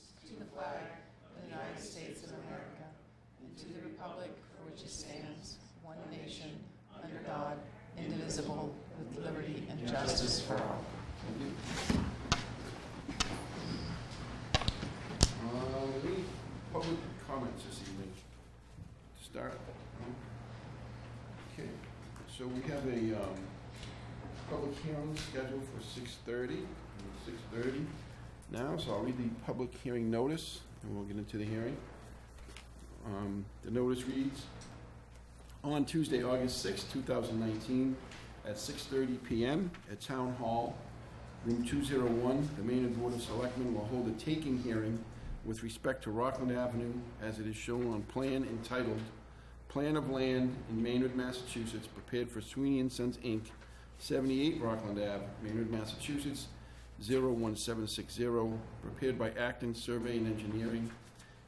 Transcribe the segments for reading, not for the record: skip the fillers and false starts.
allegiance to the flag of the United States of America and to the republic for which it stands, one nation, under God, indivisible, with liberty and justice for all. Any public comments this evening? To start. Okay, so we have a public hearing scheduled for 6:30. 6:30 now, so I'll read the public hearing notice and we'll get into the hearing. The notice reads, on Tuesday, August 6, 2019, at 6:30 p.m. at Town Hall, Room 201, the Maynard Board of Selectmen will hold a taking hearing with respect to Rockland Avenue as it is shown on plan entitled Plan of Land in Maynard, Massachusetts, prepared for Sweeney & Sons, Inc., 78 Rockland Ave, Maynard, Massachusetts, 01760, prepared by Acton Survey and Engineering,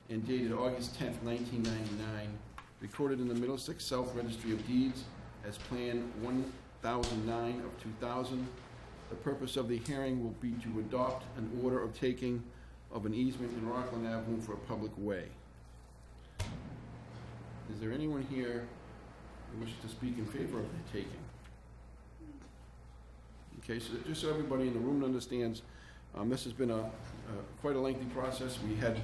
and dated August 10, 1999, recorded in the Middlesex South Registry of Deeds as Plan 1009 of 2000. The purpose of the hearing will be to adopt an order of taking of an easement in Rockland Avenue for a public way. Is there anyone here who wishes to speak in favor of the taking? Okay, so just so everybody in the room understands, this has been quite a lengthy process. We had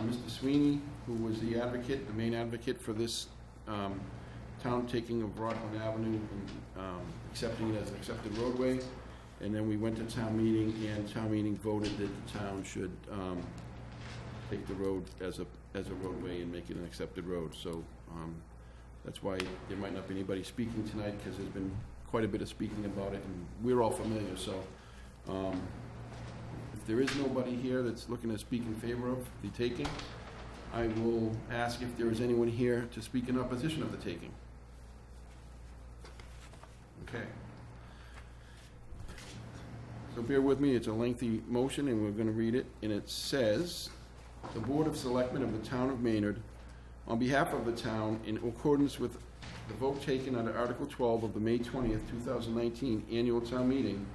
Mr. Sweeney, who was the advocate, the main advocate for this town taking of Rockland Avenue and accepting it as an accepted roadway. And then we went to town meeting, and town meeting voted that the town should take the road as a roadway and make it an accepted road. So that's why there might not be anybody speaking tonight, because there's been quite a bit of speaking about it, and we're all familiar. So if there is nobody here that's looking to speak in favor of the taking, I will ask if there is anyone here to speak in opposition of the taking. Okay. So bear with me, it's a lengthy motion and we're going to read it, and it says, the Board of Selectmen of the Town of Maynard, on behalf of the town, in accordance with the vote taken under Article 12 of the May 20th, 2019 Annual Town Meeting,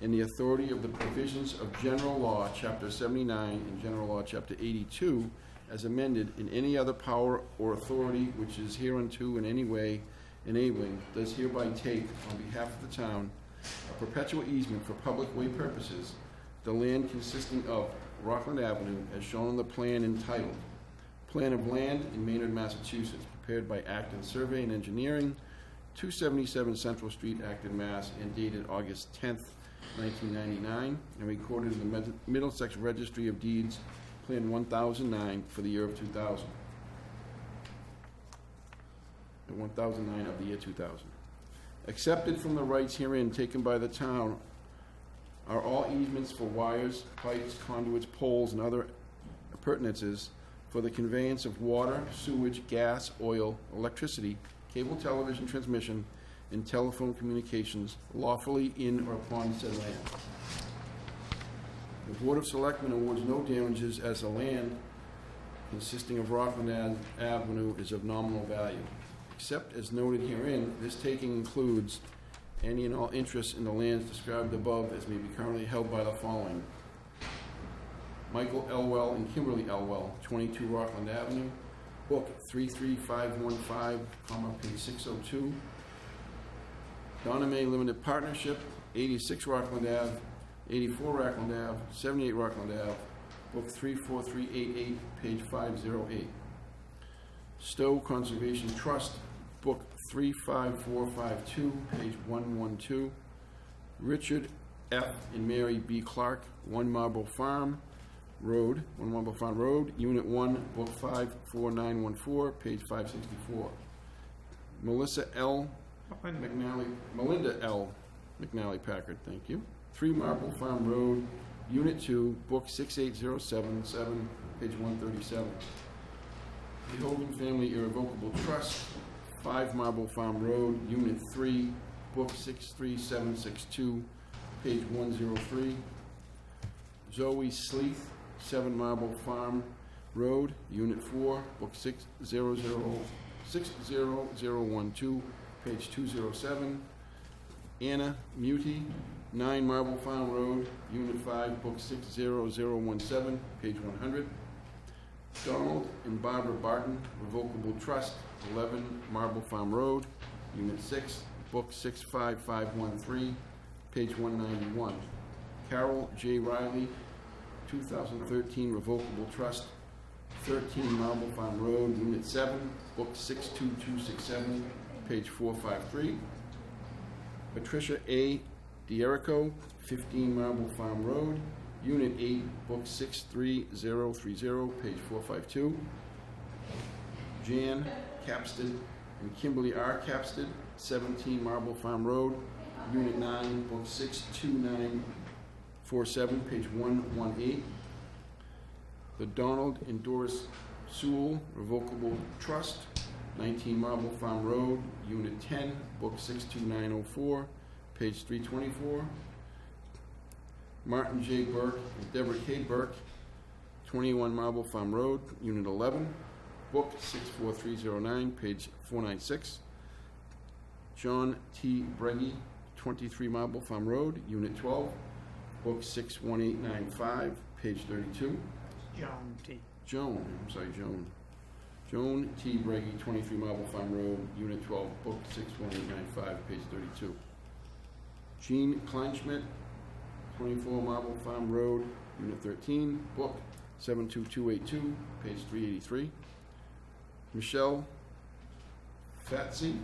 and the authority of the provisions of General Law, Chapter 79, and General Law, Chapter 82, as amended, in any other power or authority which is hereunto in any way enabling, does hereby take, on behalf of the town, a perpetual easement for public way purposes, the land consisting of Rockland Avenue, as shown on the plan entitled Plan of Land in Maynard, Massachusetts, prepared by Acton Survey and Engineering, 277 Central Street, Acton, Mass., and dated August 10th, 1999, and recorded in the Middlesex Registry of Deeds, Plan 1009 for the year of 2000. And 1009 of the year 2000. Accepted from the rights herein taken by the town are all easements for wires, pipes, conduits, poles, and other appurtenances for the conveyance of water, sewage, gas, oil, electricity, cable television transmission, and telephone communications lawfully in or upon said land. The Board of Selectmen awards no damages as the land consisting of Rockland Avenue is of nominal value. Except as noted herein, this taking includes any and all interests in the lands described above as may be currently held by the following: Michael Elwell and Kimberly Elwell, 22 Rockland Avenue, book 33515, page 602. Donna May Limited Partnership, 86 Rockland Ave, 84 Rockland Ave, 78 Rockland Ave, book 34388, page 508. Stowe Conservation Trust, book 35452, page 112. Richard F. and Mary B. Clark, 1 Marble Farm Road, Unit 1, book 54914, page 564. Melinda L. McNally Packard, thank you. 3 Marble Farm Road, Unit 2, book 68077, page 137. The Hogan Family Irrevocable Trust, 5 Marble Farm Road, Unit 3, book 63762, page 103. Zoe Sleeth, 7 Marble Farm Road, Unit 4, book 60012, page 207. Anna Muti, 9 Marble Farm Road, Unit 5, Book 60017, page 100. Donald and Barbara Barton, Revocable Trust, 11 Marble Farm Road, Unit 6, Book 65513, page 191. Carol J. Riley, 2013 Revocable Trust, 13 Marble Farm Road, Unit 7, Book 62267, page 453. Patricia A. Dierico, 15 Marble Farm Road, Unit 8, Book 63030, page 452. Jan Capsted and Kimberly R. Capsted, 17 Marble Farm Road, Unit 9, Book 62947, page 118. The Donald and Doris Sewell Revocable Trust, 19 Marble Farm Road, Unit 10, Book 62904, page 324. Martin J. Burke and Deborah K. Burke, 21 Marble Farm Road, Unit 11, Book 64309, page 496. John T. Breggy, 23 Marble Farm Road, Unit 12, Book 61895, page 32. Joan T. Breggy, 23 Marble Farm Road, Unit 12, Book 61895, page 32. Jean Kleinschmidt, 24 Marble Farm Road, Unit 13, Book 72282, page 383. Michelle Fatsy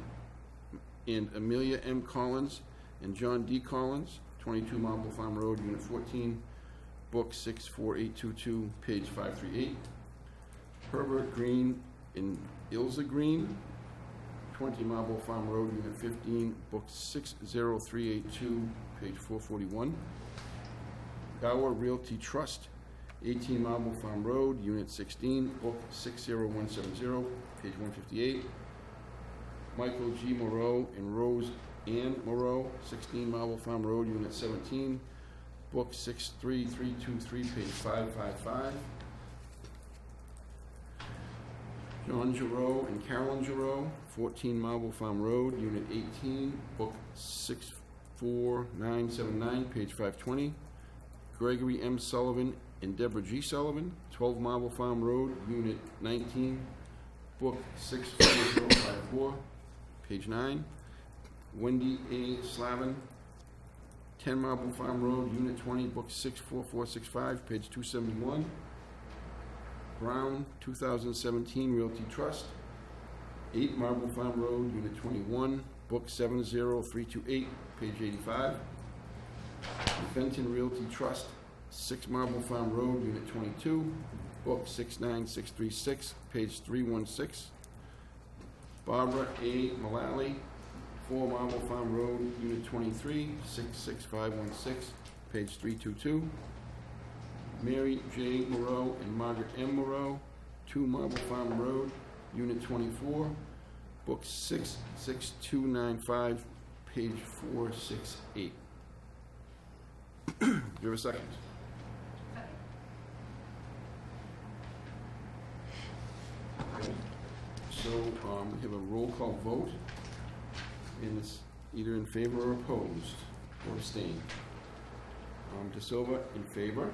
and Amelia M. Collins and John D. Collins, 22 Marble Farm Road, Unit 14, Book 64822, page 538. Herbert Green and Ilza Green, 20 Marble Farm Road, Unit 15, Book 60382, page 441. Gower Realty Trust, 18 Marble Farm Road, Unit 16, Book 60170, page 158. Michael G. Moreau and Rose Ann Moreau, 16 Marble Farm Road, Unit 17, Book 63323, page 555. John Giroux and Carolyn Giroux, 14 Marble Farm Road, Unit 18, Book 64979, page 520. Gregory M. Sullivan and Deborah G. Sullivan, 12 Marble Farm Road, Unit 19, Book 64054, page 9. Wendy A. Slavin, 10 Marble Farm Road, Unit 20, Book 64465, page 271. Brown, 2017 Realty Trust, 8 Marble Farm Road, Unit 21, Book 70328, page 85. Fenton Realty Trust, 6 Marble Farm Road, Unit 22, Book 69636, page 316. Barbara A. Mullally, 4 Marble Farm Road, Unit 23, 66516, page 322. Mary J. Moreau and Margaret M. Moreau, 2 Marble Farm Road, Unit 24, Book 66295, page 468. Do you have a second? Okay. So we have a roll call vote, and it's either in favor or opposed or abstained. De Silva in favor.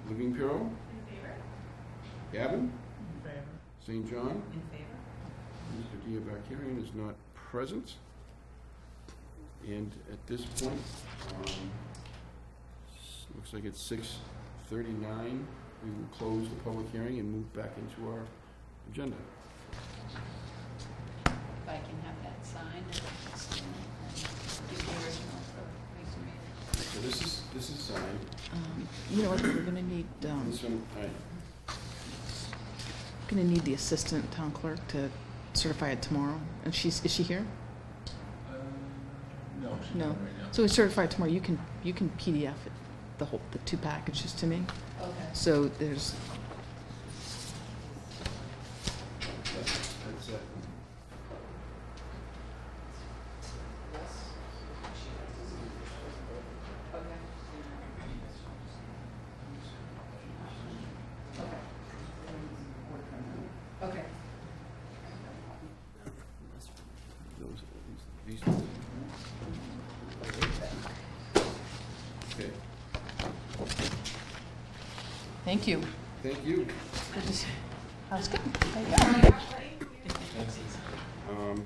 Living Bureau? In favor. Gavin? In favor. St. John? In favor. Mr. Diabakarian is not present. And at this point, looks like it's 6:39. We will close the public hearing and move back into our agenda. If I can have that signed, and give the original for Lisa Mayer. So this is signed. You know what, we're gonna need, This one, gonna need the assistant town clerk to certify it tomorrow. And is she here? No, she's No. not right now. So we certify it tomorrow. You can PDF it, the 2 packages to me. Okay. So there's, that's it. Okay. These Okay, Thank you. thank you. Good to see- That was good. There you go.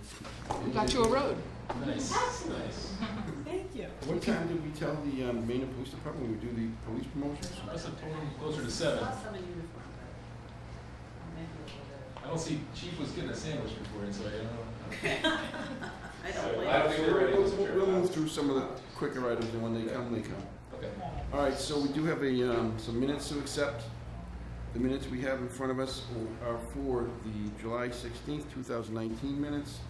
We got you a road. Nice, nice. Thank you. What time did we tell the Maynard Police Department when we do the police promotions? I must have told him closer to 7. Some in uniform, but maybe a little bit. I don't see, Chief was getting a sandwich before, and so I don't know. I don't So, blame I don't you. think we're ready. We'll move through some of the quicker items, and when they come, they come. Okay. All right, so we do have some minutes to accept. The minutes we have in front of us are for the July 16th, 2019 minutes.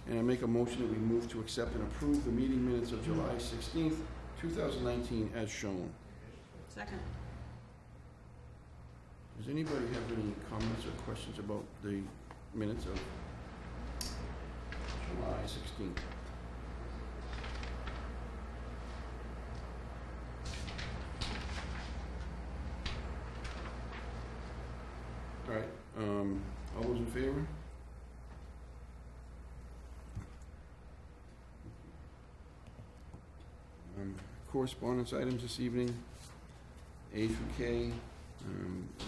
And I make a motion that we move to accept and approve the meeting minutes of July 16th, 2019 as shown. Second. Does anybody have any comments or questions about the minutes of July 16th? All right, all those in favor? Correspondence items this evening, A through K.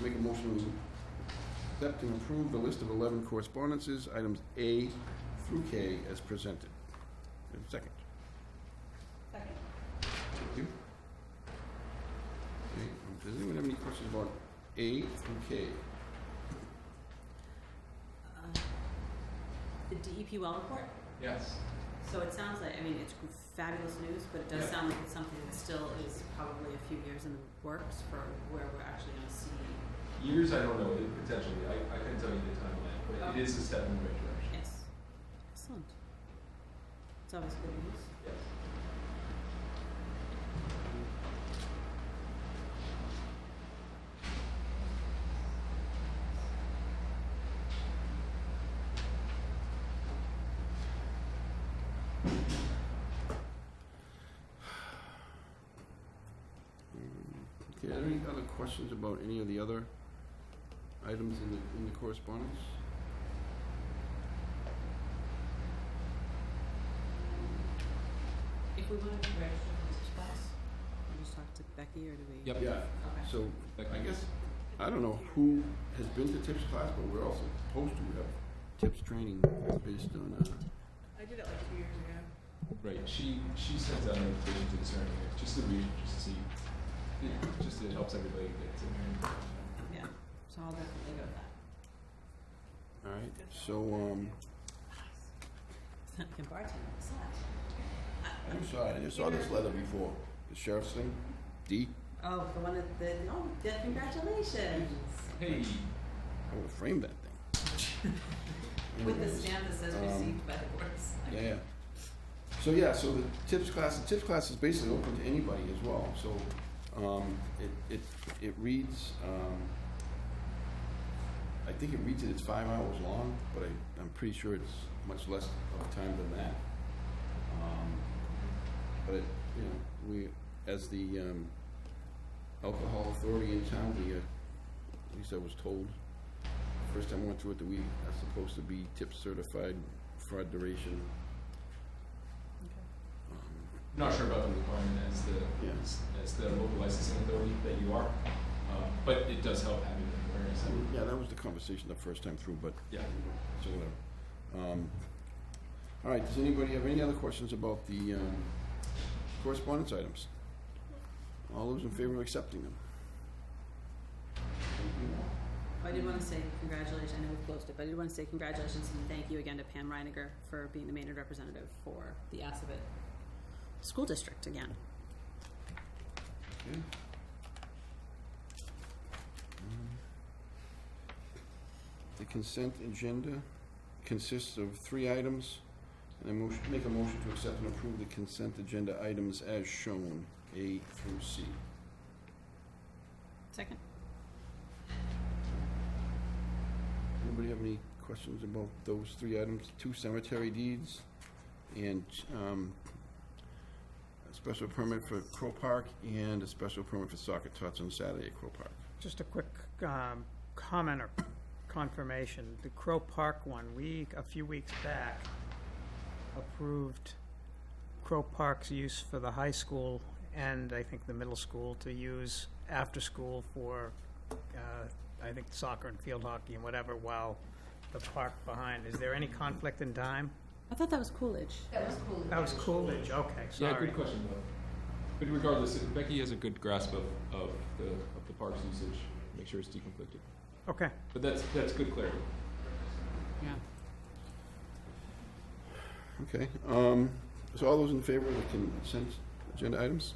Make a motion to accept and approve the list of 11 correspondences, items A through K as presented. Second. Second. Thank you. Okay, does anyone have any questions about A through K? The DEP well report, Yes. so it sounds like, I mean, it's fabulous news, but it does Yeah. sound like it's something that still is probably a few years in the works for where we're actually gonna see. Years, I don't know, potentially. I couldn't tell you the timeline, but it is a step in the right direction. Yes. Excellent. It's always good news. Yes. Okay, are there any other questions about any of the other items in the correspondence? If we want to be registered for this class, we just talk to Becky, or do we? Yep. Yeah, Okay. so I guess, I don't know who has been to TIPS class, but we're also supposed to have TIPS training based on, I did it like 2 years ago. Right, she sends out an invitation to the certain, just the region, just to see, just it helps everybody get to there. Yeah, so I'll definitely go to that. all right, so, Can bartend, what's that? I saw this letter before, the sheriff's thing, D, Oh, the one that congratulations. Hey, I would've framed that thing. With the Anyways, stamp that says received by the board of Selectmen. Yeah, yeah. So the TIPS class is basically open to anybody as well, so, it reads, I think it reads that it's 5 hours long, but I'm pretty sure it's much less of time than that. But, we, as the, alcohol authority in town, at least I was told, first time I went through it, that we are supposed to be TIPS certified fraud duration. not sure about the requirement Yeah. as the local licensing authority that you are, but it does help having the awareness. Yeah, that was the conversation the first time through, but, Yeah. so whatever. All right, does anybody have any other questions about the correspondence items? All those in favor of accepting them? I did want to say congratulations, I know we've closed it, but I did want to say congratulations and thank you again to Pam Reiniger for being the Maynard representative for the Assabet School District again. Okay. The consent agenda consists of 3 items, and I make a motion to accept and approve the consent agenda items as shown, A through C. Second? Anybody have any questions about those 3 items? 2 cemetery deeds and a special permit for Crow Park and a special permit for soccer tots on Saturday at Crow Park. Just a quick comment or confirmation. The Crow Park one, a few weeks back, approved Crow Park's use for the high school and I think the middle school to use after school for, I think soccer and field hockey and whatever, while the park behind. Is there any conflict in time? I thought that was Coolidge. That was cool. That was Coolidge, okay, Yeah, sorry. good question, though. But regardless, Becky has a good grasp of the park's usage, make sure it's deconflicted. Okay. But that's good clarity. Yeah. Okay, so all those in favor of the consent agenda items?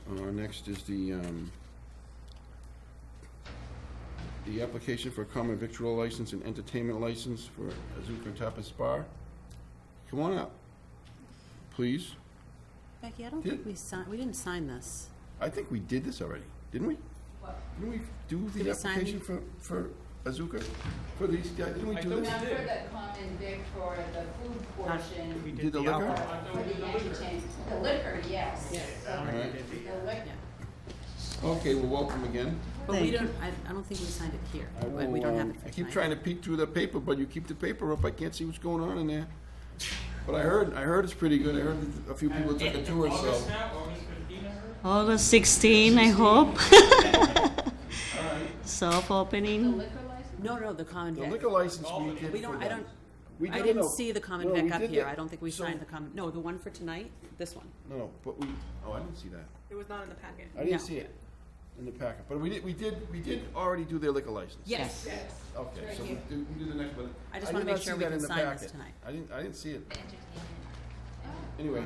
All right, next is the application for a common victual license and entertainment license for Azuka Tapas Bar. Come on up, please. Becky, I don't Did- think we didn't sign this. I think we did this already, didn't we? What? Didn't we do Did the we sign application for Azuka? For these guys, didn't we do this? Not for the common vic for the food portion, We Did the the liquor? alcohol. for the entertainment, the liquor, yes. All right. The liquor. Okay, well, welcome again. But we don't, I don't think we signed it here. I But we don't have it for I keep tonight. trying to peek through the paper, but you keep the paper up, I can't see what's going on in there. But I heard it's pretty good, I heard that a few people took a tour, so. August 16, I hope. Soft The opening. liquor license? No, the common The vic. liquor license we did We for don't, I them. don't, We I did- didn't no, see the common no, we vic up did here. that. I don't think we So- signed the common, no, the one for tonight, this one. No, but we, I didn't see that. It was not in the packet. I didn't see it in the packet, but we did already do their liquor license. Yes. Okay, so we do the next one. I just did wanna make not sure see we that can in the sign this packet. tonight. I didn't see it. Anyway,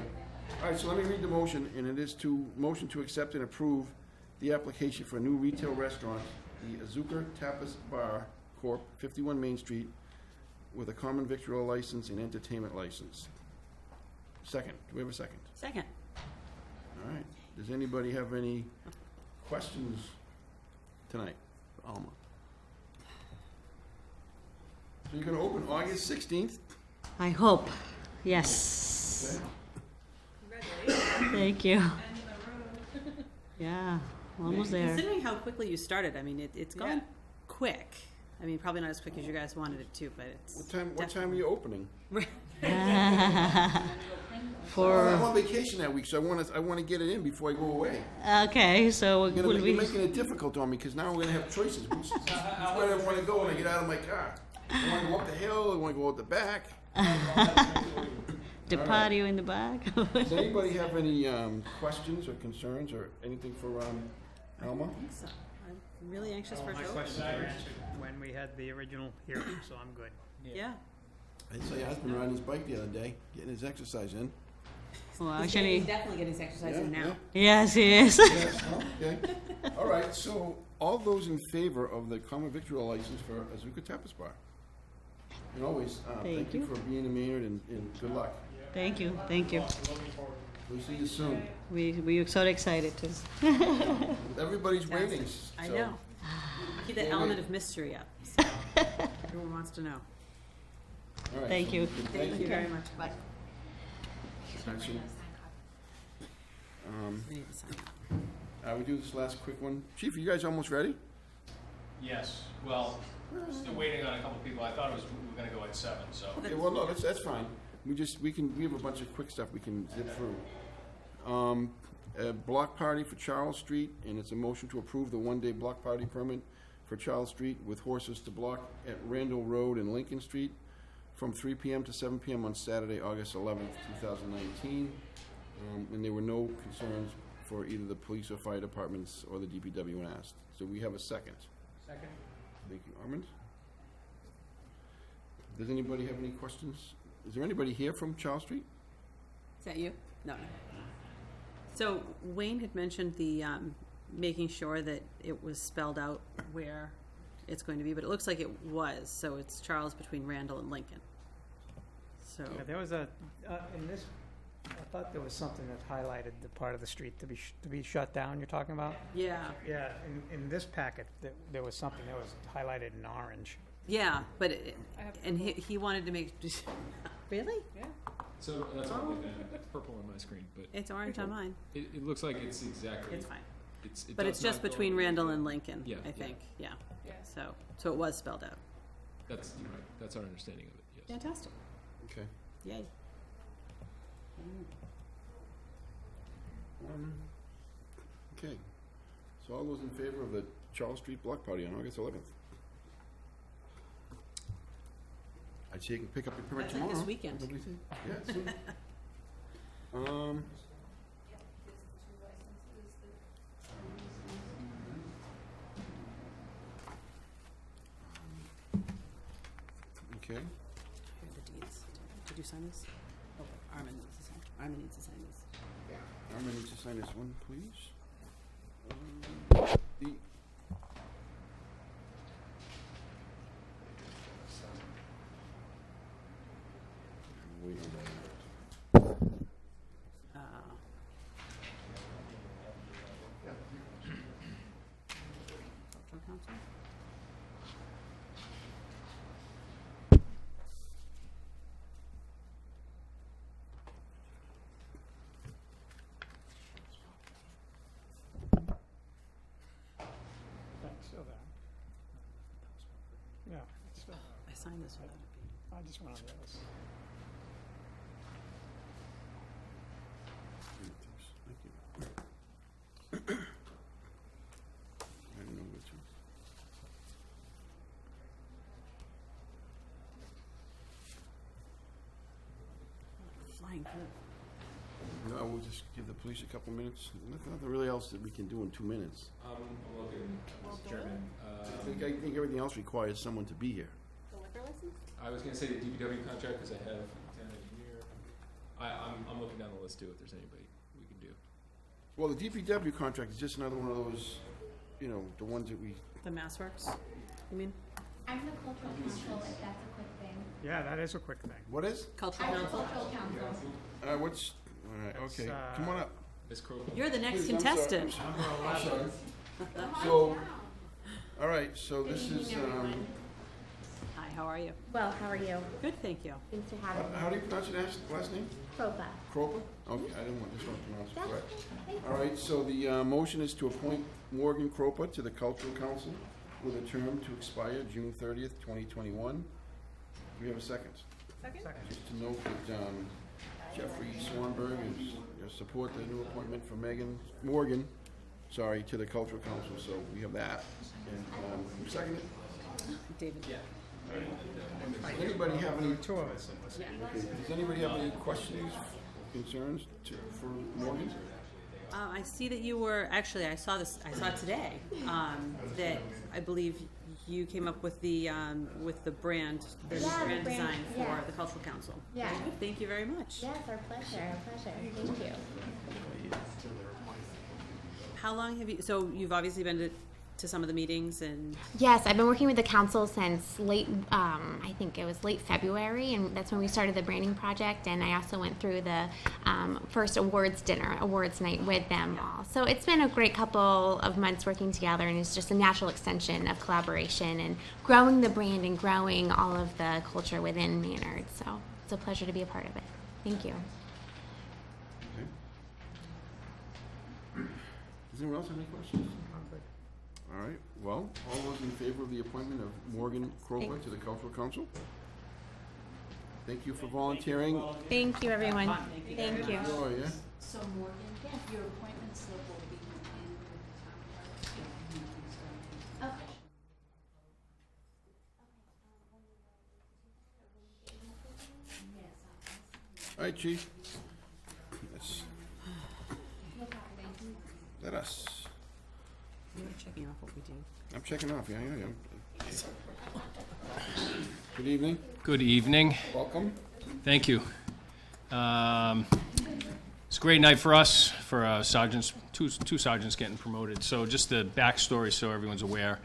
all right, so let me read the motion, and it is to, motion to accept and approve the application for a new retail restaurant, the Azuka Tapas Bar Corp., 51 Main Street, with a common victual license and entertainment license. Second, do we have a second? Second. All right, does anybody have any questions tonight for Alma? So you're gonna open August 16th? I hope. Yes. Thank you. Yeah, almost there. Considering how quickly you started, I mean, it's gone quick. I mean, probably not as quick as you guys wanted it to, but it's. What time are you opening? For I'm on vacation that week, so I wanna get it in before I go away. okay, so You're will you're we? making it difficult on me, because now we're gonna have choices. Which where do I wanna go when I get out of my car? I wanna go up the hill, I wanna go out the back. The All right. patio in the back. Does anybody have any questions or concerns or anything for Alma? I think so. I'm really anxious for All it my to questions open. were answered when we had the original hearing, so I'm good. Yeah. I saw your husband riding his bike the other day, getting his exercise in. Well, He's actually, definitely getting his exercise in Yeah, now. yes, he is. Yes, okay. All right, so all those in favor of the common victual license for Azuka Tapas Bar? And always, thank you you. for being in Maynard and good luck. Thank you, thank you. We'll see you soon. We are so excited too. Everybody's Fantastic. waiting. I so- know. Keep that Can't element wait. of mystery up. So everyone wants to know. All right, Thank so- you. Thank you very much. All right, so, We need to sign that. we do this last quick one. Chief, are you guys almost ready? Yes, well, still waiting on a couple people. I thought we were gonna go at 7, so. Okay, well, no, that's fine. We have a bunch of quick stuff we can zip through. A block party for Charles Street, and it's a motion to approve the one-day block party permit for Charles Street with horses to block at Randall Road and Lincoln Street from 3 p.m. to 7 p.m. on Saturday, August 11th, 2019. And there were no concerns for either the police or fire departments or the DPW when asked. So we have a second. Second? Thank you, Armand. Does anybody have any questions? Is there anybody here from Charles Street? Is that you? No. So Wayne had mentioned the making sure that it was spelled out where it's going to be, but it looks like it was. So it's Charles between Randall and Lincoln. So Yeah, there was a, in this, I thought there was something that highlighted the part of the street to be shut down you're talking about? yeah, Yeah, in this packet, there was something that was highlighted in orange. yeah, but and he wanted to make really. So that's what I'm looking at. It's purple on my screen, but It's orange on mine. it looks like it's exactly. It's fine. It But does it's just not go between over Randall the- and Lincoln, Yeah, I yeah. think. Yeah. So it was spelled out. That's you're right. That's our understanding of it. Yes. Fantastic. Okay. Yay. Okay, so all those in favor of the Charles Street Block Party on August 11th? I'd say you can pick up your permit That's like tomorrow. this weekend. Nobody think? Yeah, it's soon. Okay, Here are the deeds. Did you sign this? Oh, Armin needs to sign. Armin needs to sign this. I'm gonna need to sign this one, please. The wait on that. Cultural Council? That's still there. Yeah, it's still there. I signed this without it being. I just went on the other side. Thank you. I don't know which one. Flying through. No, we'll just give the police a couple minutes. Nothing really else that we can do in 2 minutes. I'm looking, Mr. Chairman. I think everything else requires someone to be here. The liquor license? I was gonna say the DPW contract, because I have town engineer. I'm looking down the list too, if there's anybody we can do. Well, the DPW contract is just another one of those, you know, the ones that we, The MassWorks, you mean? I'm the cultural council, if that's a quick thing. Yeah, that is a quick thing. what is? Cultural I'm the Council? cultural council. What's, all right, That's, okay, come on up. Ms. Crowe? You're the next Please, I'm sorry. contestant. I'm sorry. So, all right, so this is, Hi, how are you? Well, how are you? Good, thank you. Thanks for having me. how do you pronounce your last name? Propa. Kropa? Okay, I didn't want, just want to pronounce it That's correct. okay. All right, so the motion is to appoint Morgan Kropa to the Cultural Council with a term to expire June 30th, 2021. Do we have a second? Second. Just to note that Jeffrey Swanberg is, support the new appointment for Morgan, to the Cultural Council, so we have that. And who seconded it? David. Yeah. Does anybody have any, Two of us in this. okay, does anybody have any questions, concerns for Morgan? I see that you were, actually, I saw it today, that I believe you came up with the brand, the Yeah, the brand brand, design for yeah. the Cultural Council. Yeah. Thank you very much. Yes, our pleasure, our pleasure. Thank you. How long have you, so you've obviously been to some of the meetings and, Yes, I've been working with the council since late, I think it was late February, and that's when we started the branding project. And I also went through the first awards night with them all. So it's been a great couple of months working together, and it's just a natural extension of collaboration and growing the brand and growing all of the culture within Maynard. So it's a pleasure to be a part of it. Thank you. Okay. Does anyone else have any questions? All right, well, all those in favor of the appointment of Morgan Kropa to the Cultural Council? Thank you for volunteering. Thank you, everyone. Thank you. Oh, yeah? So Morgan, your appointment slip will be in with the town clerk. Okay. All right, Chief. Let us, you're checking off what we do. I'm checking off, yeah. Good evening, Good evening. welcome. Thank you. It's a great night for us, for sergeants, two sergeants getting promoted. So just the backstory so everyone's aware.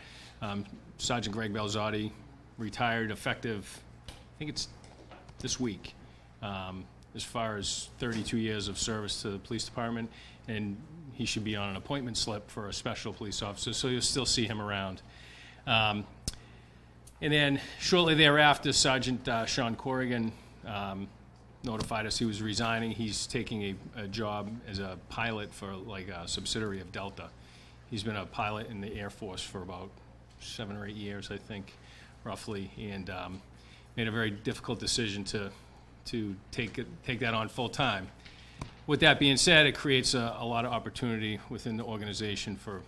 Sergeant Greg Belzotti retired effective, I think it's this week, as far as 32 years of service to the police department, and he should be on an appointment slip for a special police officer, so you'll still see him around. And then shortly thereafter, Sergeant Sean Corrigan notified us he was resigning. He's taking a job as a pilot for like a subsidiary of Delta. He's been a pilot in the Air Force for about 7 or 8 years, I think, roughly, and made a very difficult decision to take that on full time. With that being said, it creates a lot of opportunity within the organization for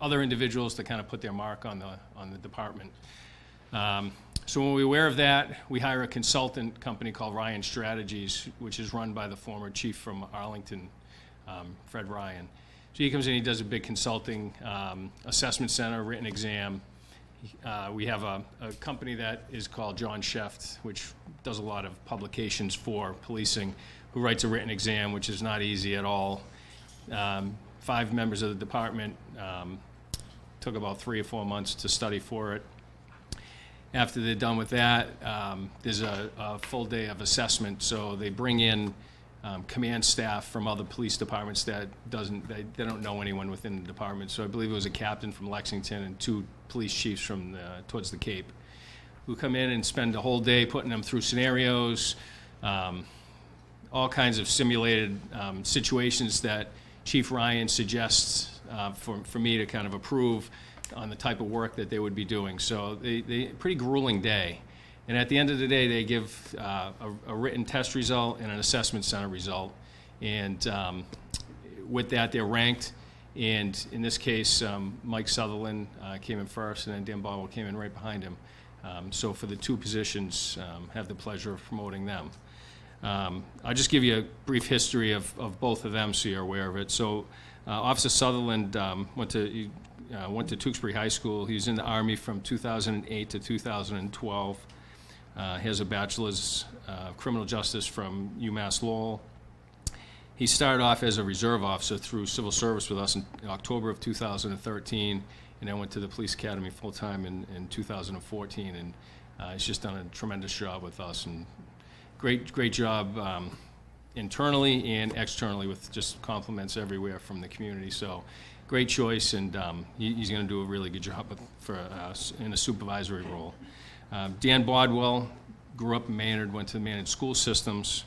other individuals to kind of put their mark on the department. So when we're aware of that, we hire a consultant company called Ryan Strategies, which is run by the former chief from Arlington, Fred Ryan. So he comes in, he does a big consulting assessment center, written exam. We have a company that is called John Sheft, which does a lot of publications for policing, who writes a written exam, which is not easy at all. 5 members of the department took about 3 or 4 months to study for it. After they're done with that, there's a full day of assessment. So they bring in command staff from other police departments that they don't know anyone within the department. So I believe it was a captain from Lexington and 2 police chiefs from towards the Cape, who come in and spend the whole day putting them through scenarios, all kinds of simulated situations that Chief Ryan suggests for me to kind of approve on the type of work that they would be doing. So they pretty grueling day. And at the end of the day, they give a written test result and an assessment center result. And with that, they're ranked. And in this case, Mike Sutherland came in first, and then Dan Boswell came in right behind him. So for the 2 positions, have the pleasure of promoting them. I'll just give you a brief history of both of them so you're aware of it. So Officer Sutherland went to Tewksbury High School. He was in the Army from 2008 to 2012. He has a bachelor's of criminal justice from UMass Lowell. He started off as a reserve officer through civil service with us in October of 2013, and then went to the police academy full-time in 2014, and he's just done a tremendous job with us, and great job internally and externally, with just compliments everywhere from the community. So great choice, and he's going to do a really good job for us in a supervisory role. Dan Bodwell grew up in Maynard, went to the Maynard school systems,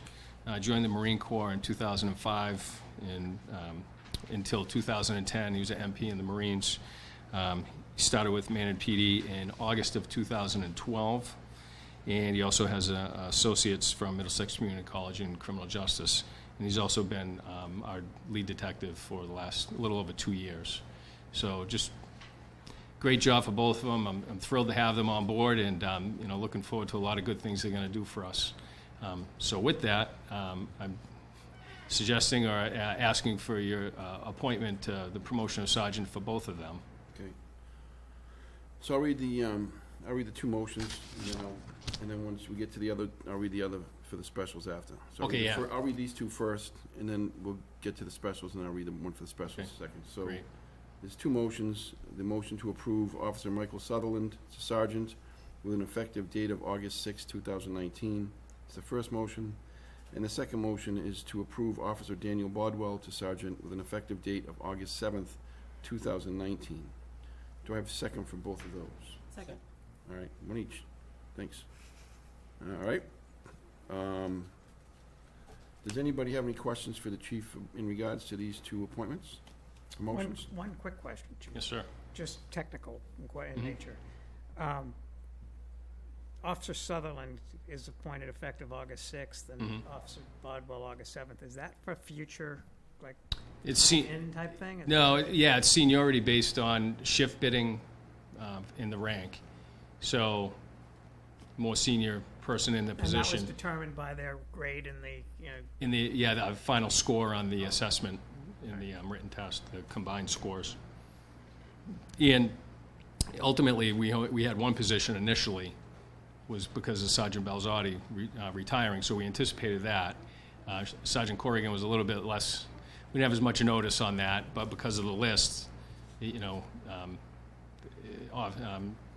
joined the Marine Corps in 2005, and until 2010 he was an MP in the Marines. He started with Maynard PD in August of 2012, and he also has associates from Middlesex Community College in criminal justice. And he's also been our lead detective for the last little over 2 years. So just great job for both of them. I'm thrilled to have them on board, and looking forward to a lot of good things they're going to do for us. So with that, I'm suggesting or asking for your appointment to the promotion of sergeant for both of them. Okay. So I'll read the 2 motions, and then once we get to the other, I'll read the other for the specials after. So Okay, yeah. I'll read these 2 first, and then we'll get to the specials, and then I'll read the one for the specials second. So Great. there's 2 motions. The motion to approve Officer Michael Sutherland to sergeant with an effective date of August 6, 2019. It's the first motion. And the second motion is to approve Officer Daniel Bodwell to sergeant with an effective date of August 7th, 2019. Do I have a second for both of those? Second. All right, one each. Thanks. All right. Does anybody have any questions for the chief in regards to these 2 appointments, motions? One quick question, Chief. Yes, sir. Just technical in nature. Officer Sutherland is appointed effective August 6th, and Officer Bodwell August 7th. Is that for future, like, It's in type thing? it's seniority based on shift bidding in the rank. So more senior person in the position. And that was determined by their grade in the, the final score on the assessment in the written test, the combined scores. And ultimately, we had one position initially, was because of Sergeant Balzotti retiring, so we anticipated that. Sergeant Corrigan was a little bit less, we didn't have as much notice on that, but because of the list,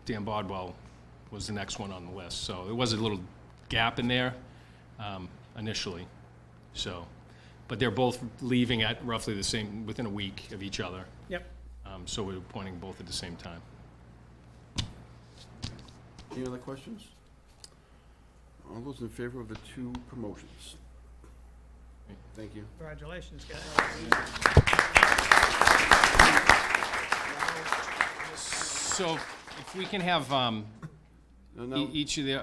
Dan Bodwell was the next one on the list. So there was a little gap in there initially. So, but they're both leaving at roughly the same, within a week of each other. Yep. So we're appointing both at the same time. Any other questions? All those in favor of the 2 promotions? Thank you. Congratulations, guys. So if we can have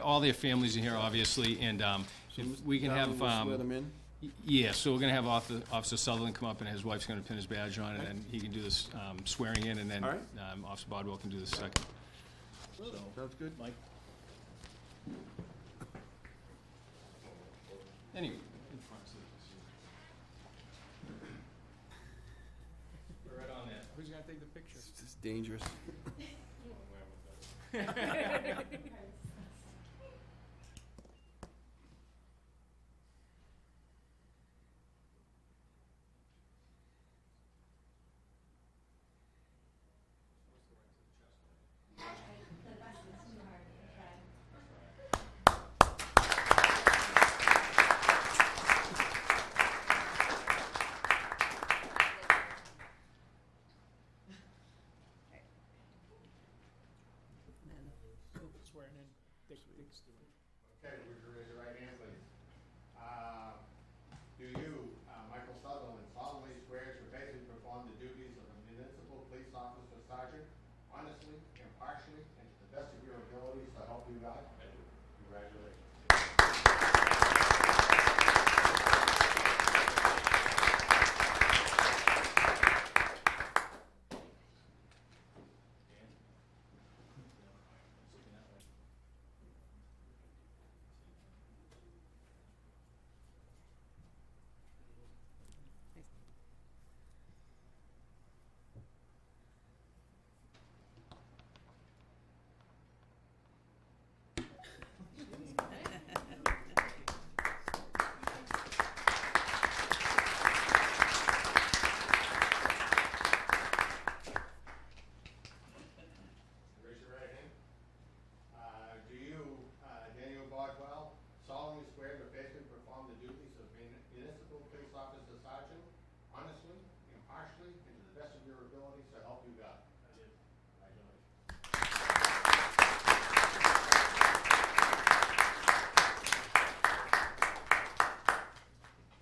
all their families are here, obviously, and if we can have We'll swear them in. Yeah, so we're gonna have Officer Sutherland come up, and his wife's gonna pin his badge on, and then he can do this swearing in, and then All right. Officer Bodwell can do the second. Sounds good? Mike? Anyway, in front, so we're right on there. Who's gonna take the picture? It's just dangerous. Swearing in. Dick's doing it. Okay, would you raise your right hand, please? Do you, Michael Sutherland, solemnly swear to faithfully perform the duties of a municipal police officer sergeant honestly, impartially, and to the best of your abilities, so help you God? I do. Congratulations. Raise your right hand. Do you, Daniel Bodwell, solemnly swear to faithfully perform the duties of municipal police officer sergeant honestly, impartially, and to the best of your ability, so help you God? I do. Congratulations.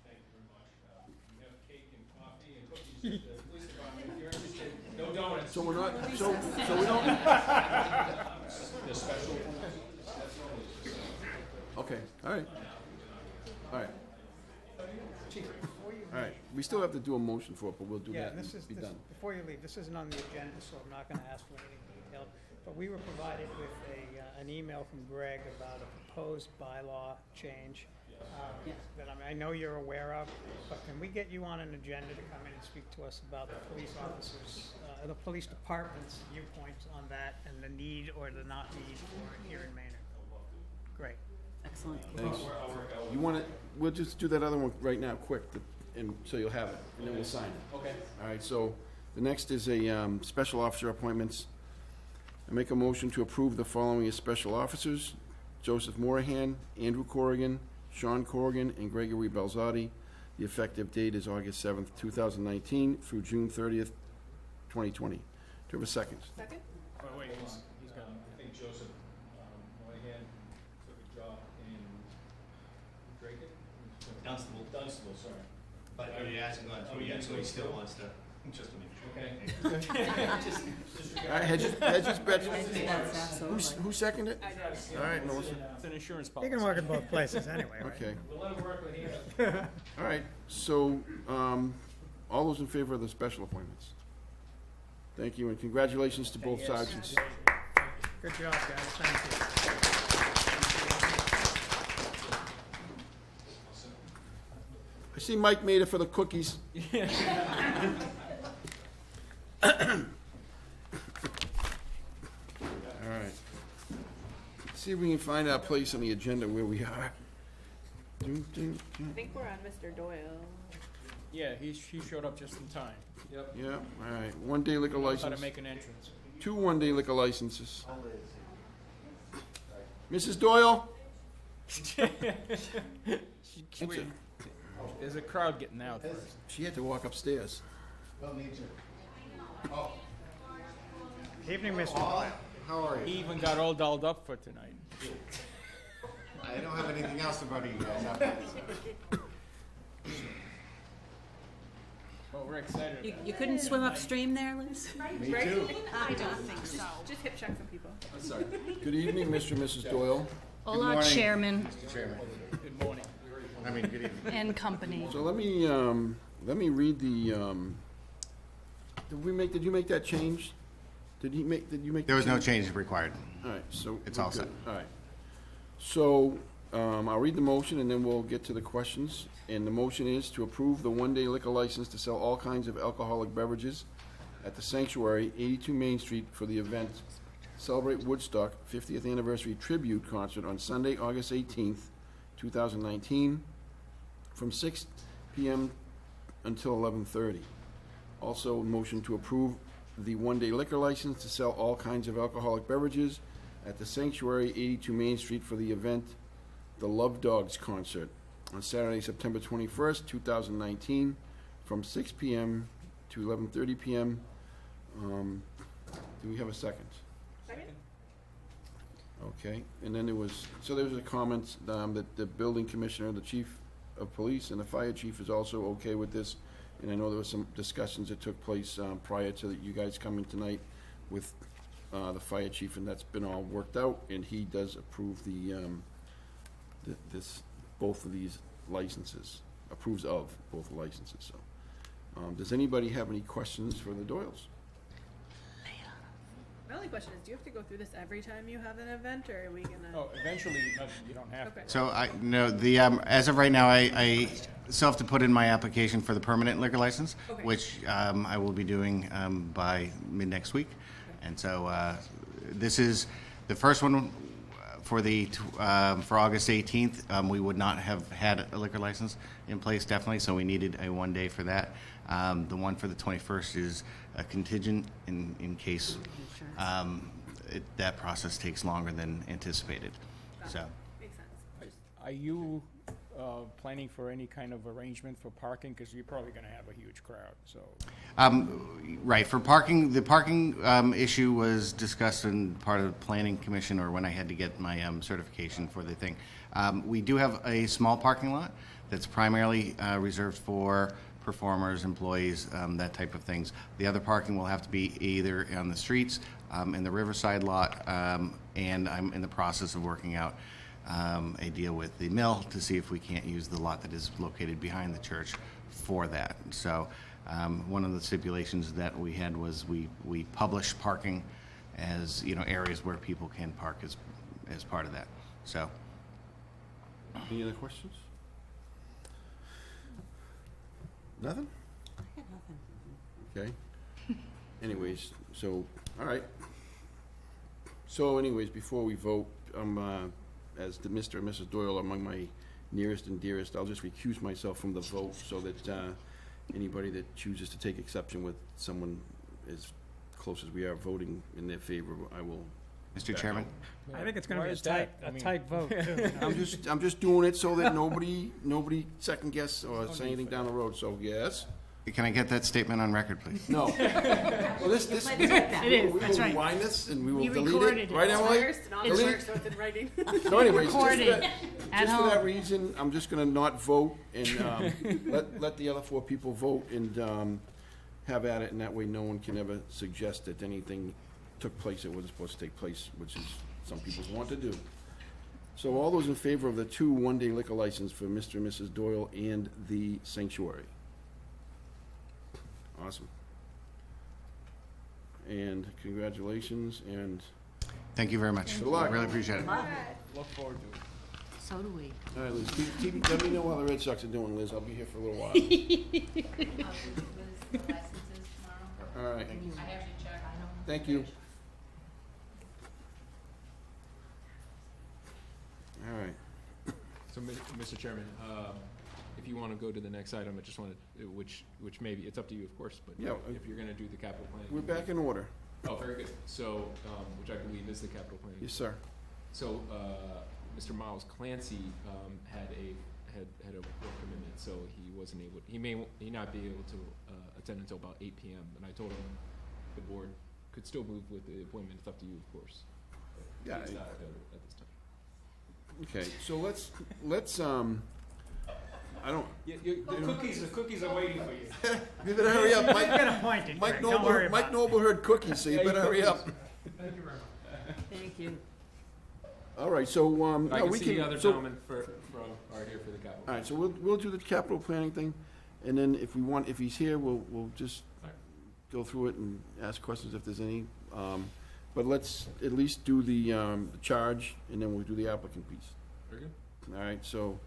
Thank you very much. We have cake and coffee and cookies at the police department. If you're interested, no donuts. So we're not, so we don't, The special. okay, all right. All right. All right, we still have to do a motion for it, but we'll do Yeah, that and and this is, be done. before you leave, this isn't on the agenda, so I'm not gonna ask for anything detailed. But we were provided with an email from Greg about a proposed bylaw change. That I know you're aware of, but can we get you on an agenda to come in and speak to us about the police officers, the police department's viewpoints on that and the need or the not need for it here in Maynard? Great. Excellent. Thanks. You want it, we'll just do that other one right now, quick, and so you'll have it, and then we'll sign it. Okay. All right, so the next is a special officer appointments. I make a motion to approve the following as special officers: Joseph Morahan, Andrew Corrigan, Sean Corrigan, and Gregory Belzotti. The effective date is August 7th, 2019 through June 30th, 2020. Do you have a second? Wait, he's got. I think Joseph Moynihan took a job in Drayton? Dunstable, sorry. But he hasn't gone through yet, so he still wants to, just to make sure. Okay. All right, hedges, betches. I think that's absolutely. Who seconded it? All right, Melissa. It's an insurance policy. You can work in both places anyway, right? Okay. We'll let him work with you. All right, so, all those in favor of the special appointments? Thank you, and congratulations to both sergeants. Good job, guys, thank you. I see Mike made it for the cookies. All right. Let's see if we can find our place on the agenda where we are. I think we're on Mr. Doyle. Yeah, he showed up just in time. Yep. Yeah, all right. One-day liquor How to license. make an entrance. 2 one-day liquor licenses. Mrs. Doyle? There's a crowd getting out first. She had to walk upstairs. We'll need you. Oh, Evening, Mr. Doyle. how are He you? even got all dolled up for tonight. I don't have anything else to bother you guys up with. Well, we're excited about You couldn't swim upstream there, Liz? Me too. I don't think so. Just hip check some people. I'm sorry. Good evening, Mr. and Mrs. Doyle. Hola, Chairman. Mr. Chairman. it. Good morning. I mean, good evening. And company. So let me read the, did you make that change? Did you make There was no change required. All right, so. It's we're all good. set. All right. So, I'll read the motion and then we'll get to the questions. And the motion is to approve the one-day liquor license to sell all kinds of alcoholic beverages at the Sanctuary, 82 Main Street, for the event Celebrate Woodstock 50th Anniversary Tribute Concert on Sunday, August 18th, 2019, from 6 p.m. until 11:30. Also, motion to approve the one-day liquor license to sell all kinds of alcoholic beverages at the Sanctuary, 82 Main Street, for the event The Love Dogs Concert on Saturday, September 21st, 2019, from 6 p.m. to 11:30 p.m. Do we have a second? Second? Okay, and then there was a comment that the building commissioner, the chief of police, and the fire chief is also okay with this. And I know there was some discussions that took place prior to you guys coming tonight with the fire chief, and that's been all worked out, and he does approve both of these licenses, approves of both licenses, so. Does anybody have any questions for the Doyles? My only question is, do you have to go through this every time you have an event, or are we gonna? Oh, eventually, you don't have to. Okay. So as of right now, I still have to put in my application for the permanent liquor license, Okay. which I will be doing by mid next week. And so this is the first one for August 18th. We would not have had a liquor license in place, definitely, so we needed a one day for that. The one for the 21st is a contingent in case that process takes longer than anticipated. So. Makes sense. Are you planning for any kind of arrangement for parking? Because you're probably going to have a huge crowd, so. Right, for parking, the parking issue was discussed in part of the planning commission, or when I had to get my certification for the thing. We do have a small parking lot that's primarily reserved for performers, employees, that type of things. The other parking will have to be either on the streets, in the Riverside lot, and I'm in the process of working out a deal with the mill to see if we can't use the lot that is located behind the church for that. So one of the stipulations that we had was we publish parking as, areas where people can park as part of that. So. Any other questions? Nothing? I got nothing. Okay. Anyways, so, all right. So anyways, before we vote, as the Mr. and Mrs. Doyle are among my nearest and dearest, I'll just recuse myself from the vote so that anybody that chooses to take exception with someone as close as we are voting in their favor, I will. Mr. Chairman? I think it's going to be a tight vote, too. I'm just doing it so that nobody second guess or say anything down the road, so yes? Can I get that statement on record, please? No. Well, this, It is, we that's will right. rewind this and we will He delete recorded it. it. Right, Emily? First, and on the Delete? work, so it's in writing. So anyways, Recorded at just for that home. reason, I'm just gonna not vote and let the other four people vote and have at it, and that way no one can ever suggest that anything took place that wasn't supposed to take place, which is some people want to do. So all those in favor of the 2 one-day liquor license for Mr. and Mrs. Doyle and the Sanctuary? Awesome. And congratulations, and Thank you very much. Good luck. I really appreciate it. Look forward to it. So do we. all right, Liz, let me know how the Red Sox are doing, Liz. I'll be here for a little while. I'll give Liz the licenses tomorrow. All right, I have to check. thank you. All right. So, Mr. Chairman, if you want to go to the next item, I just wanted, which maybe, it's up to you, of course, but Yeah, if you're going to do the capital plan. We're back in order. Oh, very good. So, which I believe is the capital plan. Yes, sir. So, Mr. Miles Clancy had a work commitment, so he wasn't able, he may not be able to attend until about 8 p.m. And I told him the board could still move with the appointment. It's up to you, of course. But Yeah, he's not available at this time. Okay, so let's I don't. The cookies are waiting for you. You better hurry up, Mike. Get appointed, Mike Greg. Don't worry Noble, Mike about it. Noble heard cookies, so you better hurry up. Thank you very much. Thank you. All right, so, I no, can we see can. the other so- gentlemen are here for the capital. All right, so we'll do the capital planning thing, and then if he's here, we'll just All right. go through it and ask questions if there's any. But let's at least do the charge, and then we'll do the applicant piece. Very good. All right, so,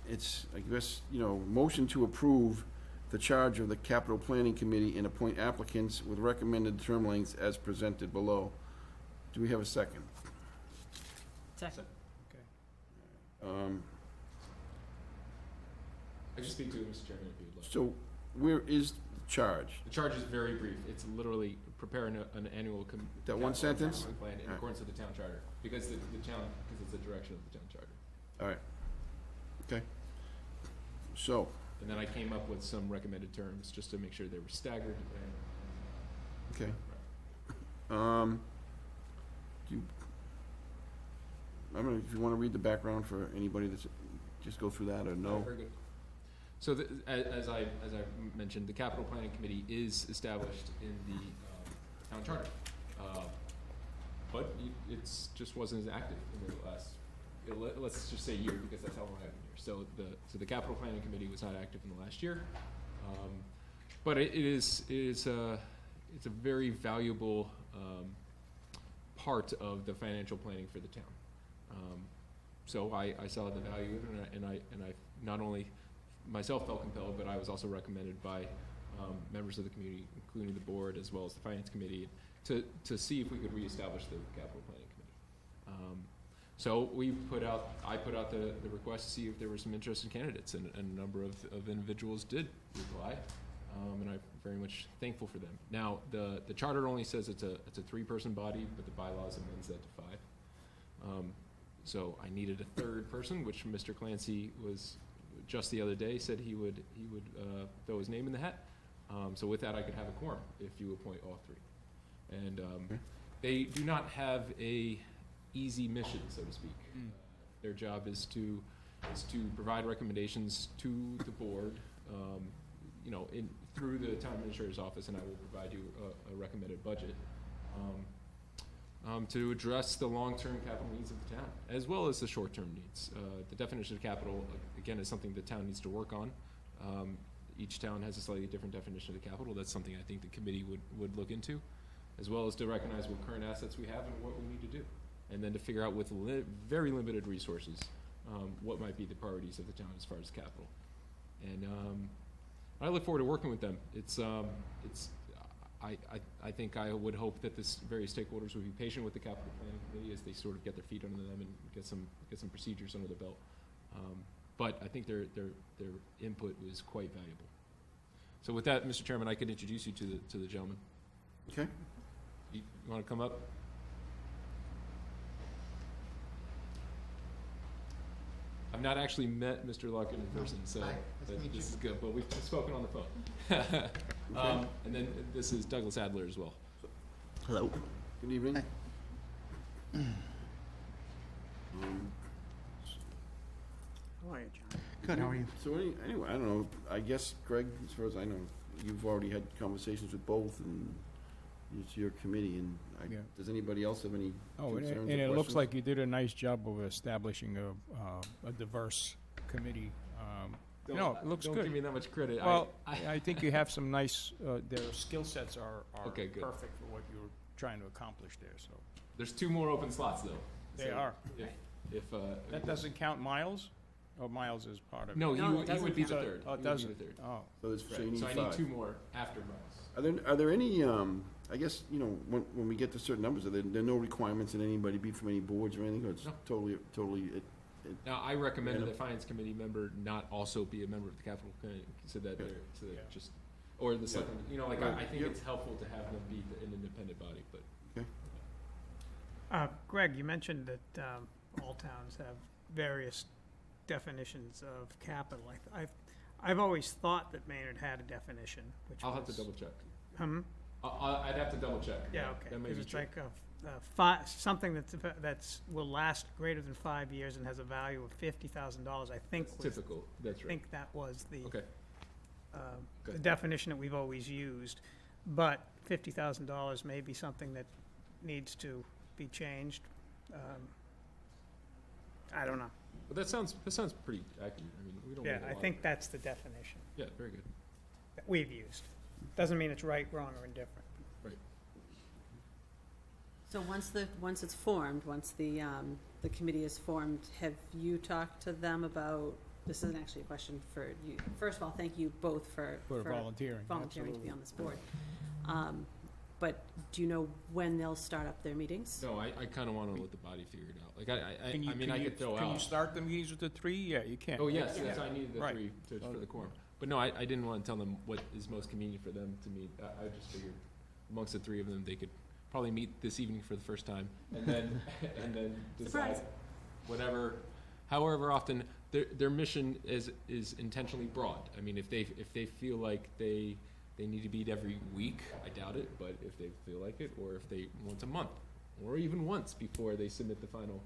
it's, I guess, motion to approve the charge of the capital planning committee and appoint applicants with recommended term lengths as presented below. Do we have a second? Second. I can speak to it, Mr. Chairman, if you'd like. So, where is the charge? The charge is very brief. It's literally preparing an annual. That one capital sentence? plan in Alright. accordance with the town charter, because because it's the direction of the town charter. All right. Okay. So, And then I came up with some recommended terms, just to make sure they were staggered. okay. I don't know if you want to read the background for anybody that's, just go through that, or no? Very good. So as I mentioned, the capital planning committee is established in the town charter. But it's just wasn't as active in the last, let's just say year, because that's how long I've been here. So the capital planning committee was not active in the last year. But it's a very valuable part of the financial planning for the town. So I saw the value in it, and I not only myself felt compelled, but I was also recommended by members of the community, including the board as well as the finance committee, to see if we could reestablish the capital planning committee. So I put out the request to see if there were some interested candidates, and a number of individuals did reply, and I'm very much thankful for them. Now, the charter only says it's a 3-person body, but the bylaws amends that to 5. So I needed a third person, which Mr. Clancy was just the other day said he would throw his name in the hat. So with that, I could have a quorum if you appoint all 3. And they do not have a easy mission, so to speak. Their job is to provide recommendations to the board, through the town administrator's office, and I will provide you a recommended budget. To address the long-term capital needs of the town, as well as the short-term needs. The definition of capital, again, is something the town needs to work on. Each town has a slightly different definition of the capital. That's something I think the committee would look into, as well as to recognize what current assets we have and what we need to do. And then to figure out with very limited resources, what might be the priorities of the town as far as capital. And I look forward to working with them. I think I would hope that this various stakeholders would be patient with the capital planning committee as they sort of get their feet under them and get some procedures under the belt. But I think their input was quite valuable. So with that, Mr. Chairman, I could introduce you to the gentleman. Okay. You want to come up? I've not actually met Mr. Larkin in person, so this is good, but we've spoken on the phone. And then this is Douglas Adler as well. Hello. Good evening. How are you, John? Good, how are you? So anyway, I don't know, I guess, Greg, as far as I know, you've already had conversations with both, and it's your committee, and Yeah. does anybody else have any Oh, concerns or and it looks questions? like you did a nice job of establishing a diverse committee. No, it looks Don't good. give me that much credit. Well, I think you have some nice, their skill sets are Okay, good. perfect for what you're trying to accomplish there, so. There's 2 more open slots, though. They So are. If That doesn't count Miles? Or Miles is part of it? No, he No, it would doesn't be the So- third. Oh, He it would be doesn't? the third. Oh. So there's, so you Right. need So I 5. need 2 more after Miles. Are there any, I guess, when we get to certain numbers, are there no requirements that anybody be from any boards or anything, or it's No. totally, Now, I recommended Random. the finance committee member not also be a member of the capital committee, so that they're Yeah. just, or the selectmen, I think Yep. it's helpful to have them be an independent body, but. Greg, you mentioned that all towns have various definitions of capital. I've always thought that Maynard had a definition, which I'll have to was- double check. Hmm? I'd have to double check. Yeah, okay. That may Because be it's true. like something that's will last greater than 5 years and has a value of $50,000. I think That's was, typical, that's I right. think that was the Okay, the Good. definition that we've always used. But $50,000 may be something that needs to be changed. I don't know. But that sounds pretty accurate. I mean, we don't. Yeah, need a I lot think of- that's the definition Yeah, very good. that we've used. Doesn't mean it's right, wrong, or indifferent. Right. So once it's formed, once the committee is formed, have you talked to them about, this isn't actually a question for you. First of all, thank you both for volunteering. volunteering to be Absolutely. on this board. But do you know when they'll start up their meetings? No, I kind of want to let the body figure it out. Like, I Can you, mean, can I you, could throw can you out. start the meetings with the 3? Yeah, you can. Oh, yes, Yeah. I needed the Right. 3 for the quorum. But no, I didn't want to tell them what is most convenient for them to meet. I just figured amongst the 3 of them, they could probably meet this evening for the first time, and then decide Surprise. however often. Their mission is intentionally broad. I mean, if they feel like they need to meet every week, I doubt it. But if they feel like it, or if they once a month, or even once before they submit the final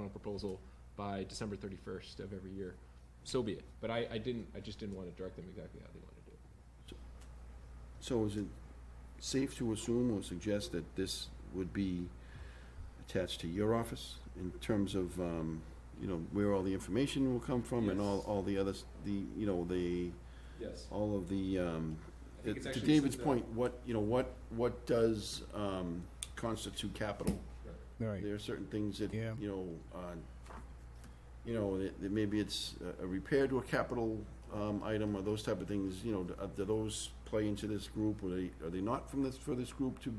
proposal by December 31st of every year, so be it. But I just didn't want to direct them exactly how they want to do it. So is it safe to assume or suggest that this would be attached to your office in terms of, where all the information will come from and Yes. all the others, Yes. all of the, think it's to actually David's since, point, what does constitute capital? Right. There are certain things that, Yeah. that maybe it's a repair to a capital item or those type of things, do those play into this group, or are they not for this group to,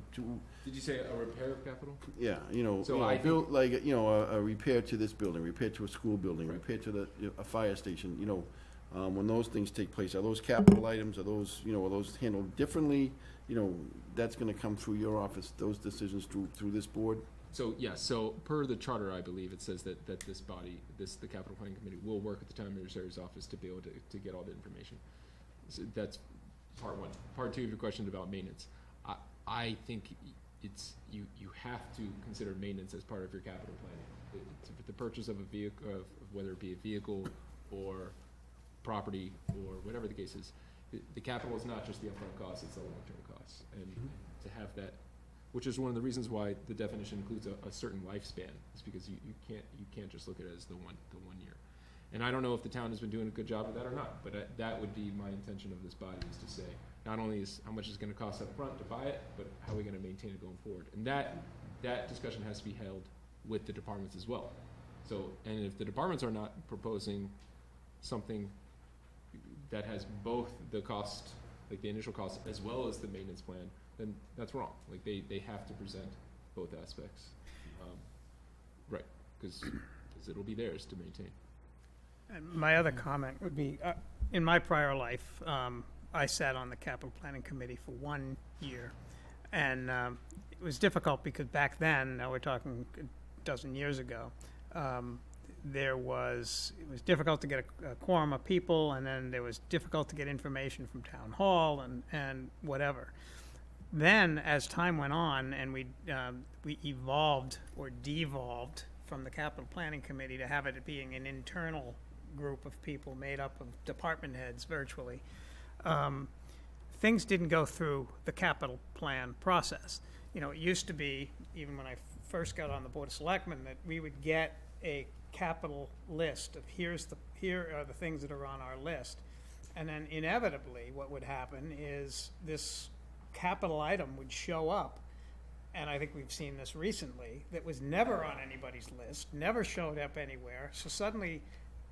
Did you say a repair of capital? yeah, So I build, like, a repair to this building, repair to a school building, repair to a fire station, when those things take place, are those capital items, are those handled differently? That's gonna come through your office, those decisions through this board? So, yes, so per the charter, I believe, it says that this body, the capital planning committee, will work with the town administrator's office to be able to get all the information. So that's part 1. Part 2 of your question about maintenance. I think you have to consider maintenance as part of your capital planning. The purchase of a vehicle, of whether it be a vehicle or property or whatever the case is, the capital is not just the upfront cost, it's the long-term costs. And to have that, which is one of the reasons why the definition includes a certain lifespan, is because you can't just look at it as the one year. And I don't know if the town has been doing a good job of that or not, but that would be my intention of this body, is to say, not only is how much it's gonna cost up front to buy it, but how are we gonna maintain it going forward? And that discussion has to be held with the departments as well. So, and if the departments are not proposing something that has both the cost, like the initial cost, as well as the maintenance plan, then that's wrong. Like, they have to present both aspects. Right, because it'll be theirs to maintain. And my other comment would be, in my prior life, I sat on the capital planning committee for 1 year. And it was difficult because back then, now we're talking a dozen years ago, it was difficult to get a quorum of people, and then there was difficult to get information from town hall and whatever. Then, as time went on, and we evolved or devolved from the capital planning committee to have it being an internal group of people made up of department heads virtually, things didn't go through the capital plan process. It used to be, even when I first got on the Board of Selectmen, that we would get a capital list of here are the things that are on our list. And then inevitably what would happen is this capital item would show up, and I think we've seen this recently, that was never on anybody's list, never showed up anywhere. So suddenly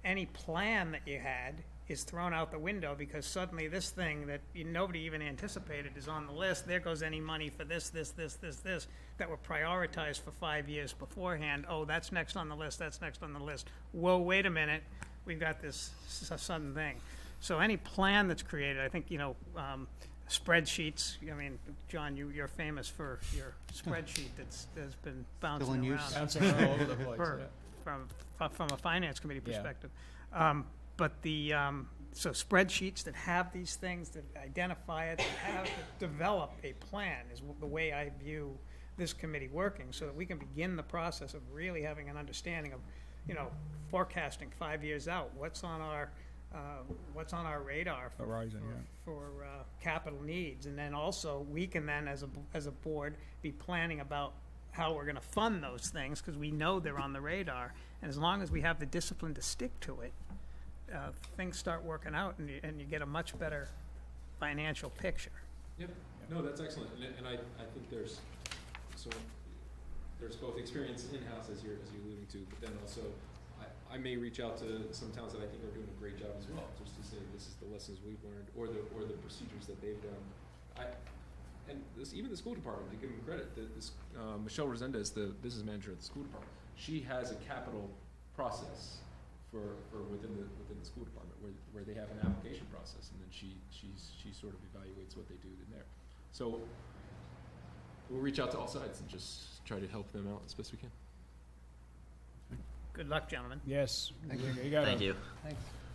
any plan that you had is thrown out the window because suddenly this thing that nobody even anticipated is on the list. There goes any money for this that were prioritized for 5 years beforehand. Oh, that's next on the list, that's next on the list. Whoa, wait a minute, we've got this sudden thing. So any plan that's created, I think, spreadsheets, I mean, John, you're famous for your spreadsheet that's been bouncing in use. around. Bouncing all over the place, From a finance committee perspective. But so spreadsheets that have these things, that identify it, that develop a plan is the way I view this committee working, so that we can begin the process of really having an understanding of, forecasting 5 years out. What's on our radar Horizon, for capital needs, and then also we can then as a board be planning about how we're gonna fund those things, because we know they're on the radar. And as long as we have the discipline to stick to it, things start working out, and you get a much better financial picture. Yep, no, that's excellent, and I think there's both experience in-house, as you're alluding to, but then also, I may reach out to some towns that I think are doing a great job as well, just to say this is the lessons we've learned, or the procedures that they've done. Even the school department, to give them credit, Michelle Resendez, the business manager of the school department, she has a capital process for within the school department where they have an application process, and then she sort of evaluates what they do in there. So we'll reach out to all sides and just try to help them out as best we can. Good luck, gentlemen. Yes. Thank you. you. Thank you.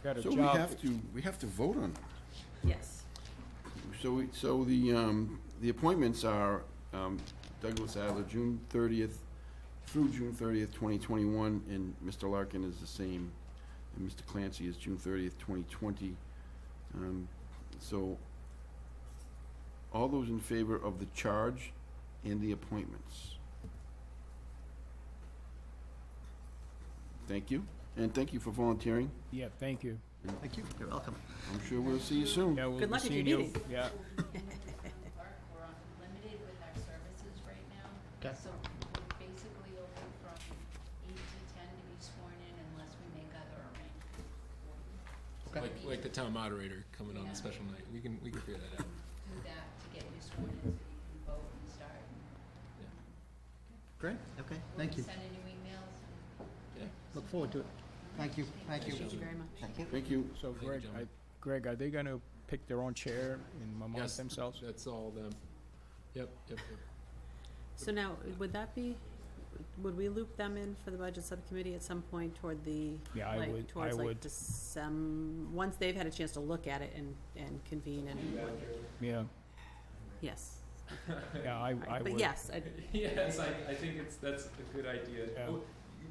Got a So job. we have to vote on it. Yes. So the appointments are Douglas Adler, June 30th through June 30th, 2021, and Mr. Larkin is the same, and Mr. Clancy is June 30th, 2020. So all those in favor of the charge and the appointments? Thank you, and thank you for volunteering. Yeah, thank you. Thank you. You're welcome. I'm sure we'll see you soon. Yeah, we'll Good be luck at seeing your you. meeting. Yeah. We're limited with our services right now. Okay. So we're basically open from 8 to 10 to be sworn in unless we make other arrangements. Like the town moderator coming on Yeah. the special night, we can figure that out. Do that to get you sworn in so you can vote and start. Great, okay, thank you. We'll be sending you emails and Look forward to it. Thank you, thank you. Thank you very much. Thank you. Thank you. So Thank you, Greg, gentlemen. Greg, are they gonna pick their own chair and amongst Yes, themselves? that's all them. Yep. So now, would we loop them in for the budget subcommittee at some point toward the, Yeah, I would- towards I like would. December, once they've had a chance to look at it and convene and, Yeah, yes. yeah, I But would. yes, Yes, I think that's a good idea. Yeah.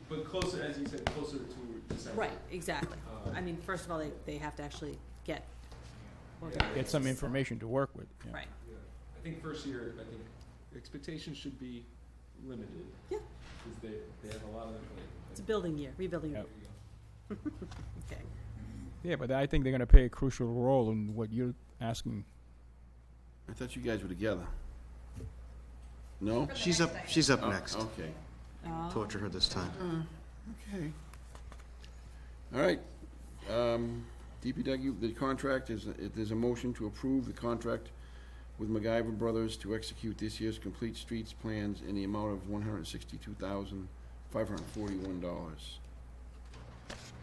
But closer, as you said, closer to December. right, exactly. I mean, first of all, they have to actually get. Get some information to work with. Yeah. Right. Yeah. I think first year, I think expectations should be limited. Yeah. Because they have a lot on their plate. It's a building year, rebuilding year. Yep. Okay. Yeah, but I think they're gonna play a crucial role in what you're asking. I thought you guys were together. No? She's up Oh, next. Okay. Torture her this time. Okay. All right. DPW, the contract is, there's a motion to approve the contract with MacGyver Brothers to execute this year's complete streets plans in the amount of $162,541.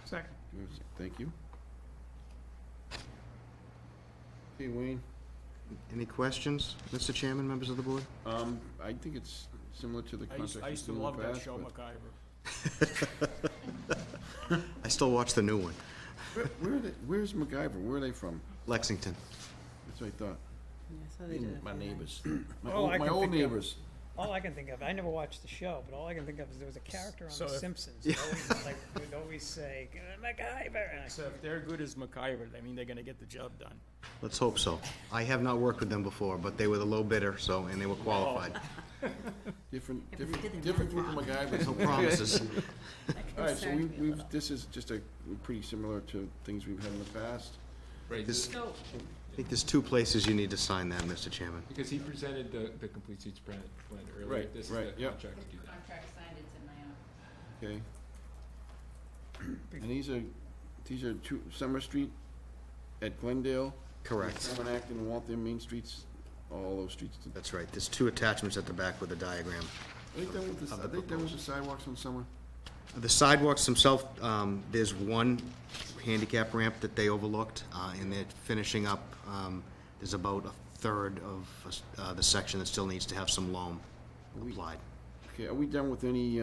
Second. Thank you. Okay, Wayne. Any questions, Mr. Chairman, members of the board? I think it's similar to the I contract. used to we've love done in that the show, past, MacGyver. I still watch the new one. but where's MacGyver? Where are they from? Lexington. That's what I thought. Yeah, so they did it. My neighbors. All I My can old think of- neighbors. All I can think of, I never watched the show, but all I can think of is there was a character on So The if- Simpsons. That always, would always say, MacGyver. And I So if they're good as MacGyver, I mean, they're gonna get the job done. Let's hope so. I have not worked with them before, but they were the low bidder, and they were qualified. Different Yeah, but they did group their of math MacGyvers. No promises. All right, so concerned me a we've, little. this is just pretty similar to things we've had in the past. Right. This- So, I think there's two places you need to sign that, Mr. Chairman. Because he presented the complete streets plan earlier. Right, This right, is the yep. contract to do that. contract signed, it's in my office. Okay. And these are two, Summer Street at Glendale. Correct. Summer Acton, Waltham, Main Streets, all those streets. That's right. There's two attachments at the back with a diagram. Are they done with the, Of are the they done with the sidewalks on Summer? The sidewalks themselves, there's one handicap ramp that they overlooked, and they're finishing up. There's about a third of the section that still needs to have some loam applied. Okay, are we done with any,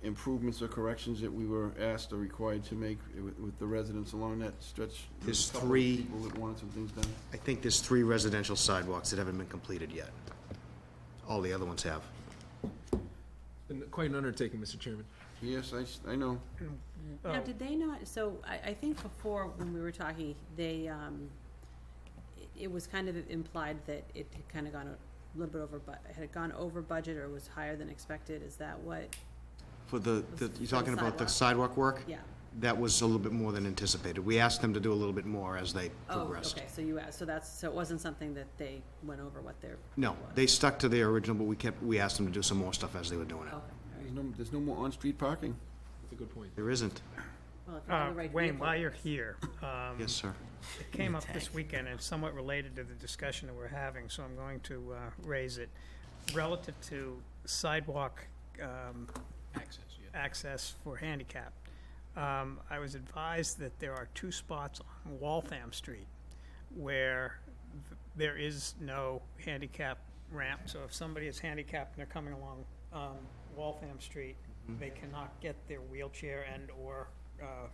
improvements or corrections that we were asked or required to make with the residents along that stretch? There's a couple of three- people that wanted some things done. I think there's 3 residential sidewalks that haven't been completed yet. All the other ones have. Been quite an undertaking, Mr. Chairman. Yes, I know. now, did they not, so I think before, when we were talking, they, it was kind of implied that it had kind of gone little bit over, had it gone over budget or was higher than expected? Is that what? For the, you're talking about the sidewalk? sidewalk work? Yeah. That was a little bit more than anticipated. We asked them to do a little bit more as they progressed. Oh, okay, so you asked, so it wasn't something that they went over what their. No, they stuck to their original, but we asked them to do some more stuff as they were doing it. Okay, There's no more on-street parking. That's a good point. There isn't. well, if you have the right Wayne, vehicle. while you're here, Yes, sir. it came up this weekend and somewhat related to the discussion that we're having, so I'm going to raise it. Relative to sidewalk access for handicap, I was advised that there are 2 spots on Waltham Street where there is no handicap ramp. So if somebody is handicapped and they're coming along Waltham Street, they cannot get their wheelchair and or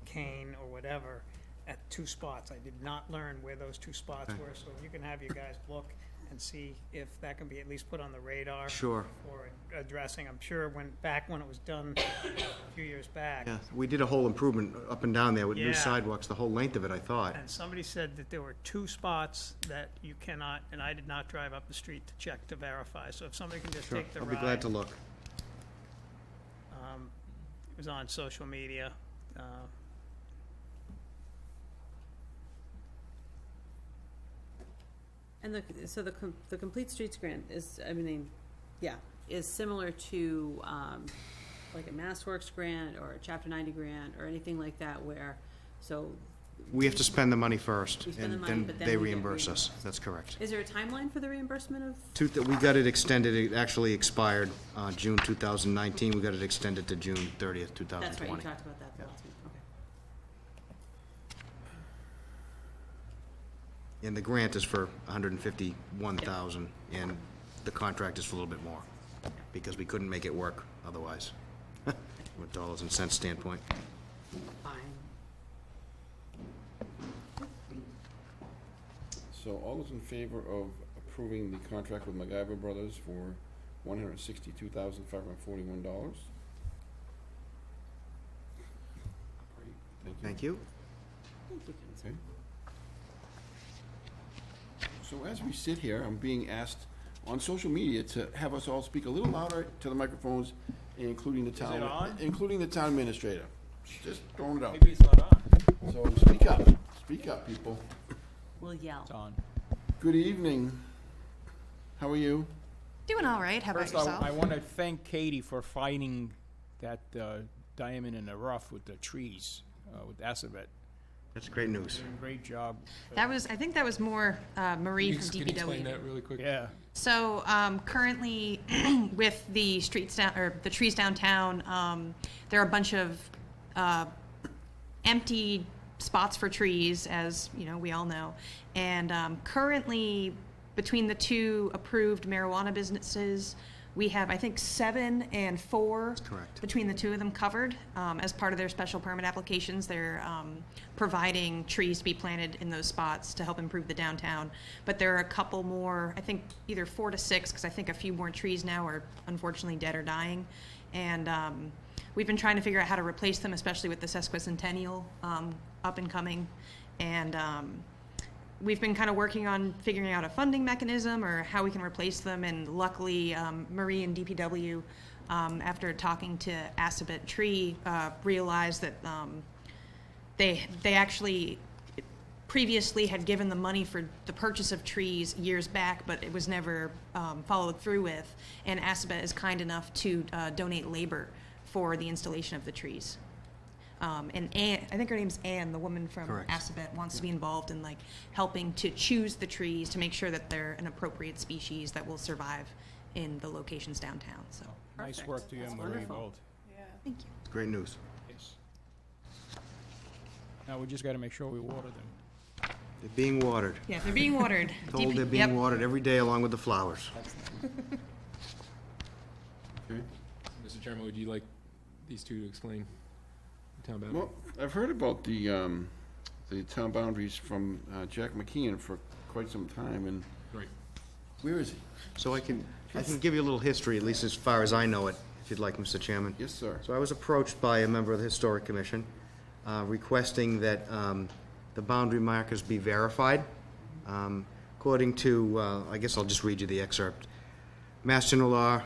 cane or whatever at 2 spots. I did not learn where those 2 spots were, so if you can have you guys look and see if that can be at least put on the radar. Sure. For addressing. I'm sure when it was done a few years back. Yeah, we did a whole improvement up and down there with new Yeah. sidewalks, the whole length of it, I thought. And somebody said that there were 2 spots that you cannot, and I did not drive up the street to check to verify. So if somebody can just Sure, take the I'll ride. be glad to look. It was on social media. And the Complete Streets grant is, I mean, yeah, is similar to, like a MassWorks grant or a Chapter 90 grant or anything like that where, so. We have to spend the money first, We spend the and money, then but then they we get reimburse us. reimbursed. That's correct. Is there a timeline for the reimbursement of? We got it extended, it actually expired June 2019. We got it extended to June 30th, 2020. That's right, you talked about that the last week, okay. And the grant is for $151,000, and the contract is for a little bit more, because we couldn't make it work otherwise, from a dollars and cents standpoint. Fine. So all those in favor of approving the contract with MacGyver Brothers for $162,541? Great, Thank you. Okay. So as we sit here, I'm being asked on social media to have us all speak a little louder to the microphones, including the town, it on? including the town administrator. Just throwing it out. Maybe it's not on. So speak up, people. We'll yell. It's on. Good evening. How are you? Doing all right. How about First, yourself? I want to thank Katie for finding that diamond in the rough with the trees, with Assabet. That's great news. Doing a great job. I think that was more Marie from Can you explain DPW. that really quick? Yeah. So currently, with the streets down or the trees downtown, there are a bunch of empty spots for trees, as you know, we all know. And currently, between the 2 approved marijuana businesses, we have, I think, 7 and 4. That's correct. Between the 2 of them covered. As part of their special permit applications, they're providing trees to be planted in those spots to help improve the downtown. But there are a couple more, I think either 4 to 6, because I think a few more trees now are unfortunately dead or dying. And we've been trying to figure out how to replace them, especially with the sesquicentennial up and coming. And we've been kind of working on figuring out a funding mechanism or how we can replace them. And luckily, Marie and DPW, after talking to Assabet Tree, realized that they actually previously had given the money for the purchase of trees years back, but it was never followed through with. And Assabet is kind enough to donate labor for the installation of the trees. And Anne, I think her name's Anne, the woman from Correct. Assabet, wants to be involved in like helping to choose the trees to make sure that they're an appropriate species that will survive in the locations downtown. So Nice Perfect. work to you, That's Marie wonderful. Gold. thank you. Great news. Yes. Now we just got to make sure we water them. They're being watered. Yeah, they're being watered. Told they're being watered every day along with the flowers. Okay. Mr. Chairman, would you like these 2 to explain the town boundary? Well, I've heard about the town boundaries from Jack McKeon for quite some time, and Right. where is he? So I can give you a little history, at least as far as I know it, if you'd like, Mr. Chairman. Yes, sir. So I was approached by a member of the Historic Commission requesting that the boundary markers be verified. According to, I guess I'll just read you the excerpt. Mass General Law,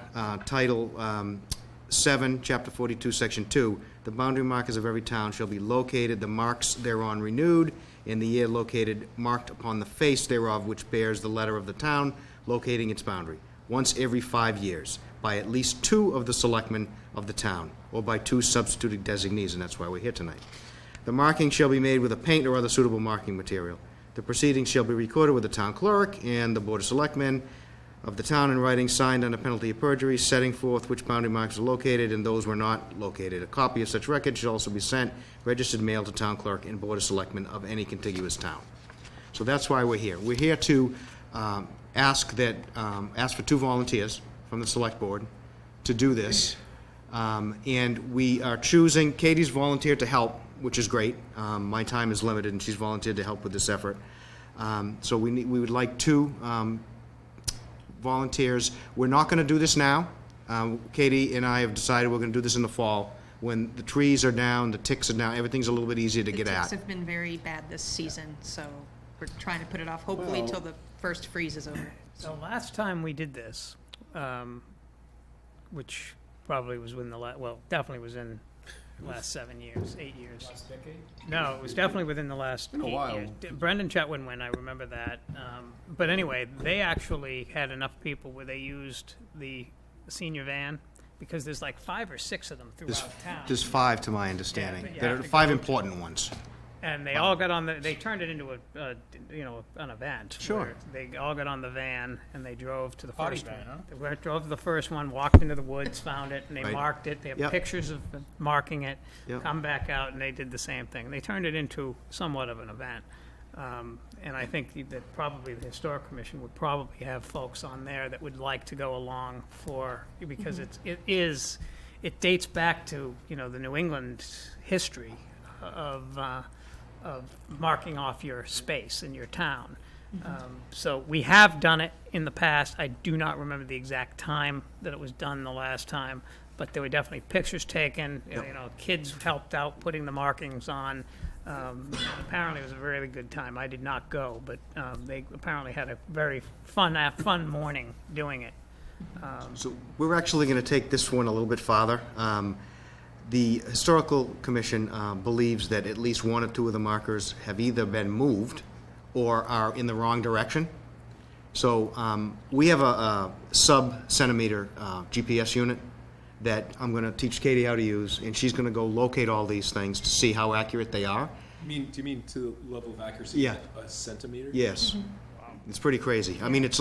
Title 7, Chapter 42, Section 2, the boundary markers of every town shall be located, the marks thereon renewed, in the year located, marked upon the face thereof, which bears the letter of the town locating its boundary, once every 5 years, by at least 2 of the selectmen of the town, or by 2 substituted designees, and that's why we're here tonight. The marking shall be made with a paint or other suitable marking material. The proceedings shall be recorded with the town clerk and the Board of Selectmen of the town in writing, signed under penalty of perjury, setting forth which boundary marks are located and those were not located. A copy of such record shall also be sent, registered mail to town clerk and Board of Selectmen of any contiguous town. So that's why we're here. We're here to ask for 2 volunteers from the Select Board to do this. And we are choosing, Katie's volunteered to help, which is great. My time is limited, and she's volunteered to help with this effort. So we would like 2 volunteers. We're not going to do this now. Katie and I have decided we're going to do this in the fall, when the trees are down, the ticks are down, everything's a little bit easier to get The at. ticks have been very bad this season, so we're trying to put it off, hopefully, until the first freeze is over. So last time we did this, which probably was within definitely was in the last 7 years, 8 years. Last decade? No, it was definitely within the last Been a 8 while. years. Brendan Chetwin went, I remember that. But anyway, they actually had enough people where they used the senior van, because there's like 5 or 6 of them throughout town. There's 5 to my understanding. Yeah, but you There have are to 5 go important ones. And they all got on they turned it into an event. Sure. where They all got on the van and they drove to the Party first van, one. huh? They drove to the first one, walked into the woods, found it, and they Right. marked it. They have Yep. pictures of marking it. Yep. Come back out and they did the same thing. They turned it into somewhat of an event. And I think that probably the Historic Commission would probably have folks on there that would like to go along because it dates back to, the New England history of marking off your space in your town. So we have done it in the past. I do not remember the exact time that it was done the last time, but there were definitely pictures taken. Kids helped out putting the markings on. Apparently it was a really good time. I did not go, but they apparently had a very fun morning doing it. So we're actually going to take this one a little bit farther. The Historical Commission believes that at least 1 or 2 of the markers have either been moved or are in the wrong direction. So we have a sub-centimeter GPS unit that I'm going to teach Katie how to use, and she's going to go locate all these things to see how accurate they are. Do you mean to the level of accuracy? Yeah. A centimeter? Yes. It's pretty crazy. I mean, it's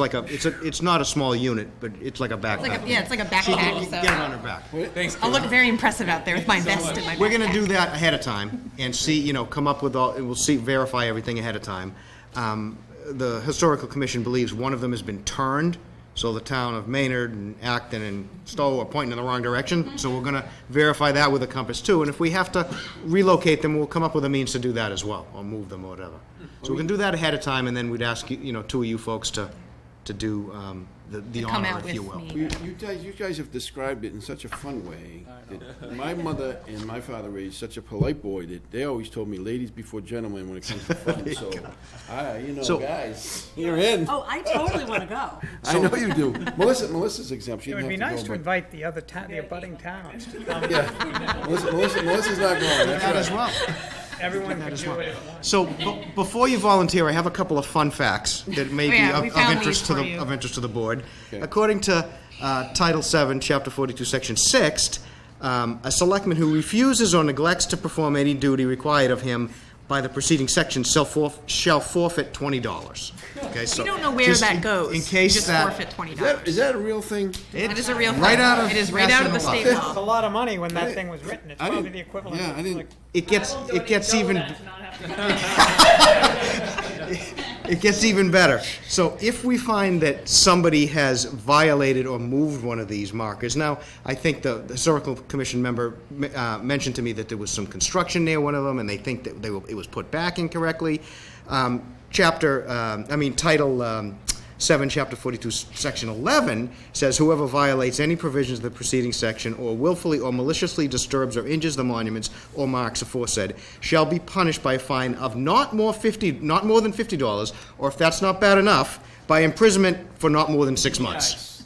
not a small unit, but it's like a backpack. It's like a She backpack, can so get it on her back. Thanks. I'll look very impressive out there with my vest and my backpack. We're gonna do that ahead of time and see, come up with and we'll verify everything ahead of time. The Historical Commission believes one of them has been turned, so the town of Maynard and Acton and Stowe are pointing in the wrong direction, so we're gonna verify that with a compass too, and if we have to relocate them, we'll come up with a means to do that as well, or move them or whatever. So we can do that ahead of time, and then we'd ask you, 2 of you folks to do the come honor, out if with you will. me. You guys have described it in such a fun way. That my mother and my father raised such a polite boy that they always told me ladies before gentlemen when it comes to fun. So, guys, you're in. Oh, I totally want to go. I know you do. Melissa's exempt. She It didn't would be have nice to to go, invite the abutting towns to come. Yeah, Melissa's not going. That's That right. as well. Everyone can as do well. it at once. So before you volunteer, I have a couple of fun facts that may be we of found interest these to for the you. of interest to the board. Okay. According to Title 7, Chapter 42, Section 6, a selectman who refuses or neglects to perform any duty required of him by the preceding section shall forfeit $20. Okay, so We don't know where just that goes. In case You just that forfeit $20. Is that a real thing? That is a real thing. right out of It is right out of the Mass state General It's a law. lot of money when that thing was written. It's I probably didn't- the equivalent yeah, of I didn't- like it gets even it gets even better. So if we find that somebody has violated or moved one of these markers, now I think the Historical Commission member mentioned to me that there was some construction near one of them, and they think that it was put back incorrectly. Title 7, Chapter 42, Section 11 says whoever violates any provisions of the preceding section or willfully or maliciously disturbs or injures the monuments or marks aforesaid shall be punished by a fine of not more than $50, or if that's not bad enough, by imprisonment for not more than 6 months.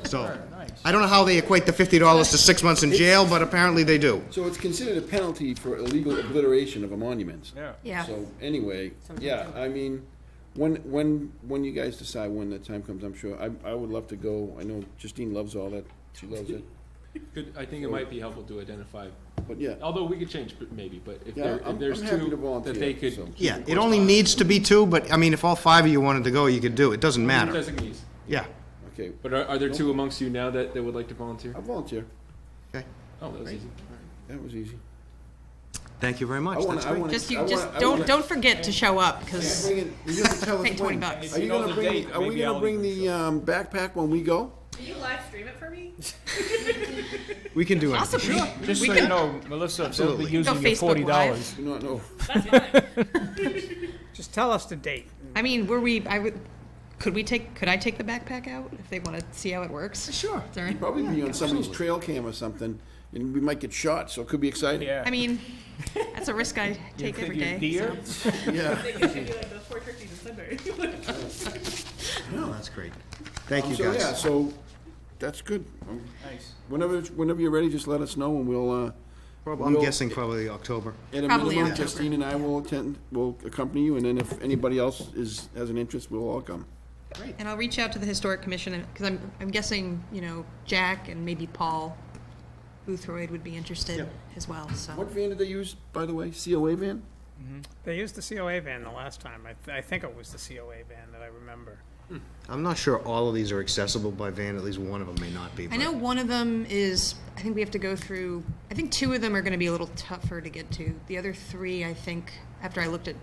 So, Nice. I don't know how they equate the $50 to 6 months in jail, but apparently they do. So it's considered a penalty for illegal obliteration of a monument. Yeah. Yeah. So anyway, yeah, I mean, when you guys decide when the time comes, I'm sure, I would love to go. I know Justine loves all that. She loves it. I think it might be helpful to identify, But yeah, although we could change maybe, but if Yeah, if I'm there's happy to two volunteer, that they could. so. Yeah, it only needs to be 2, but, I mean, if all 5 of you wanted to go, you could do it. It doesn't matter. Designees. Yeah. okay. But are there two amongst you now that would like to volunteer? I'll volunteer. Okay. Oh, that was easy. That was easy. Thank you very much. I wanna- That's I great. wanna- Just I you, just wanna- I don't, wanna- don't forget to show up, because Bring it- you have to tell us pay 20 when. bucks. Are you gonna bring, date, are we maybe gonna I'll bring even the backpack when we go? Can you live stream it for me? We can do anything. Possibly. Just We so could- you know, Melissa, they'll Absolutely. be using Go your Facebook $40. Do not know. That's fine. Just tell us the date. I mean, could I take the backpack out if they want to see how it works? Sure. Is there- You'd probably be on somebody's trail cam or something, and we might get shot, so it could be exciting. Yeah. I mean, that's a risk I take every day. Deer? so. Yeah. They can do like those 4 turkeys in Sunbury. No, that's great. Thank you, So, yeah, guys. so, that's good. Nice. Whenever you're ready, just let us know, and we'll, I'm we'll- guessing probably October. at a Probably minimum, October. Justine and I will accompany you, and then if anybody else has an interest, we'll all come. And I'll reach out to the Historic Commission, because I'm guessing, Jack and maybe Paul Boothroyd would be interested as well, so. What van did they use, by the way? COA van? They used the COA van the last time. I think it was the COA van that I remember. I'm not sure all of these are accessible by van, at least one of them may not be. I but- know one of them is, I think we have to go through, I think 2 of them are gonna be a little tougher to get to. The other 3, I think, after I looked at,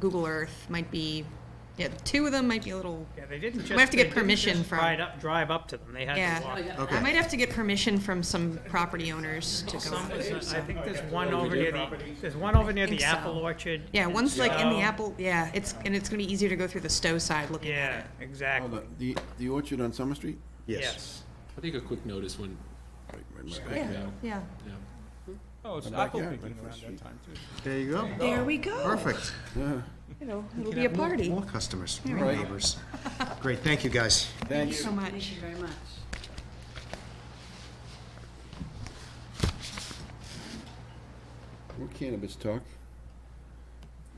Google Earth, might be, 2 of them might be a little, Yeah, they didn't just. We have to get they didn't permission just from- drive up to them. They had yeah. to walk. Okay. I might have to get permission from some property owners to go. I think there's one over near the Think so. apple orchard. Yeah, one's like in the So- apple, yeah, it's gonna be easier to go through the Stowe side looking at Yeah, it. Oh, exactly. the orchard on Summer Street? Yes. I think a quick notice when. Right in my Yeah, backyard. yeah. Oh, it's My apple backyard, picking right around across the that time, too. There you go. There we go. Perfect. Yeah. It'll be a party. More customers, There more we go. neighbors. Great, thank you, guys. Thank you Thanks. so much. Thank you very much. More cannabis talk.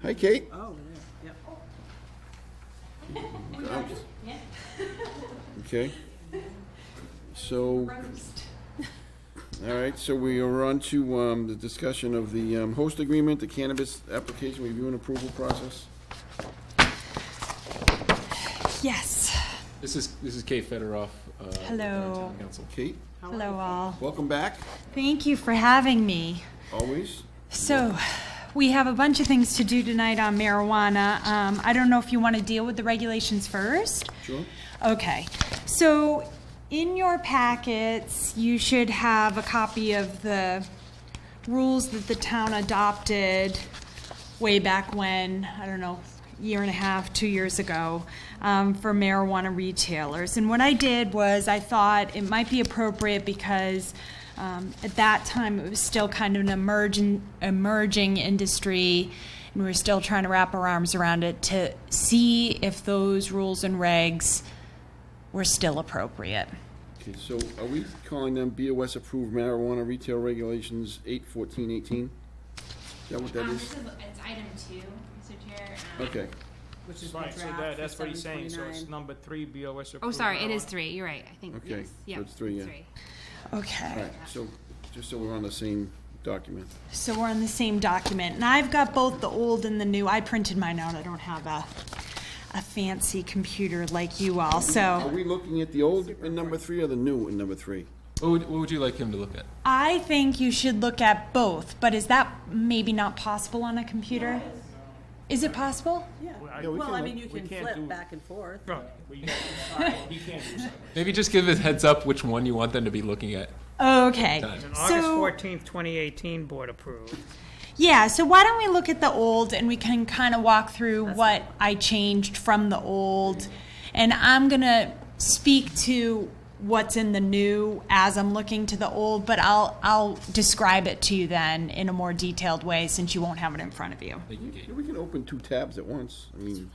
Hi, Kate. Oh, yeah, Okay. So, all right, so we are on to the discussion of the host agreement, the cannabis application review and approval process. Yes. This is Kate Federoff. Hello. Town Council. Kate, Hello, all. welcome back, Thank you for having me. always. So, we have a bunch of things to do tonight on marijuana. I don't know if you want to deal with the regulations first. Sure. Okay. So, in your packets, you should have a copy of the rules that the town adopted way back when, I don't know, year and a half, 2 years ago, for marijuana retailers. And what I did was I thought it might be appropriate because at that time it was still kind of an emerging industry, and we were still trying to wrap our arms around it to see if those rules and regs were still appropriate. Okay, so are we calling them BOS approved marijuana retail regulations 8/14/18? Is that what that is? It's item 2, Mr. Chair. Okay, which is the Right, so draft for that's what he's saying, so it's 729. number 3 BOS approved. Oh, sorry, it is marijuana. 3. You're right. I think. Okay, Yes. so Yep, it's 3, yeah. Okay. all right, so, just so we're on the same document. So we're on the same document, and I've got both the old and the new. I printed mine out. I don't have a fancy computer like you all, Are so we looking at the old in number 3 or the new in number 3? What would you like him to look at? I think you should look at both, but is that maybe not possible on a computer? Is it possible? Yeah. Yeah, we Well, can I look. mean, you We can can't flip do- back and forth. Right. He can't do something. Maybe just give a heads up which one you want them to be looking at. Okay. Done. And August So, 14th, 2018, board approved. yeah, so why don't we look at the old and we can kind of walk through what I changed from the old. And I'm going to speak to what's in the new as I'm looking to the old, but I'll describe it to you then in a more detailed way since you won't have it in front of you. Thank you, Kate. Yeah, we can open 2 tabs at once. I mean,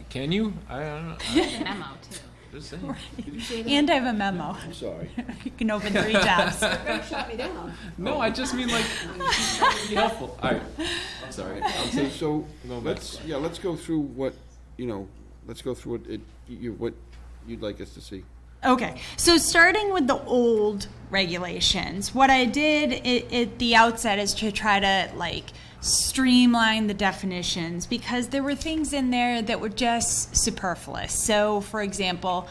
Can you? I don't know. The memo, too. Just saying. Did you say that? And I have a memo. I'm sorry. You can open 3 tabs. Greg shot me down. No, I just mean like, she's trying to be helpful. All right, I'm sorry. Okay, so Go back. let's go through what, let's go through what you'd like us to see. Okay, so starting with the old regulations, what I did at the outset is to try to streamline the definitions, because there were things in there that were just superfluous. So, for example,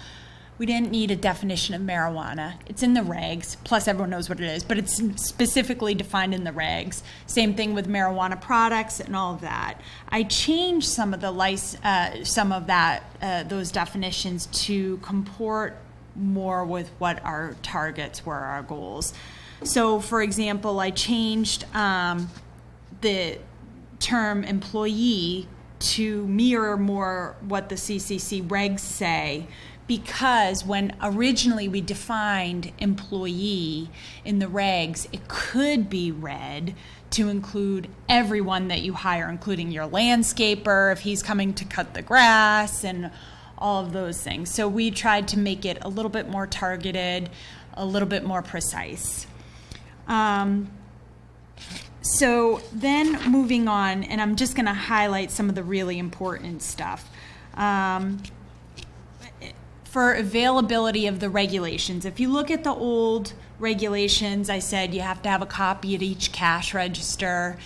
we didn't need a definition of marijuana. It's in the regs, plus everyone knows what it is, but it's specifically defined in the regs. Same thing with marijuana products and all of that. I changed some of those definitions to comport more with what our targets were, our goals. So, for example, I changed the term employee to mirror more what the CCC regs say, because when originally we defined employee in the regs, it could be read to include everyone that you hire, including your landscaper if he's coming to cut the grass and all of those things. So we tried to make it a little bit more targeted, a little bit more precise. So then moving on, and I'm just going to highlight some of the really important stuff. For availability of the regulations, if you look at the old regulations, I said you have to have a copy at each cash register.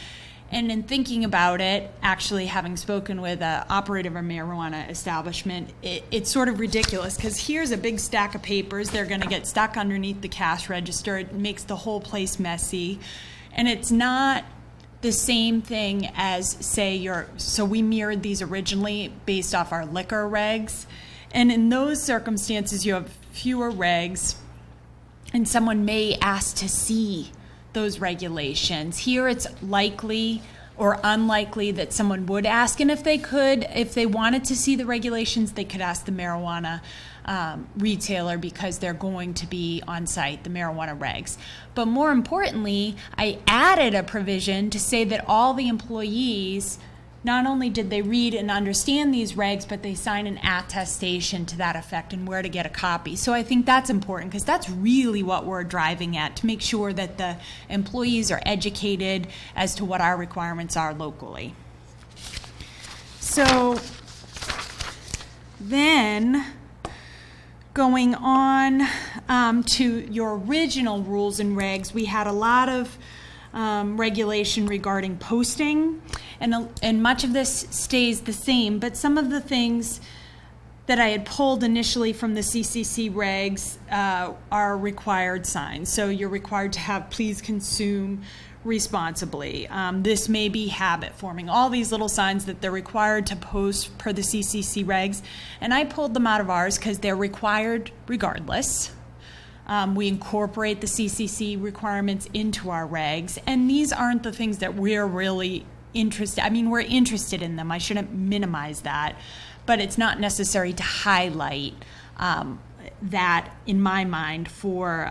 And in thinking about it, actually having spoken with an operator of a marijuana establishment, it's sort of ridiculous, because here's a big stack of papers. They're going to get stuck underneath the cash register. It makes the whole place messy. And it's not the same thing as, so we mirrored these originally based off our liquor regs. And in those circumstances, you have fewer regs, and someone may ask to see those regulations. Here it's likely or unlikely that someone would ask, and if they wanted to see the regulations, they could ask the marijuana retailer, because they're going to be on site, the marijuana regs. But more importantly, I added a provision to say that all the employees, not only did they read and understand these regs, but they sign an attestation to that effect and where to get a copy. So I think that's important, because that's really what we're driving at, to make sure that the employees are educated as to what our requirements are locally. So then going on to your original rules and regs, we had a lot of regulation regarding posting, and much of this stays the same, but some of the things that I had pulled initially from the CCC regs are required signs. So you're required to have "please consume responsibly." This may be habit forming. All these little signs that they're required to post per the CCC regs, and I pulled them out of ours because they're required regardless. We incorporate the CCC requirements into our regs, and these aren't the things that we're really interested. I mean, we're interested in them. I shouldn't minimize that, but it's not necessary to highlight that, in my mind, for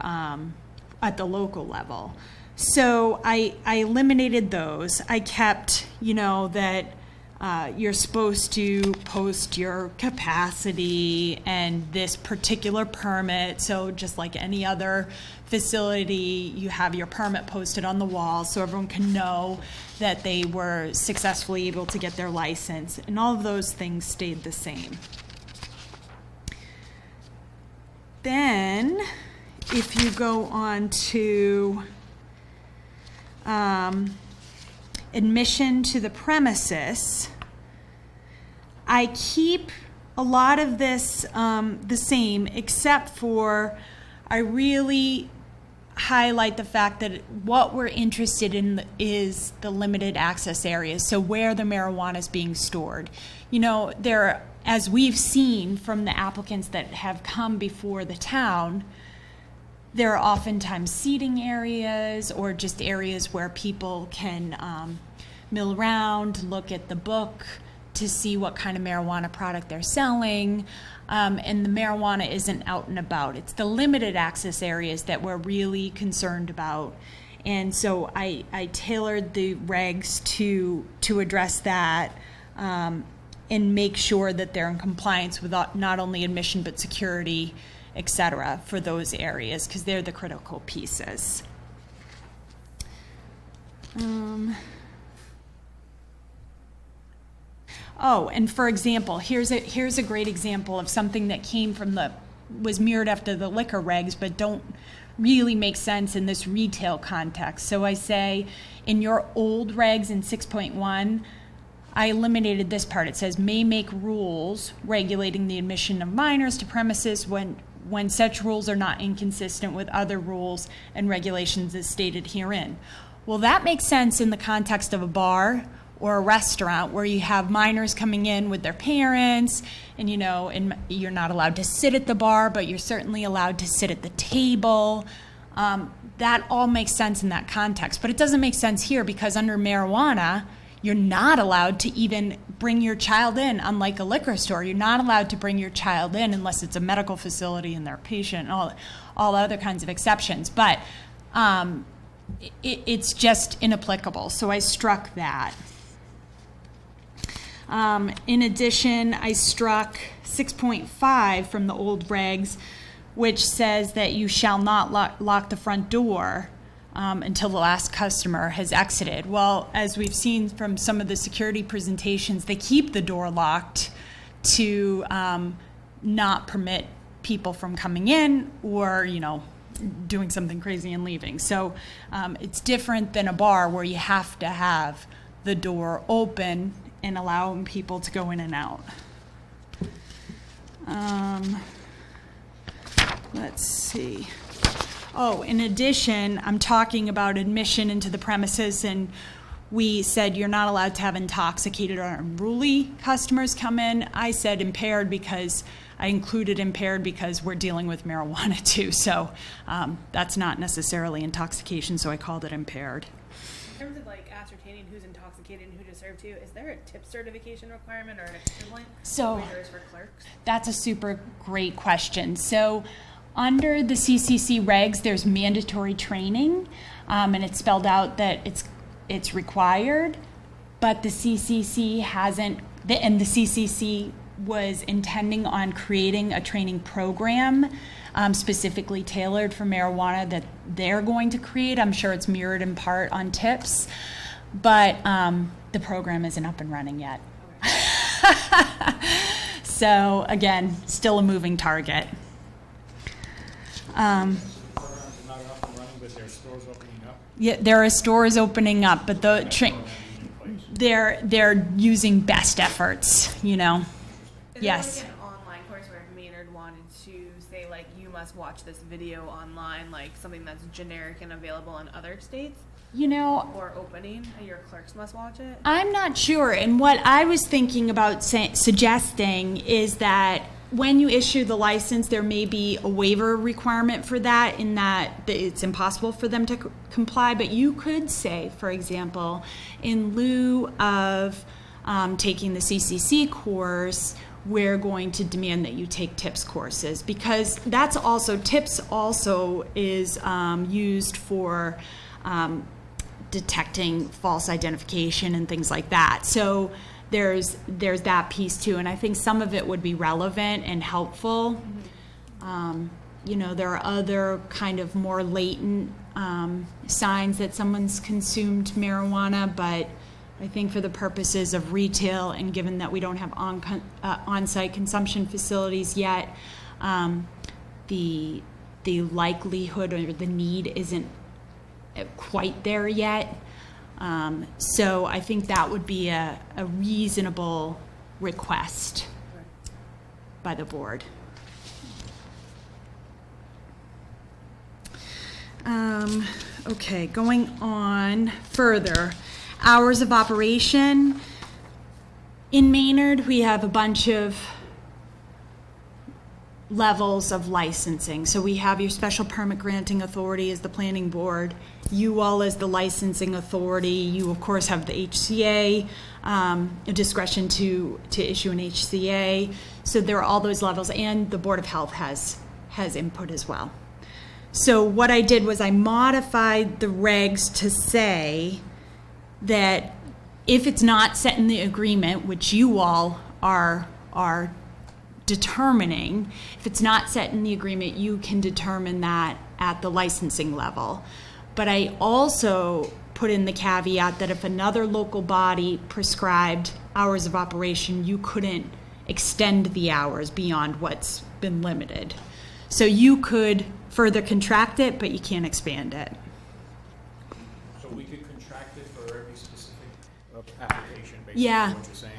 at the local level. So I eliminated those. I kept, that you're supposed to post your capacity and this particular permit. So just like any other facility, you have your permit posted on the wall so everyone can know that they were successfully able to get their license. And all of those things stayed the same. Then, if you go on to admission to the premises, I keep a lot of this the same, except for I really highlight the fact that what we're interested in is the limited access areas, so where the marijuana is being stored. There, as we've seen from the applicants that have come before the town, there are oftentimes seating areas or just areas where people can mill around, look at the book to see what kind of marijuana product they're selling, and the marijuana isn't out and about. It's the limited access areas that we're really concerned about. And so I tailored the regs to address that. and make sure that they're in compliance with not only admission but security, et cetera, for those areas, because they're the critical pieces. Oh, and for example, here's a great example of something that was mirrored after the liquor regs, but don't really make sense in this retail context. So I say, in your old regs in 6.1, I eliminated this part. It says, may make rules regulating the admission of minors to premises when such rules are not inconsistent with other rules and regulations as stated herein. Well, that makes sense in the context of a bar or a restaurant where you have minors coming in with their parents, and and you're not allowed to sit at the bar, but you're certainly allowed to sit at the table. That all makes sense in that context, but it doesn't make sense here because under marijuana, you're not allowed to even bring your child in, unlike a liquor store. You're not allowed to bring your child in unless it's a medical facility and they're a patient, and all other kinds of exceptions. But it's just inapplicable, so I struck that. In addition, I struck 6.5 from the old regs, which says that you shall not lock the front door until the last customer has exited. Well, as we've seen from some of the security presentations, they keep the door locked to not permit people from coming in or, doing something crazy and leaving. So it's different than a bar where you have to have the door open and allowing people to go in and out. Let's see. Oh, in addition, I'm talking about admission into the premises, and we said you're not allowed to have intoxicated or unruly customers come in. I said impaired because I included impaired because we're dealing with marijuana too, so that's not necessarily intoxication, so I called it impaired. In terms of ascertaining who's intoxicated and who to serve to, is there a tip certification requirement or an equivalent So like there is for clerks? That's a super great question. So under the CCC regs, there's mandatory training, and it's spelled out that it's required, but the CCC hasn't, and the CCC was intending on creating a training program specifically tailored for marijuana that they're going to create. I'm sure it's mirrored in part on tips, but the program isn't up and running yet. Okay. So again, still a moving target. Yeah, there are stores opening up, but they're using best efforts, Is Yes. there an online course where if Maynard wanted to say you must watch this video online, something that's generic and available in other states? Or opening, your clerks must watch it? I'm not sure. And what I was thinking about suggesting is that when you issue the license, there may be a waiver requirement for that, in that it's impossible for them to comply. But you could say, for example, in lieu of taking the CCC course, we're going to demand that you take TIPS courses, because that's also, TIPS also is used for detecting false identification and things like that. So there's that piece too, and I think some of it would be relevant and helpful. There are other kind of more latent signs that someone's consumed marijuana, but I think for the purposes of retail, and given that we don't have on-site consumption facilities yet, the likelihood or the need isn't quite there yet. So I think that would be a reasonable request by the board. Okay, going on further. Hours of operation. In Maynard, we have a bunch of levels of licensing. So we have your special permit granting authority as the planning board. You all as the licensing authority. You, of course, have the HCA, discretion to issue an HCA. So there are all those levels, and the Board of Health has input as well. So what I did was I modified the regs to say that if it's not set in the agreement, which you all are determining. If it's not set in the agreement, you can determine that at the licensing level. But I also put in the caveat that if another local body prescribed hours of operation, you couldn't extend the hours beyond what's been limited. So you could further contract it, but you can't expand it. So we could contract it for every specific application, basically, Yeah. what you're saying?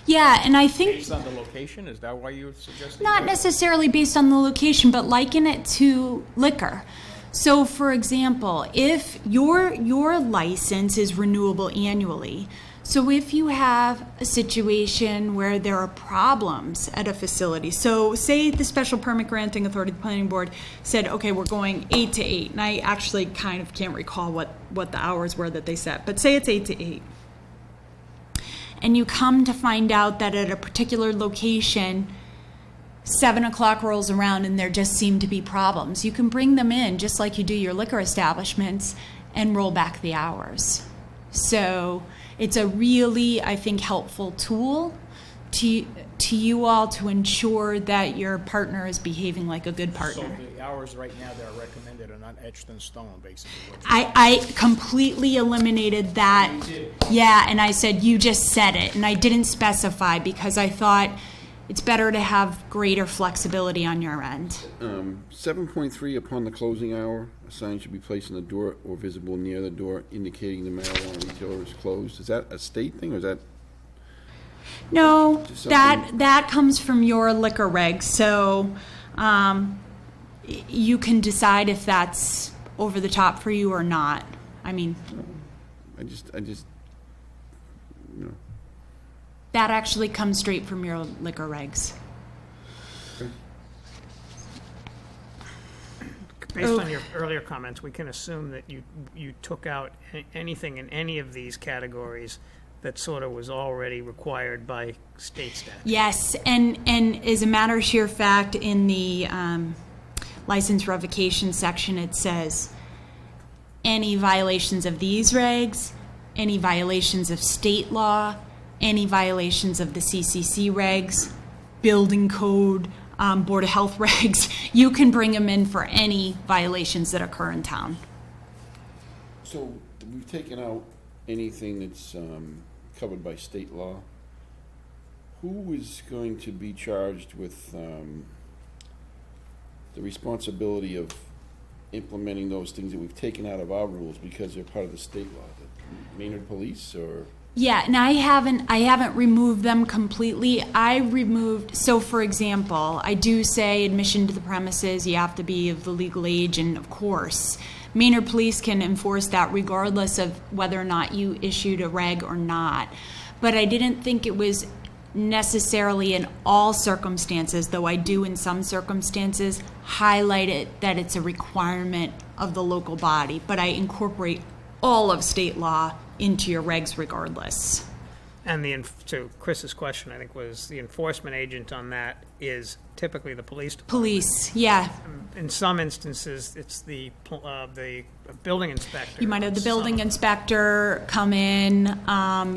Yeah, and I think Based on the location, is that why you're suggesting? not that? necessarily based on the location, but liken it to liquor. So, for example, if your license is renewable annually, so if you have a situation where there are problems at a facility, so say the Special Permit Granting Authority, the Planning Board, said, okay, we're going 8 to 8, and I actually kind of can't recall what the hours were that they set, but say it's 8 to 8. And you come to find out that at a particular location, 7 o'clock rolls around and there just seem to be problems. You can bring them in just like you do your liquor establishments and roll back the hours. So it's a really, I think, helpful tool to you all to ensure that your partner is behaving like a good partner. So the hours right now that are recommended are not etched in stone, basically. I completely eliminated that. You did. Yeah, and I said, you just said it. And I didn't specify because I thought it's better to have greater flexibility on your end. 7.3, upon the closing hour, a sign should be placed on the door or visible near the door indicating the marijuana retailer is closed. Is that a state thing, or is that? No, Just something- that comes from your liquor regs. So you can decide if that's over the top for you or not. I mean, I just, you know. that actually comes straight from your liquor regs. Based on your earlier comments, we can assume that you took out anything in any of these categories that sort of was already required by state statute. Yes, and as a matter of sheer fact, in the license revocation section, it says any violations of these regs, any violations of state law, any violations of the CCC regs, building code, Board of Health regs, you can bring them in for any violations that occur in town. So we've taken out anything that's covered by state law. Who is going to be charged with the responsibility of implementing those things that we've taken out of our rules because they're part of the state law? The Maynard Police, or? Yeah, and I haven't removed them completely. I removed, so for example, I do say admission to the premises, you have to be of the legal age, and of course, Maynard Police can enforce that regardless of whether or not you issued a reg or not. But I didn't think it was necessarily in all circumstances, though I do in some circumstances, highlight it that it's a requirement of the local body. But I incorporate all of state law into your regs regardless. And to Chris's question, I think, was the enforcement agent on that is typically the police department. Police, yeah. In some instances, it's the building inspector. You might have the building inspector come in.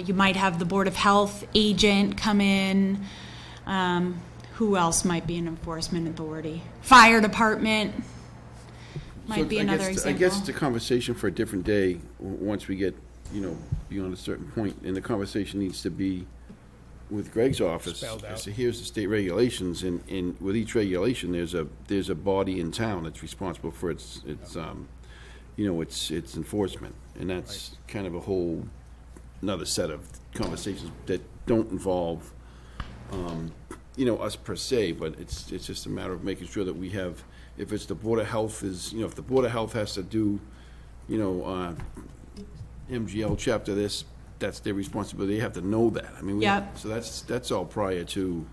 You might have the Board of Health agent come in. Who else might be an enforcement authority? Fire department might be another example. I guess it's a conversation for a different day once we get, beyond a certain point. And the conversation needs to be with Greg's office. Spelled out. So here's the state regulations, and with each regulation, there's a body in town that's responsible for its enforcement, and that's kind of a whole another set of conversations that don't involve us per se, but it's just a matter of making sure that we have, if it's the Board of Health if the Board of Health has to do MGL chapter this, that's their responsibility. They have to know that. I mean, Yep. So that's all prior to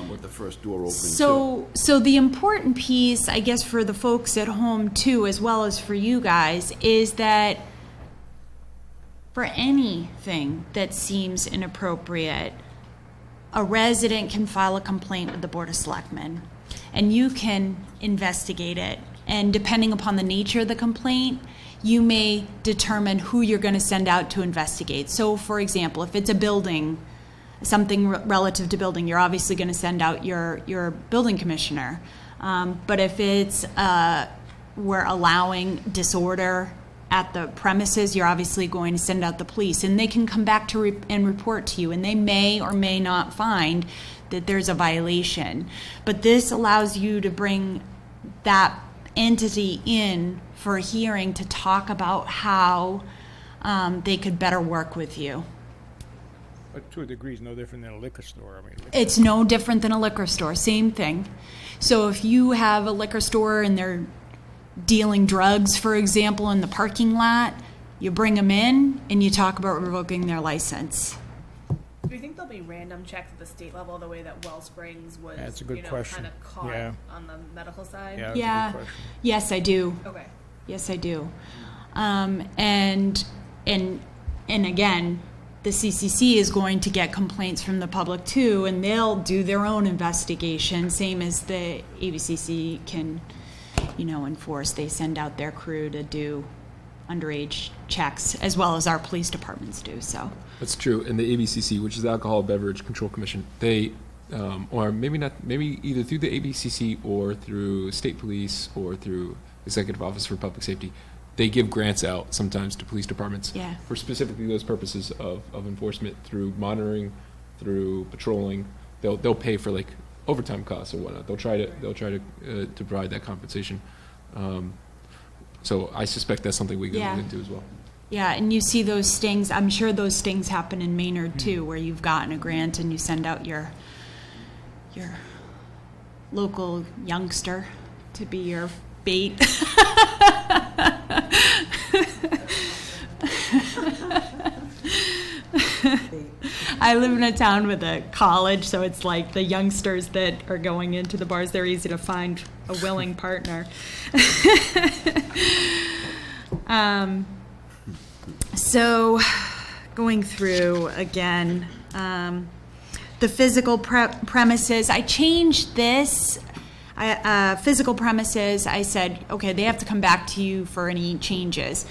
with the first door opening. So the important piece, I guess, for the folks at home too, as well as for you guys, is that for anything that seems inappropriate, a resident can file a complaint with the Board of Selectmen, and you can investigate it. And depending upon the nature of the complaint, you may determine who you're going to send out to investigate. So, for example, if it's a building something relative to building, you're obviously going to send out your building commissioner. But if it's we're allowing disorder at the premises, you're obviously going to send out the police, and they can come back to and report to you, and they may or may not find that there's a violation. But this allows you to bring that entity in for a hearing to talk about how they could better work with you. But to a degree, it's no different than a liquor store. I mean, It's no different than a liquor store, same thing. So if you have a liquor store and they're dealing drugs, for example, in the parking lot, you bring them in and you talk about revoking their license. Do you think there'll be random checks at the state level the way that Wellsprings was, That's a good question. kind of caught Yeah. on the medical side? Yeah, that's a Yeah. good question. Yes, I do. Okay. Yes, I do. And again, the CCC is going to get complaints from the public too, and they'll do their own investigation, same as the ABCC can, enforce. They send out their crew to do underage checks, as well as our police departments do, so. That's true. And the ABCC, which is the Alcohol Beverage Control Commission, they, or maybe not, maybe either through the ABCC or through state police or through Executive Office for Public Safety, they give grants out sometimes to police departments Yeah. for specifically those purposes of enforcement, through monitoring, through patrolling. They'll pay for like overtime costs or whatnot. They'll try to provide that compensation. So I suspect that's something we can Yeah. look into as well. Yeah, and you see those stings, I'm sure those stings happen in Maynard too, where you've gotten a grant and you send out your local youngster to be your bait. I live in a town with a college, so it's like the youngsters that are going into the bars, they're easy to find a willing partner. So going through again, the physical premises, I changed this. Physical premises, I said, okay, they have to come back to you for any changes.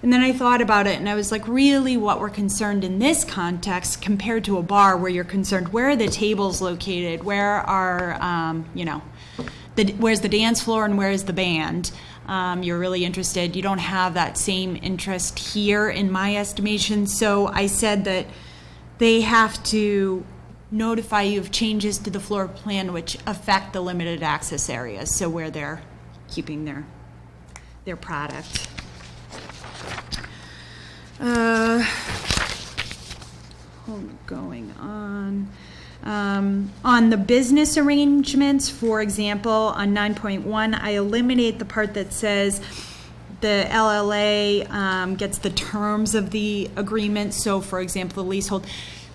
And then I thought about it, and I was like, really what we're concerned in this context compared to a bar where you're concerned, where are the tables located? Where are, where's the dance floor and where is the band? You're really interested. You don't have that same interest here in my estimation. So I said that they have to notify you of changes to the floor plan which affect the limited access areas, so where they're keeping their product. Going on. On the business arrangements, for example, on 9.1, I eliminate the part that says the LLA gets the terms of the agreement. So, for example, the leasehold,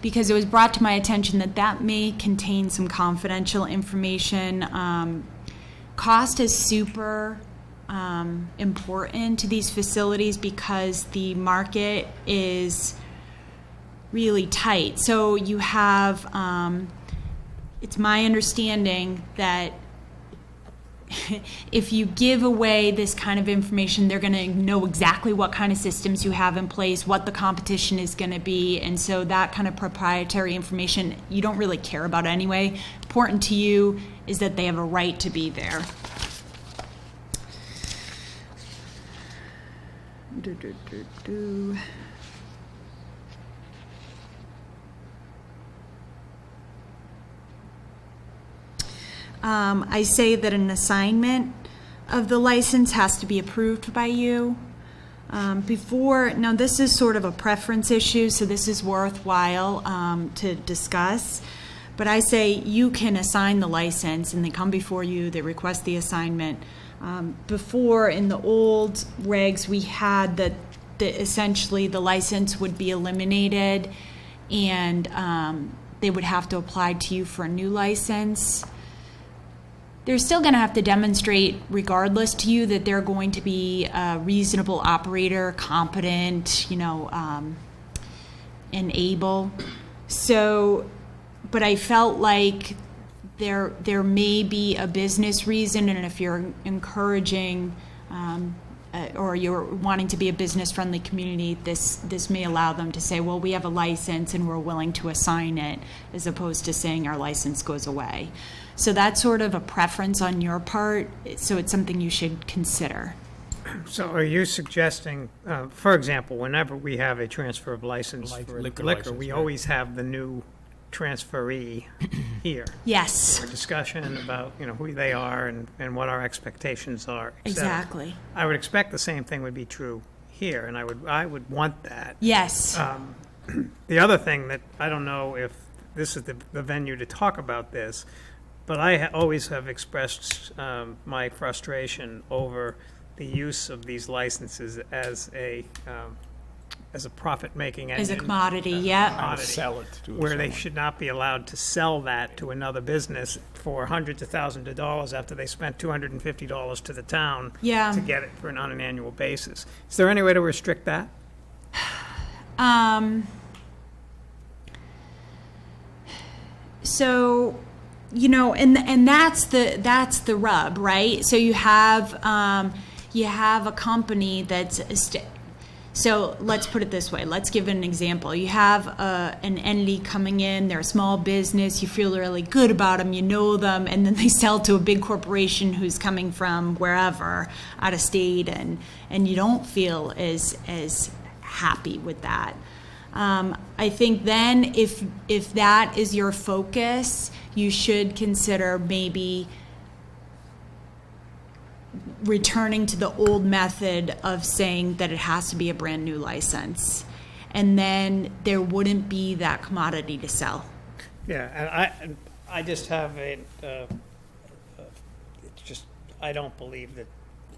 because it was brought to my attention that may contain some confidential information. Cost is super important to these facilities because the market is really tight. So you have, it's my understanding that if you give away this kind of information, they're going to know exactly what kind of systems you have in place, what the competition is going to be, and so that kind of proprietary information you don't really care about anyway. Important to you is that they have a right to be there. I say that an assignment of the license has to be approved by you. Now this is sort of a preference issue, so this is worthwhile to discuss. But I say you can assign the license and they come before you, they request the assignment. Before, in the old regs, we had that essentially the license would be eliminated and they would have to apply to you for a new license. They're still going to have to demonstrate, regardless to you, that they're going to be a reasonable operator, competent, and able. So, but I felt like there may be a business reason, and if you're encouraging or you're wanting to be a business-friendly community, this may allow them to say, well, we have a license and we're willing to assign it, as opposed to saying our license goes away. So that's sort of a preference on your part, so it's something you should consider. So are you suggesting, for example, whenever we have a transfer of license for liquor liquor, license, we right. always have the new transferee here. Yes, For discussion about, who they are and what our expectations are, et cetera. exactly. I would expect the same thing would be true here, and I would want that. Yes. The other thing that, I don't know if this is the venue to talk about this, but I always have expressed my frustration over the use of these licenses as a profit-making engine. As a commodity, yeah. Commodity, Sell it to where they someone. should not be allowed to sell that to another business for hundreds of thousands of dollars after they spent $250 to the town Yeah. to get it on an annual basis. Is there any way to restrict that? So, and that's the rub, right? So you have a company that's so let's put it this way. Let's give an example. You have an entity coming in. They're a small business. You feel really good about them. You know them, and then they sell to a big corporation who's coming from wherever, out of state, and you don't feel as happy with that. I think then if that is your focus, you should consider maybe returning to the old method of saying that it has to be a brand new license. And then there wouldn't be that commodity to sell. Yeah, and I just have it's just, I don't believe that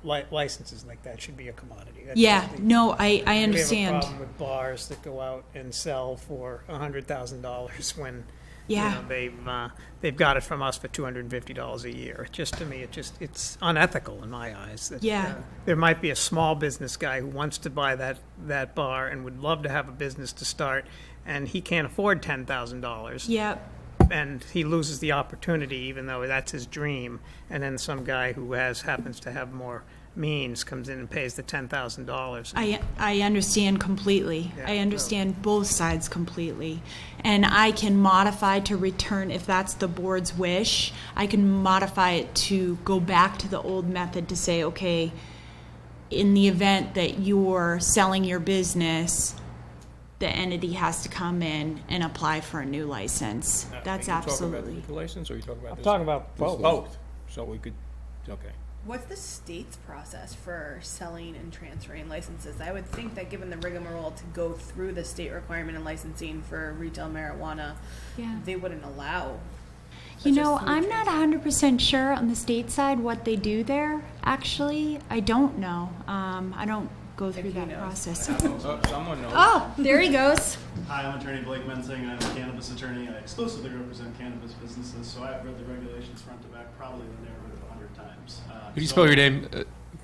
licenses like that should be a commodity. That's Yeah, just no, I We understand. have a problem with bars that go out and sell for $100,000 when Yeah. they've got it from us for $250 a year. To me, it's unethical in my eyes. That, Yeah. There might be a small business guy who wants to buy that bar and would love to have a business to start, and he can't afford $10,000. Yep. And he loses the opportunity, even though that's his dream. And then some guy who happens to have more means comes in and pays the $10,000. I understand completely. Yeah, I understand both sides completely. And I can modify to return, if that's the board's wish, I can modify it to go back to the old method to say, okay, in the event that you're selling your business, the entity has to come in and apply for a new license. That's Are you talking about the absolutely. liquor license, or are you talking about I'm this? talking about both. Both. So we could, okay. What's the state's process for selling and transferring licenses? I would think that given the rigmarole to go through the state requirement and licensing for retail marijuana, Yeah. they wouldn't allow. You such a know, smooth I'm not 100% sure on the state side what they do there, actually. I don't know. I don't go through that process. Someone knows. Oh, there he goes. Hi, I'm attorney Blake Mensing. I'm a cannabis attorney. I exclusively represent cannabis businesses, so I've read the regulations front to back probably in the neighborhood of 100 times. Could you spell your name?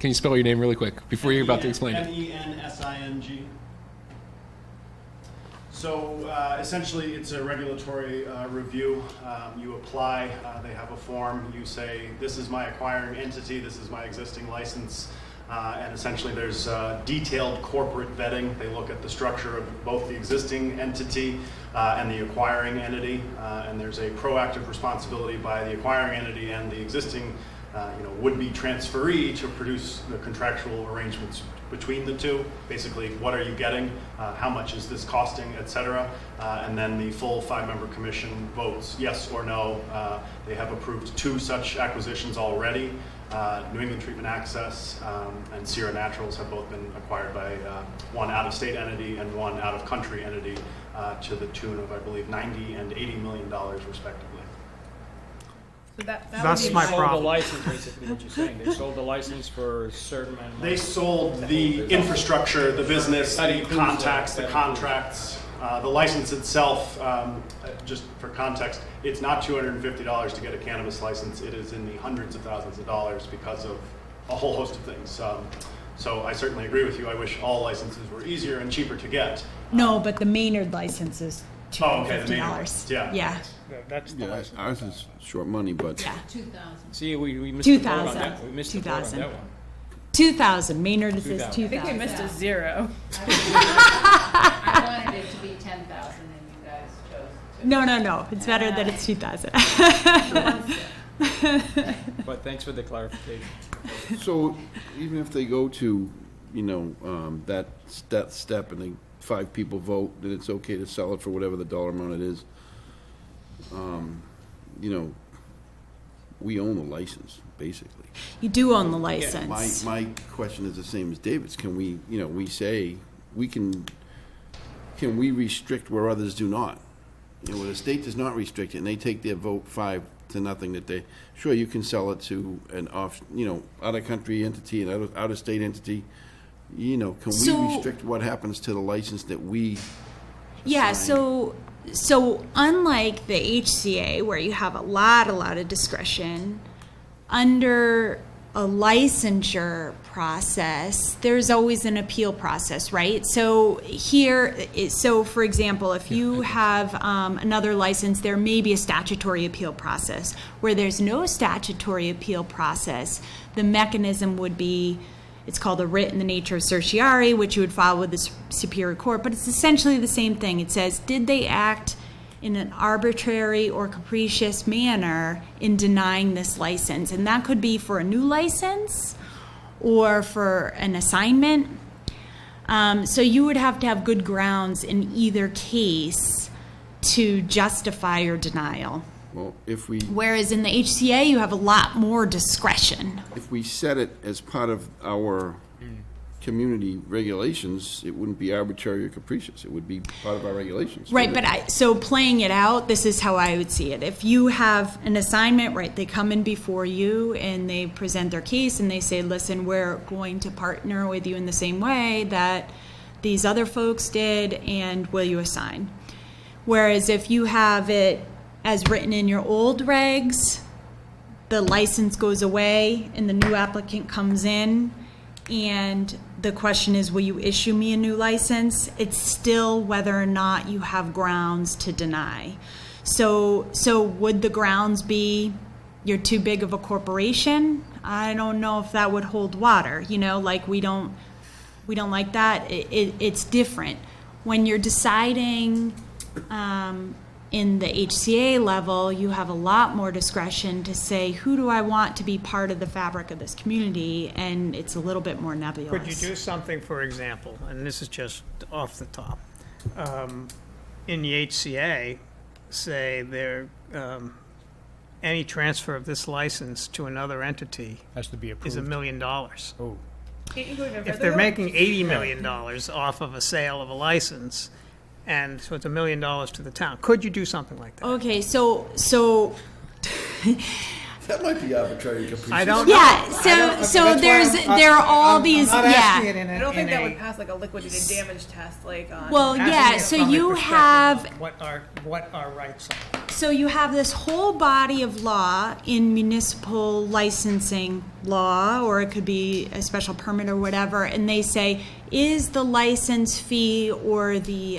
Can you spell your name really quick before you're about to explain it? MENSING. So essentially, it's a regulatory review. You apply, they have a form. You say, this is my acquiring entity, this is my existing license. And essentially, there's detailed corporate vetting. They look at the structure of both the existing entity and the acquiring entity. And there's a proactive responsibility by the acquiring entity and the existing would-be transferee to produce the contractual arrangements between the two. Basically, what are you getting? How much is this costing, et cetera? And then the full 5-member commission votes yes or no. They have approved 2 such acquisitions already. New England Treatment Access and Sierra Naturals have both been acquired by one out-of-state entity and one out-of-country entity to the tune of, I believe, $90 and $80 million respectively. So that That's would be my They sold problem. the license, basically, what you're saying. They sold the license for a certain amount of money. They sold the infrastructure, the business, That the includes contacts, that. the That contracts. The license itself, just for context, it's not $250 to get a cannabis license. It is in the hundreds of thousands of dollars because of a whole host of things. So I certainly agree with you. I wish all licenses were easier and cheaper to get. No, but the Maynard license is Okay, the main $250. ones, yeah. Yeah. That's the Yeah, license. ours is short money, but Yeah. 2,000. See, we missed the boat on 2,000. that. We missed the boat on 2,000. that one. 2,000. Maynard says 2,000. 2,000. I think we missed a zero. I wanted it to be 10,000 and you guys chose to. No. It's better that it's 2,000. But thanks for the clarification. So even if they go to, that step and 5 people vote, that it's okay to sell it for whatever the dollar amount it is, we own the license, basically. You do own the Yeah, license. my question is the same as David's. Can we, we say, can we restrict where others do not? Where the state does not restrict it, and they take their vote 5-0, that sure, you can sell it to an out-of-country entity, an out-of-state entity. Can we restrict what happens to the license that we Yeah, assign? so unlike the HCA where you have a lot of discretion, under a licensure process, there's always an appeal process, right? So for example, if you have another license, there may be a statutory appeal process. Where there's no statutory appeal process, the mechanism would be, it's called a writ in the nature of certiorari, which you would file with the Superior Court, but it's essentially the same thing. It says, did they act in an arbitrary or capricious manner in denying this license? And that could be for a new license or for an assignment. So you would have to have good grounds in either case to justify your denial. Well, Whereas in the HCA, you have a lot more discretion. if we set it as part of our community regulations, it wouldn't be arbitrary or capricious. It would be part of our regulations. Right, but so playing it out, this is how I would see it. If you have an assignment, right, they come in before you and they present their case and they say, listen, we're going to partner with you in the same way that these other folks did, and will you assign? Whereas if you have it as written in your old regs, the license goes away and the new applicant comes in, and the question is, will you issue me a new license? It's still whether or not you have grounds to deny. So would the grounds be you're too big of a corporation? I don't know if that would hold water. Like we don't like that. It's different when you're deciding. In the HCA level, you have a lot more discretion to say, who do I want to be part of the fabric of this community? And it's a little bit more nebulous. Could you do something, for example, and this is just off the top, in the HCA, say any transfer of this license to another entity Has to be is approved. $1 million. Oh, Can't you go even If further, they're though? making $80 million off of a sale of a license, and so it's $1 million to the town, could you do something like that? Okay, so That might be arbitrary and capricious. I don't know. Yeah, so there are all these, I'm not asking it I don't think that in would pass like a liquidated damage test, like on. well, asking yeah, it so from the you perspective have, of what our rights are. so you have this whole body of law in municipal licensing law, or it could be a special permit or whatever, and they say, is the license fee or the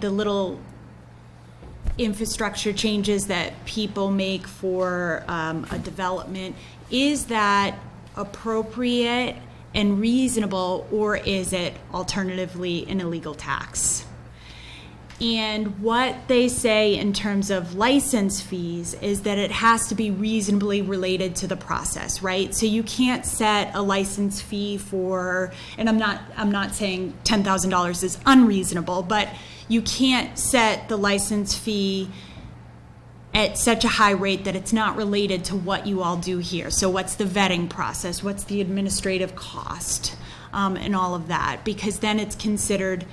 little infrastructure changes that people make for a development, is that appropriate and reasonable, or is it alternatively an illegal tax? And what they say in terms of license fees is that it has to be reasonably related to the process, right? So you can't set a license fee for, and I'm not saying $10,000 is unreasonable, but you can't set the license fee at such a high rate that it's not related to what you all do here. So what's the vetting process? What's the administrative cost? And all of that, because then it's considered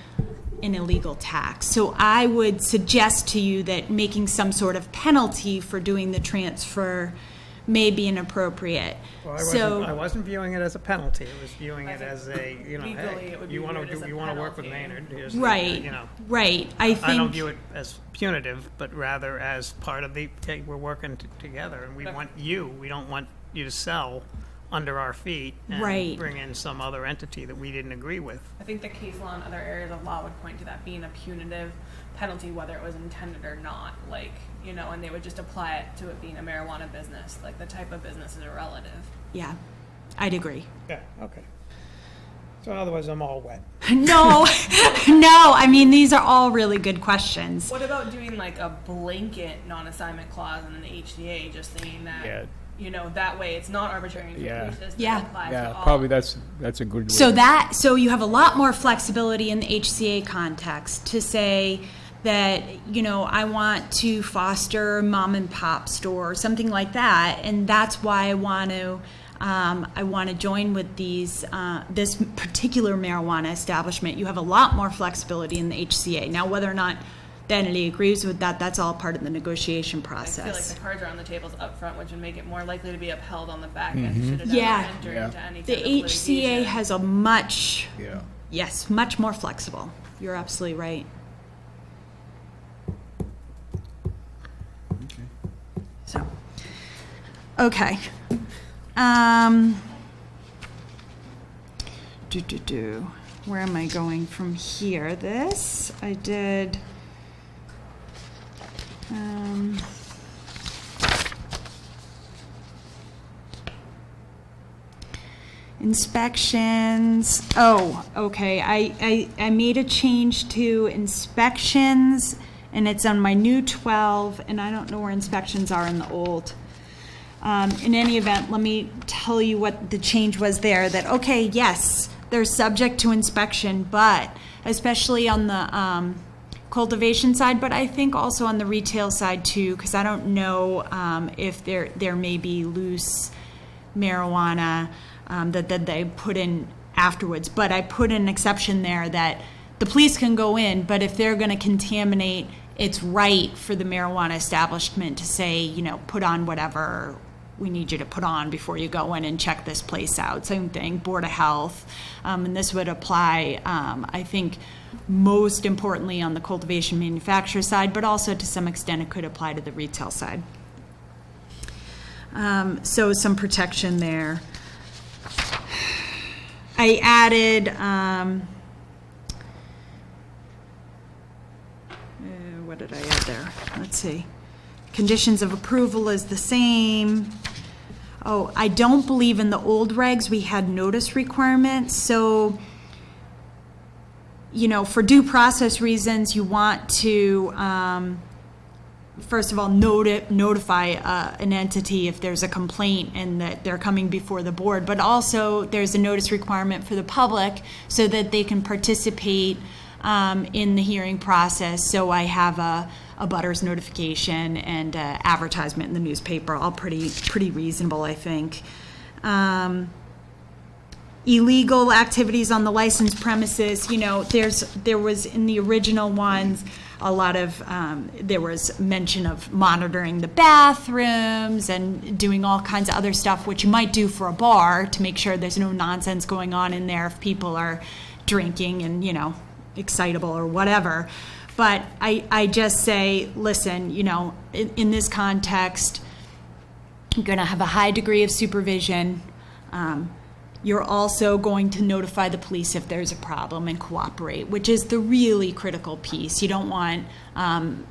an illegal tax. So I would suggest to you that making some sort of penalty for doing the transfer may be inappropriate. Well, I wasn't viewing it as a penalty. I was viewing it as a, legally, hey, it would be you want viewed as a to work with penalty. Maynard. Here's Right, right. I I don't think, view it as punitive, but rather as part of the, hey, we're working together, and we don't want you to sell under our feet and Right. bring in some other entity that we didn't agree with. I think the case law in other areas of law would point to that being a punitive penalty, whether it was intended or not. Like, and they would just apply it to it being a marijuana business. Like the type of business is irrelative. yeah. I'd agree. Yeah, okay. So in other words, I'm all wet. No, no, I mean, these are all really good questions. What about doing like a blanket non-assignment clause in an HCA, just saying that, Yeah. you know, that way it's not arbitrary and Yeah. capricious, but Yeah. it applies Yeah, to all. probably that's a good way. So you have a lot more flexibility in the HCA context to say that, you know, I want to foster mom and pop store or something like that, and that's why I want to join with this particular marijuana establishment. You have a lot more flexibility in the HCA. Now, whether or not the entity agrees with that, that's all part of the negotiation process. I feel like the cards are on the tables up front, which would make it more likely to be upheld on the back end should it Yeah. ever enter into any The kind of HCA litigation. has a much more flexible. You're absolutely right. So, okay. Where am I going from here? This I did. Inspections. Oh, okay. I made a change to inspections, and it's on my new 12, and I don't know where inspections are in the old. In any event, let me tell you what the change was there. That, okay, yes, they're subject to inspection, but especially on the cultivation side, but I think also on the retail side too, because I don't know if there may be loose marijuana that they put in afterwards. But I put an exception there that the police can go in, but if they're going to contaminate, it's right for the marijuana establishment to say, you know, put on whatever we need you to put on before you go in and check this place out. Same thing, Board of Health. And this would apply, I think, most importantly on the cultivation manufacturer side, but also to some extent it could apply to the retail side. So some protection there. I added, what did I add there? Let's see. Conditions of approval is the same. Oh, I don't believe in the old regs we had notice requirements. So, you know, for due process reasons, you want to, first of all, notify an entity if there's a complaint and that they're coming before the board. But also, there's a notice requirement for the public so that they can participate in the hearing process. So I have a butters notification and advertisement in the newspaper, all pretty reasonable, I think. Illegal activities on the licensed premises, you know, there was in the original ones a lot of, there was mention of monitoring the bathrooms and doing all kinds of other stuff, which you might do for a bar to make sure there's no nonsense going on in there if people are drinking and, you know, excitable or whatever. But I just say, listen, you know, in this context, you're going to have a high degree of supervision. You're also going to notify the police if there's a problem and cooperate, which is the really critical piece. You don't want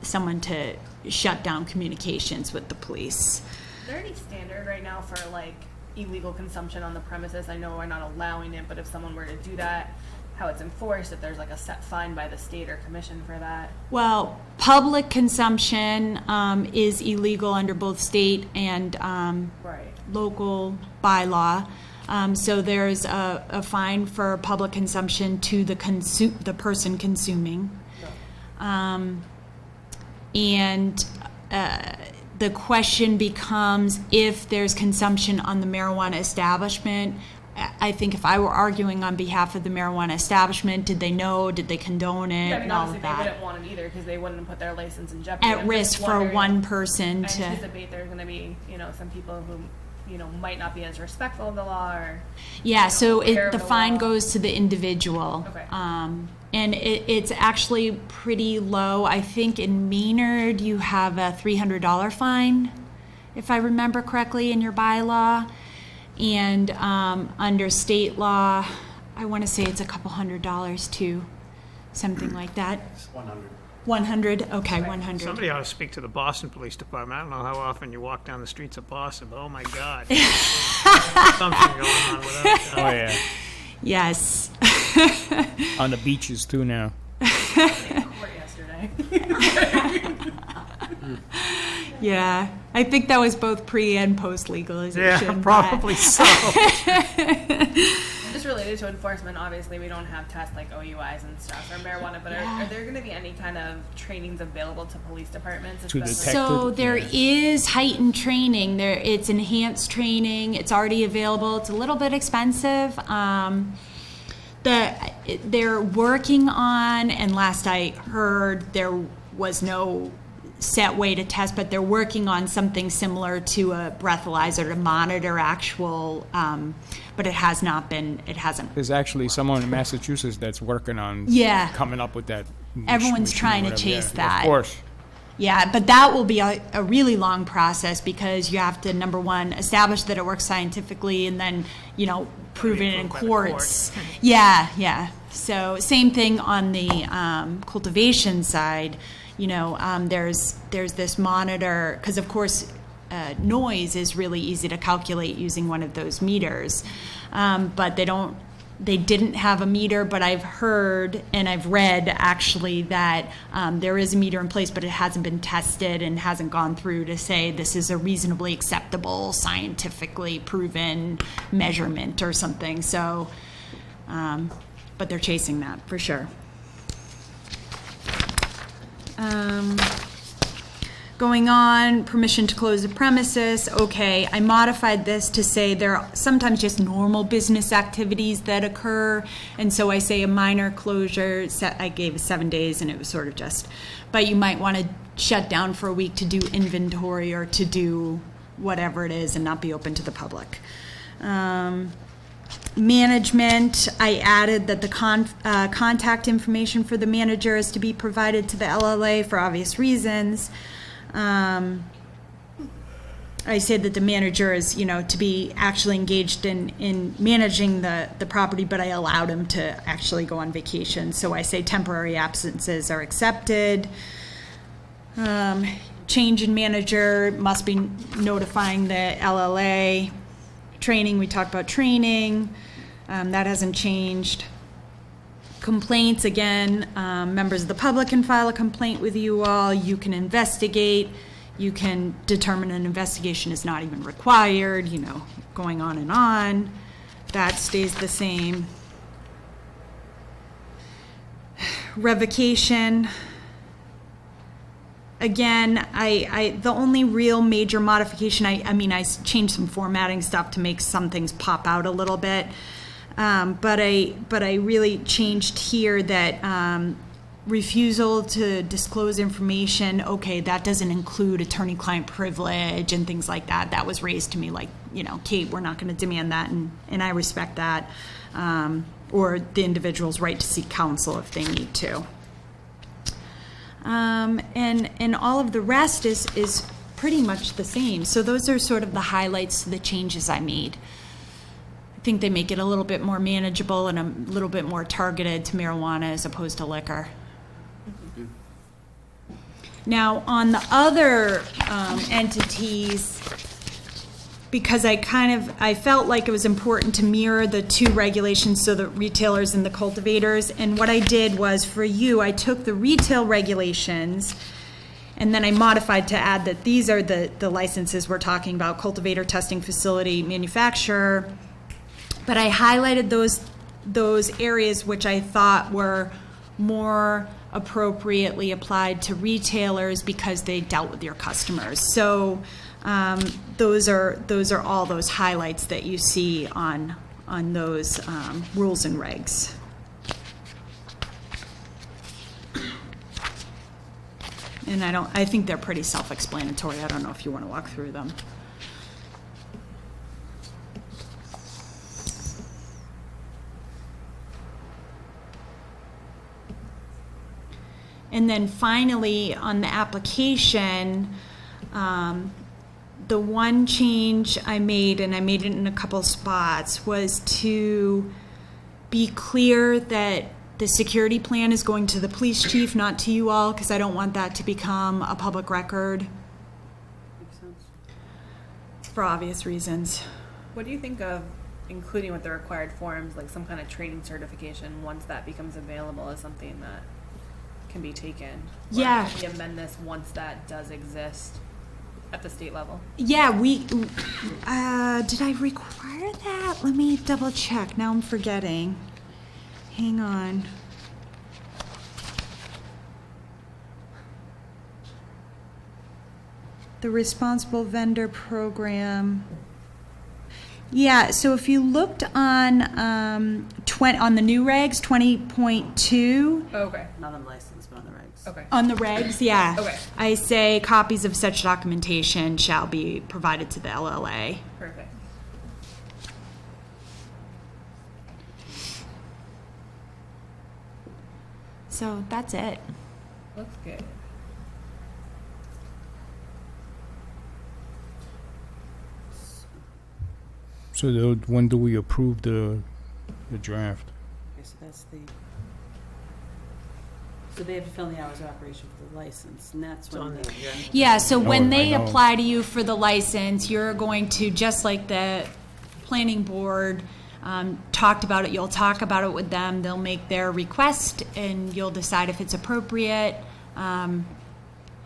someone to shut down communications with the police. Is there any standard right now for like illegal consumption on the premises? I know we're not allowing it, but if someone were to do that, how it's enforced, if there's like a set fine by the state or commission for that? Well, public consumption is illegal under both state and local bylaw. So there's a fine for public consumption to the person consuming. And the question becomes if there's consumption on the marijuana establishment. I think if I were arguing on behalf of the marijuana establishment, did they know, did they condone it, Yeah, I mean, and all obviously of that. they wouldn't want it either because they wouldn't put their license in jeopardy. At I'm risk just for wondering, one person I to. anticipate there's going to be, you know, some people who, you know, might not be as respectful of the law or. Yeah, so aware of the the fine law. goes to the individual. Okay. And it's actually pretty low. I think in Maynard you have a $300 fine, if I remember correctly, in your bylaw. And under state law, I want to say it's a couple $100 too, something like that. 100. 100, okay, 100. Somebody ought to speak to the Boston Police Department. I don't know how often you walk down the streets of Boston, but oh my God. Something going on with that. Oh, yeah. Yes. On the beaches too now. Court yesterday. Yeah, I think that was both pre and post legalization. Yeah, probably so. Just related to enforcement, obviously we don't have tests like OUIs and stuff or marijuana, but are there going to be any kind of trainings available to police departments? To especially- detect So there is heightened training. It's enhanced training. It's already available. It's a little bit expensive. They're working on, and last I heard, there was no set way to test, but they're working on something similar to a breathalyzer to monitor actual, but it hasn't. There's actually someone in Massachusetts that's working on coming up with that. Everyone's machine, trying to whatever. chase Yeah, that. Of course. Yeah, but that will be a really long process because you have to, number one, establish that it works scientifically and then, prove it in courts. Yeah. So same thing on the cultivation side. There's this monitor, because of course noise is really easy to calculate using one of those meters, but they didn't have a meter, but I've heard and I've read actually that there is a meter in place, but it hasn't been tested and hasn't gone through to say this is a reasonably acceptable, scientifically proven measurement or something. So, but they're chasing that for sure. Going on, permission to close the premises. Okay, I modified this to say there are sometimes just normal business activities that occur, and so I say a minor closure. I gave 7 days, and it was sort of just, but you might want to shut down for a week to do inventory or to do whatever it is and not be open to the public. Management, I added that the contact information for the manager is to be provided to the LLA for obvious reasons. I said that the manager is, to be actually engaged in managing the property, but I allowed him to actually go on vacation. So I say temporary absences are accepted. Change in manager must be notifying the LLA. Training, we talked about training. That hasn't changed. Complaints, again, members of the public can file a complaint with you all. You can investigate. You can determine an investigation is not even required, going on and on. That stays the same. Revocation. Again, the only real major modification, I changed some formatting stuff to make some things pop out a little bit. But I really changed here that refusal to disclose information, okay, that doesn't include attorney-client privilege and things like that. That was raised to me like, Kate, we're not going to demand that, and I respect that. Or the individual's right to seek counsel if they need to. And all of the rest is pretty much the same. So those are sort of the highlights to the changes I made. I think they make it a little bit more manageable and a little bit more targeted to marijuana as opposed to liquor. Now, on the other entities, because I felt like it was important to mirror the two regulations, so the retailers and the cultivators, and what I did was, for you, I took the retail regulations and then I modified to add that these are the licenses we're talking about: cultivator, testing facility, manufacturer. But I highlighted those areas which I thought were more appropriately applied to retailers because they dealt with your customers. So those are all those highlights that you see on those rules and regs. And I think they're pretty self-explanatory. I don't know if you want to walk through them. And then finally, on the application, the one change I made, and I made it in a couple spots, was to be clear that the security plan is going to the police chief, not to you all, because I don't want that to become a public record Makes sense. for obvious reasons. What do you think of including with the required forms, like some kind of training certification, once that becomes available as something that can be taken? Or Yeah. can we amend this once that does exist at the state level? Yeah, did I require that? Let me double check. Now I'm forgetting. Hang on. The responsible vendor program. Yeah, so if you looked on on the new regs, 20.2. Okay. Not on the license, but on the regs. Okay. On the regs, yeah. Okay. I say copies of such documentation shall be provided to the LLA. Perfect. So that's it. Looks good. So when do we approve the draft? Okay, so that's the. So they have to fill in the hours of operation for the license, and that's when they. Yeah, so when I they know. apply to you for the license, you're going to, just like the planning board talked about it, you'll talk about it with them, they'll make their request, and you'll decide if it's appropriate.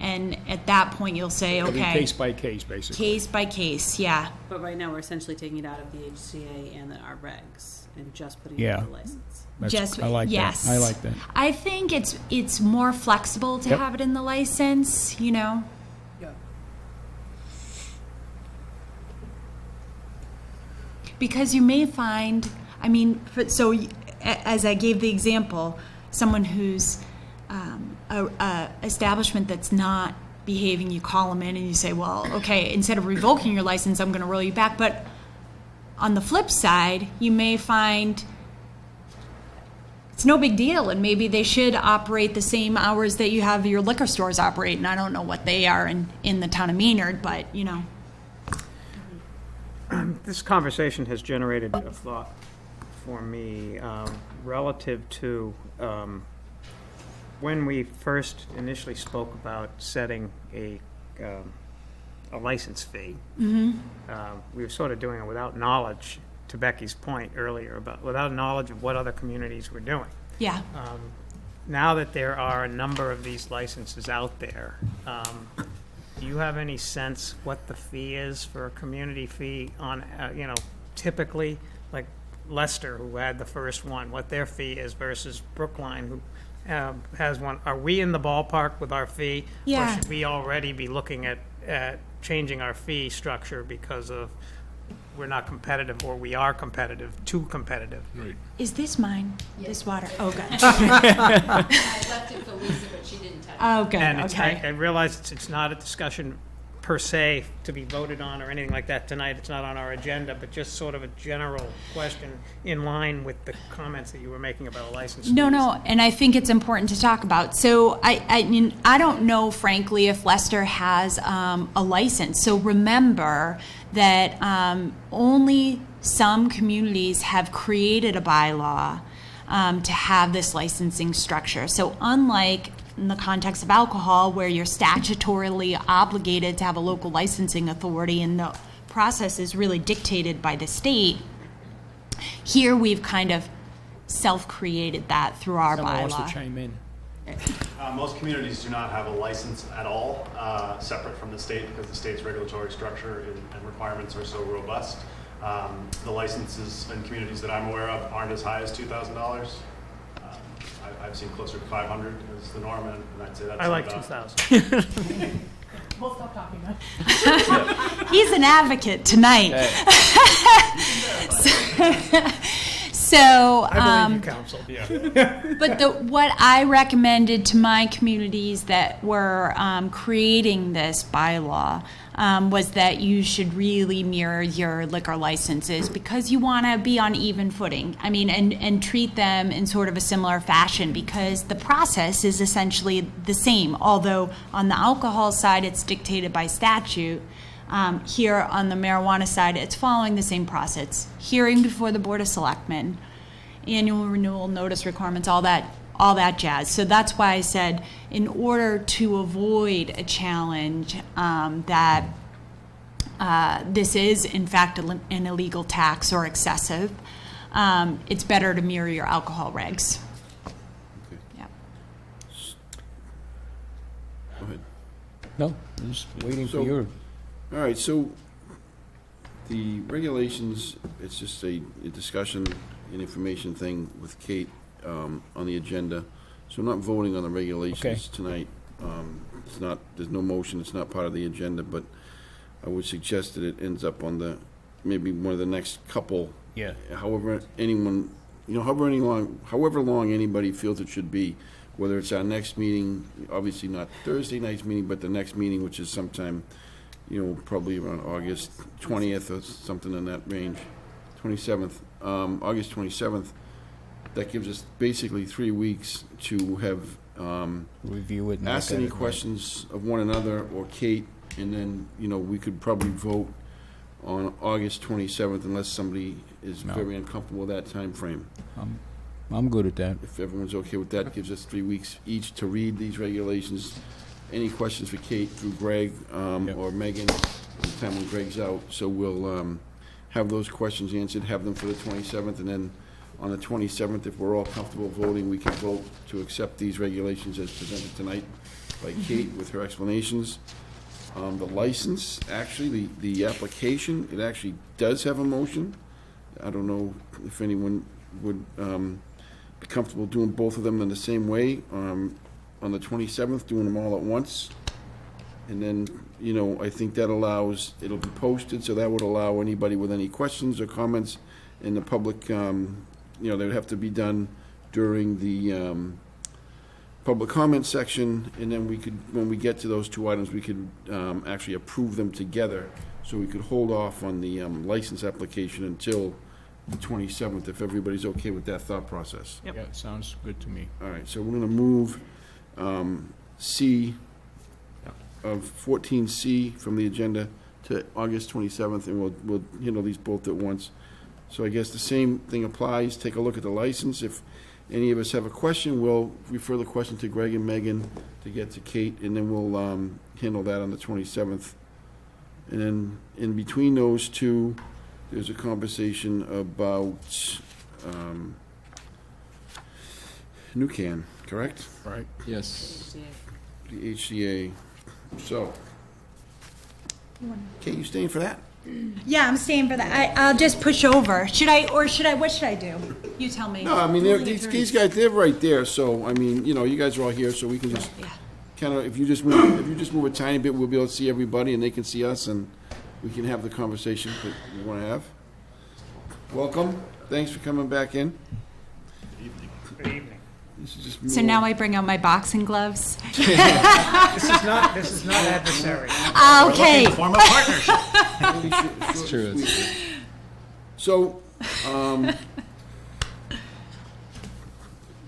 And at that point, you'll say, It'll be okay. case by case, basically. Case by case, yeah. But right now, we're essentially taking it out of the HCA and our regs and just putting it Yeah. in the license. Just I like yes. that. I like that. I think it's more flexible to Yep. have it in the license, you know. Yeah. Because you may find, I mean, as I gave the example, someone who's a establishment that's not behaving, you call them in and you say, well, okay, instead of revoking your license, I'm going to roll you back. But on the flip side, you may find it's no big deal, and maybe they should operate the same hours that you have your liquor stores operate. And I don't know what they are in the town of Maynard, but you know. This conversation has generated a thought for me relative to when we first initially spoke about setting a license fee. Mm-hmm. We were sort of doing it without knowledge, to Becky's point earlier, about without knowledge of what other communities were doing. Yeah. Now that there are a number of these licenses out there, do you have any sense what the fee is for a community fee on, typically, like Leicester, who had the first one, what their fee is versus Brookline, who has one? Are we in the ballpark with our fee? Yeah. Or should we already be looking at changing our fee structure because of we're not competitive, or we are competitive, too competitive? Right. Is this mine? This water? Oh, good. I left it for Lisa, but she didn't touch it. Oh, good. And Okay. I realize it's not a discussion per se to be voted on or anything like that tonight. It's not on our agenda, but just sort of a general question in line with the comments that you were making about a license. No, and I think it's important to talk about. So I mean, I don't know, frankly, if Leicester has a license. So remember that only some communities have created a bylaw to have this licensing structure. So unlike in the context of alcohol, where you're statutorily obligated to have a local licensing authority and the process is really dictated by the state, here we've kind of self-created that through our Someone bylaw. wants to chime in. Most communities do not have a license at all, separate from the state, because the state's regulatory structure and requirements are so robust. The licenses in communities that I'm aware of aren't as high as $2,000. I've seen closer to 500 as the norm, and I'd say that's I like about- 2,000. We'll stop talking now. He's an advocate tonight. So, I believe you, counsel. Yeah. but what I recommended to my communities that were creating this bylaw was that you should really mirror your liquor licenses, because you want to be on even footing. I mean, and treat them in sort of a similar fashion, because the process is essentially the same. Although on the alcohol side, it's dictated by statute. Here on the marijuana side, it's following the same process. Hearing before the Board of Selectmen. annual renewal notice requirements, all that jazz. So that's why I said, in order to avoid a challenge that this is in fact an illegal tax or excessive, it's better to mirror your alcohol regs. Okay. Yeah. Go ahead. No, I'm just waiting for So- your. All right, so the regulations, it's just a discussion and information thing with Kate on the agenda. So I'm not voting on the regulations tonight. It's not, there's no motion, it's not part of the agenda, but I would suggest that it ends up on the, maybe one of the next couple. Yeah. However anyone, however long anybody feels it should be, whether it's our next meeting, obviously not Thursday night's meeting, but the next meeting, which is sometime, probably around August 20th or something in that range, 27th, August 27th. That gives us basically 3 weeks to have Review it and ask look at any it, right. questions of one another or Kate, and then, we could probably vote on August 27th unless somebody is No. very uncomfortable with that time frame. I'm good at that. If everyone's okay with that, it gives us 3 weeks each to read these regulations. Any questions for Kate through Greg or Megan, at the time when Greg's out. So we'll have those questions answered, have them for the 27th, and then on the 27th, if we're all comfortable voting, we can vote to accept these regulations as presented tonight by Kate with her explanations. The license, actually, the application, it actually does have a motion. I don't know if anyone would be comfortable doing both of them in the same way. On the 27th, doing them all at once. And then, I think that allows, it'll be posted, so that would allow anybody with any questions or comments in the public, they would have to be done during the public comment section, and then we could, when we get to those two items, we could actually approve them together. So we could hold off on the license application until the 27th, if everybody's okay with that thought process. Yeah, sounds good to me. All right, so we're gonna move C of 14C from the agenda to August 27th, and we'll handle these both at once. So I guess the same thing applies. Take a look at the license. If any of us have a question, we'll refer the question to Greg and Megan to get to Kate, and then we'll handle that on the 27th. And then in between those two, there's a conversation about New Can, correct? Right. Yes. The HCA. So, Kate, you staying for that? Yeah, I'm staying for that. I'll just push over. What should I do? You tell me. No, I mean, these guys, they're right there, so, I mean, you guys are all here, so we can just kind of, if you just move a tiny bit, we'll be able to see everybody, and they can see us, and we can have the conversation that we want to have. Welcome. Thanks for coming back in. Good evening. This is just So now I bring out my boxing gloves. This is not adversary. Okay. Form a partnership. It's true. So,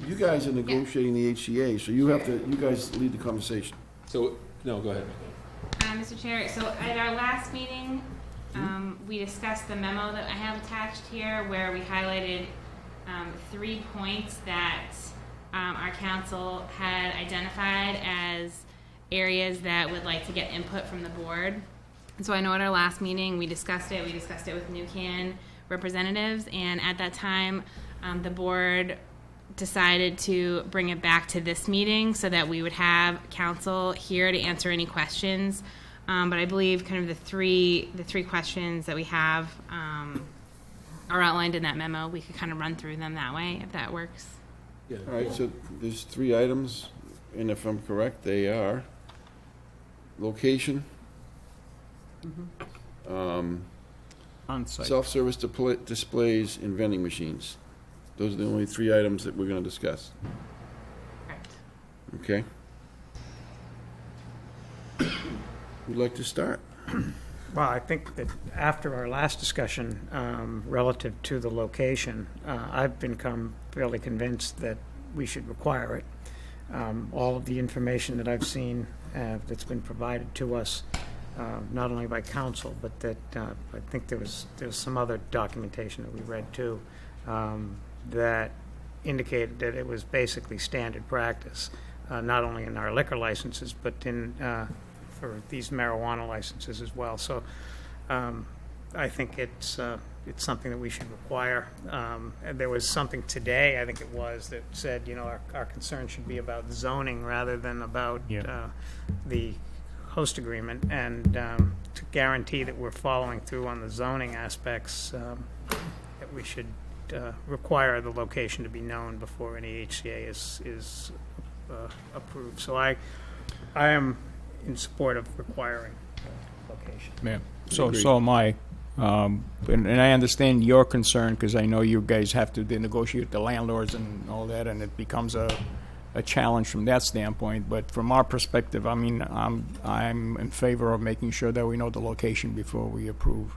you guys are negotiating the HCA, so you guys lead the conversation. So, no, go ahead. Mr. Chair, so at our last meeting, we discussed the memo that I have attached here where we highlighted 3 points that our council had identified as areas that would like to get input from the board. And so I know at our last meeting, we discussed it with New Can representatives, and at that time, the board decided to bring it back to this meeting so that we would have council here to answer any questions. But I believe kind of the three questions that we have are outlined in that memo. We could kind of run through them that way, if that works. Yeah. All right, so there's 3 items, and if I'm correct, they are location, On-site. self-service displays, and vending machines. Those are the only 3 items that we're gonna discuss. Correct. Okay? Who'd like to start? Well, I think that after our last discussion relative to the location, I've become fairly convinced that we should require it. All of the information that I've seen that's been provided to us, not only by council, but that I think there was some other documentation that we read too, that indicated that it was basically standard practice, not only in our liquor licenses, but for these marijuana licenses as well. So I think it's something that we should require. And there was something today, I think it was, that said, our concern should be about zoning rather than about the host agreement, and to guarantee that we're following through on the zoning aspects, that we should require the location to be known before any HCA is approved. So I am in support of requiring location. Yeah, so am I. And I understand your concern, because I know you guys have to negotiate with the landlords and all that, and it becomes a challenge from that standpoint. But from our perspective, I mean, I'm in favor of making sure that we know the location before we approve.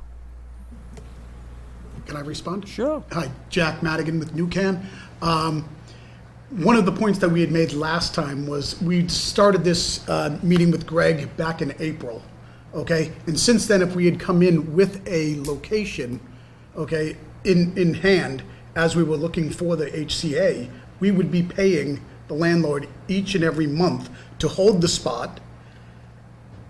Can I respond? Sure. Hi, Jack Madigan with New Can. One of the points that we had made last time was we started this meeting with Greg back in April, okay? And since then, if we had come in with a location, okay, in hand, as we were looking for the HCA, we would be paying the landlord each and every month to hold the spot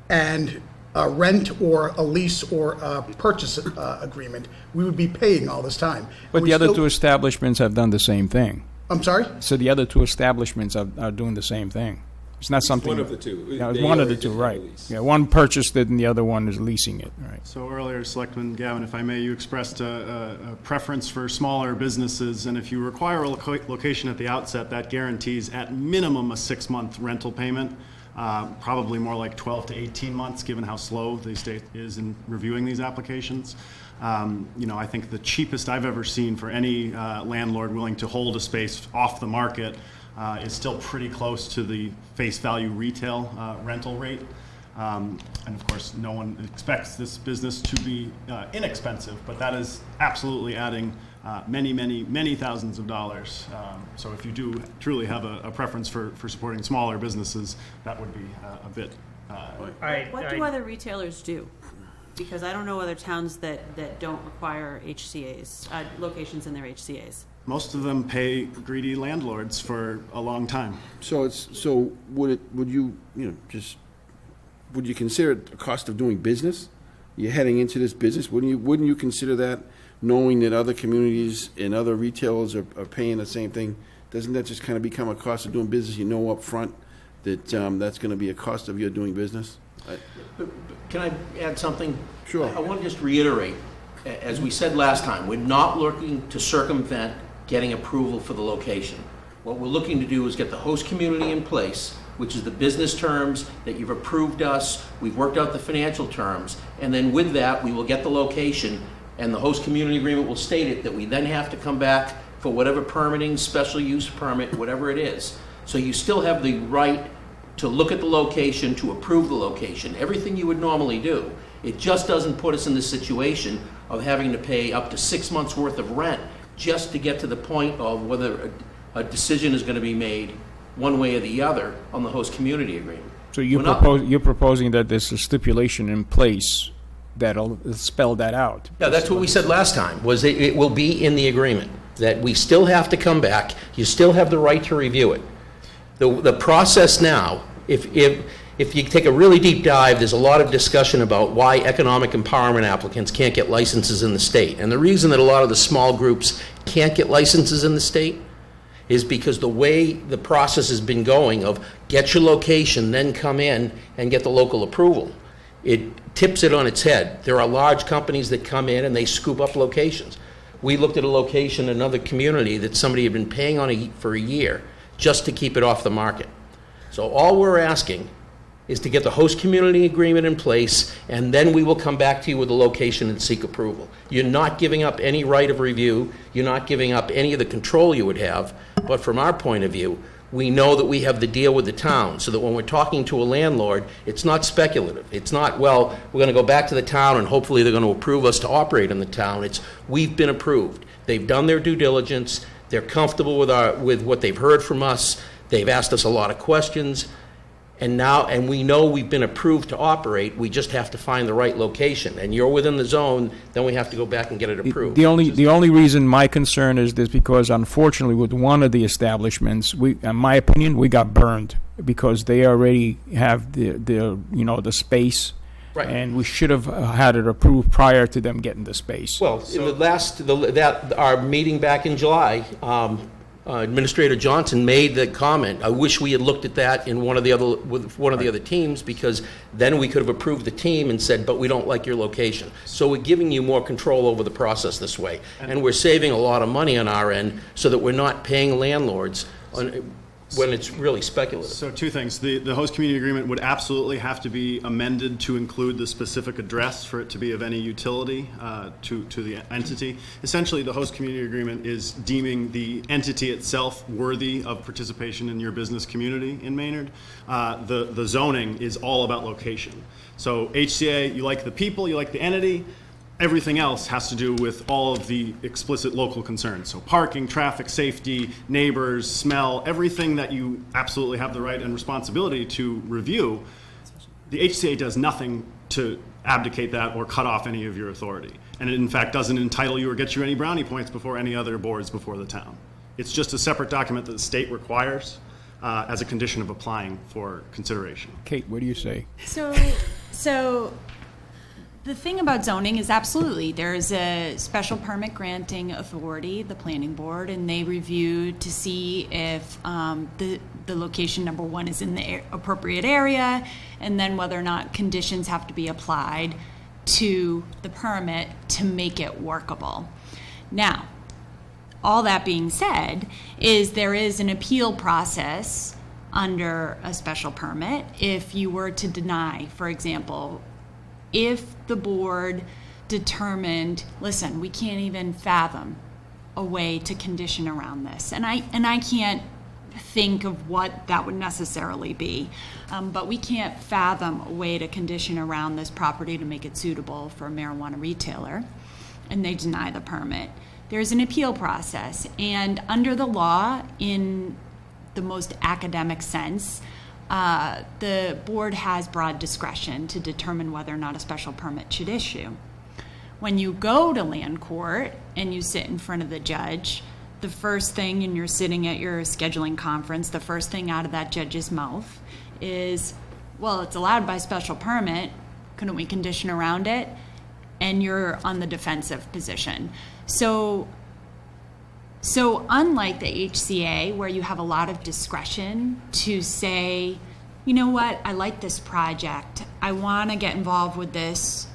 and a rent or a lease or a purchase agreement. We would be paying all this time. But the other two establishments have done the same thing. I'm sorry? So the other two establishments are doing the same thing. It's not something. One of the two. Yeah, it's They one of are the two, just right. lease. Yeah, one purchased it and the other one is leasing it, right. So earlier, Selectman Gavin, if I may, you expressed a preference for smaller businesses, and if you require a location at the outset, that guarantees at minimum a 6-month rental payment, probably more like 12 to 18 months, given how slow the state is in reviewing these applications. I think the cheapest I've ever seen for any landlord willing to hold a space off the market is still pretty close to the face value retail rental rate. And of course, no one expects this business to be inexpensive, but that is absolutely adding many thousands of dollars. So if you do truly have a preference for supporting smaller businesses, that would be a bit. What do other retailers do? Because I don't know other towns that don't require HCA's, locations in their HCA's. Most of them pay greedy landlords for a long time. So would you consider it a cost of doing business? You're heading into this business, wouldn't you consider that, knowing that other communities and other retailers are paying the same thing? Doesn't that just kind of become a cost of doing business? You know up front that that's going to be a cost of your doing business? Can I add something? Sure. I want to just reiterate, as we said last time, we're not looking to circumvent getting approval for the location. What we're looking to do is get the host community in place, which is the business terms that you've approved us, we've worked out the financial terms, and then with that, we will get the location, and the host community agreement will state it, that we then have to come back for whatever permitting, special use permit, whatever it is. So you still have the right to look at the location, to approve the location, everything you would normally do. It just doesn't put us in the situation of having to pay up to 6 months worth of rent just to get to the point of whether a decision is going to be made one way or the other on the host community agreement. So you're proposing that there's a stipulation in place that'll spell that out? Yeah, that's what we said last time, was it will be in the agreement, that we still have to come back, you still have the right to review it. The process now, if you take a really deep dive, there's a lot of discussion about why economic empowerment applicants can't get licenses in the state. And the reason that a lot of the small groups can't get licenses in the state is because the way the process has been going of get your location, then come in and get the local approval, it tips it on its head. There are large companies that come in and they scoop up locations. We looked at a location in another community that somebody had been paying on for a year just to keep it off the market. So all we're asking is to get the host community agreement in place, and then we will come back to you with the location and seek approval. You're not giving up any right of review, you're not giving up any of the control you would have, but from our point of view, we know that we have the deal with the town, so that when we're talking to a landlord, it's not speculative. It's not, well, we're going to go back to the town and hopefully they're going to approve us to operate in the town. It's, we've been approved. They've done their due diligence. They're comfortable with what they've heard from us. They've asked us a lot of questions. And we know we've been approved to operate, we just have to find the right location. And you're within the zone, then we have to go back and get it approved. The only reason my concern is this, because unfortunately with one of the establishments, in my opinion, we got burned because they already have the space. Right. And we should have had it approved prior to them getting the space. Well, our meeting back in July, Administrator Johnson made the comment, I wish we had looked at that with one of the other teams, because then we could have approved the team and said, but we don't like your location. So we're giving you more control over the process this way. And we're saving a lot of money on our end so that we're not paying landlords when it's really speculative. So two things. The host community agreement would absolutely have to be amended to include the specific address for it to be of any utility to the entity. Essentially, the host community agreement is deeming the entity itself worthy of participation in your business community in Maynard. The zoning is all about location. So HCA, you like the people, you like the entity. Everything else has to do with all of the explicit local concerns. So parking, traffic, safety, neighbors, smell, everything that you absolutely have the right and responsibility to review. The HCA does nothing to abdicate that or cut off any of your authority. And it in fact doesn't entitle you or get you any brownie points before any other boards before the town. It's just a separate document that the state requires as a condition of applying for consideration. Kate, what do you say? So the thing about zoning is absolutely, there's a special permit granting authority, the planning board, and they review to see if the location, number one, is in the appropriate area, and then whether or not conditions have to be applied to the permit to make it workable. Now, all that being said, there is an appeal process under a special permit. If you were to deny, for example, if the board determined, listen, we can't even fathom a way to condition around this, and I can't think of what that would necessarily be, but we can't fathom a way to condition around this property to make it suitable for a marijuana retailer, and they deny the permit. There's an appeal process, and under the law, in the most academic sense, the board has broad discretion to determine whether or not a special permit should issue. When you go to land court and you sit in front of the judge, the first thing, and you're sitting at your scheduling conference, the first thing out of that judge's mouth is, well, it's allowed by special permit, couldn't we condition around it? And you're on the defensive position. So unlike the HCA, where you have a lot of discretion to say, you know what, I like this project. I want to get involved with this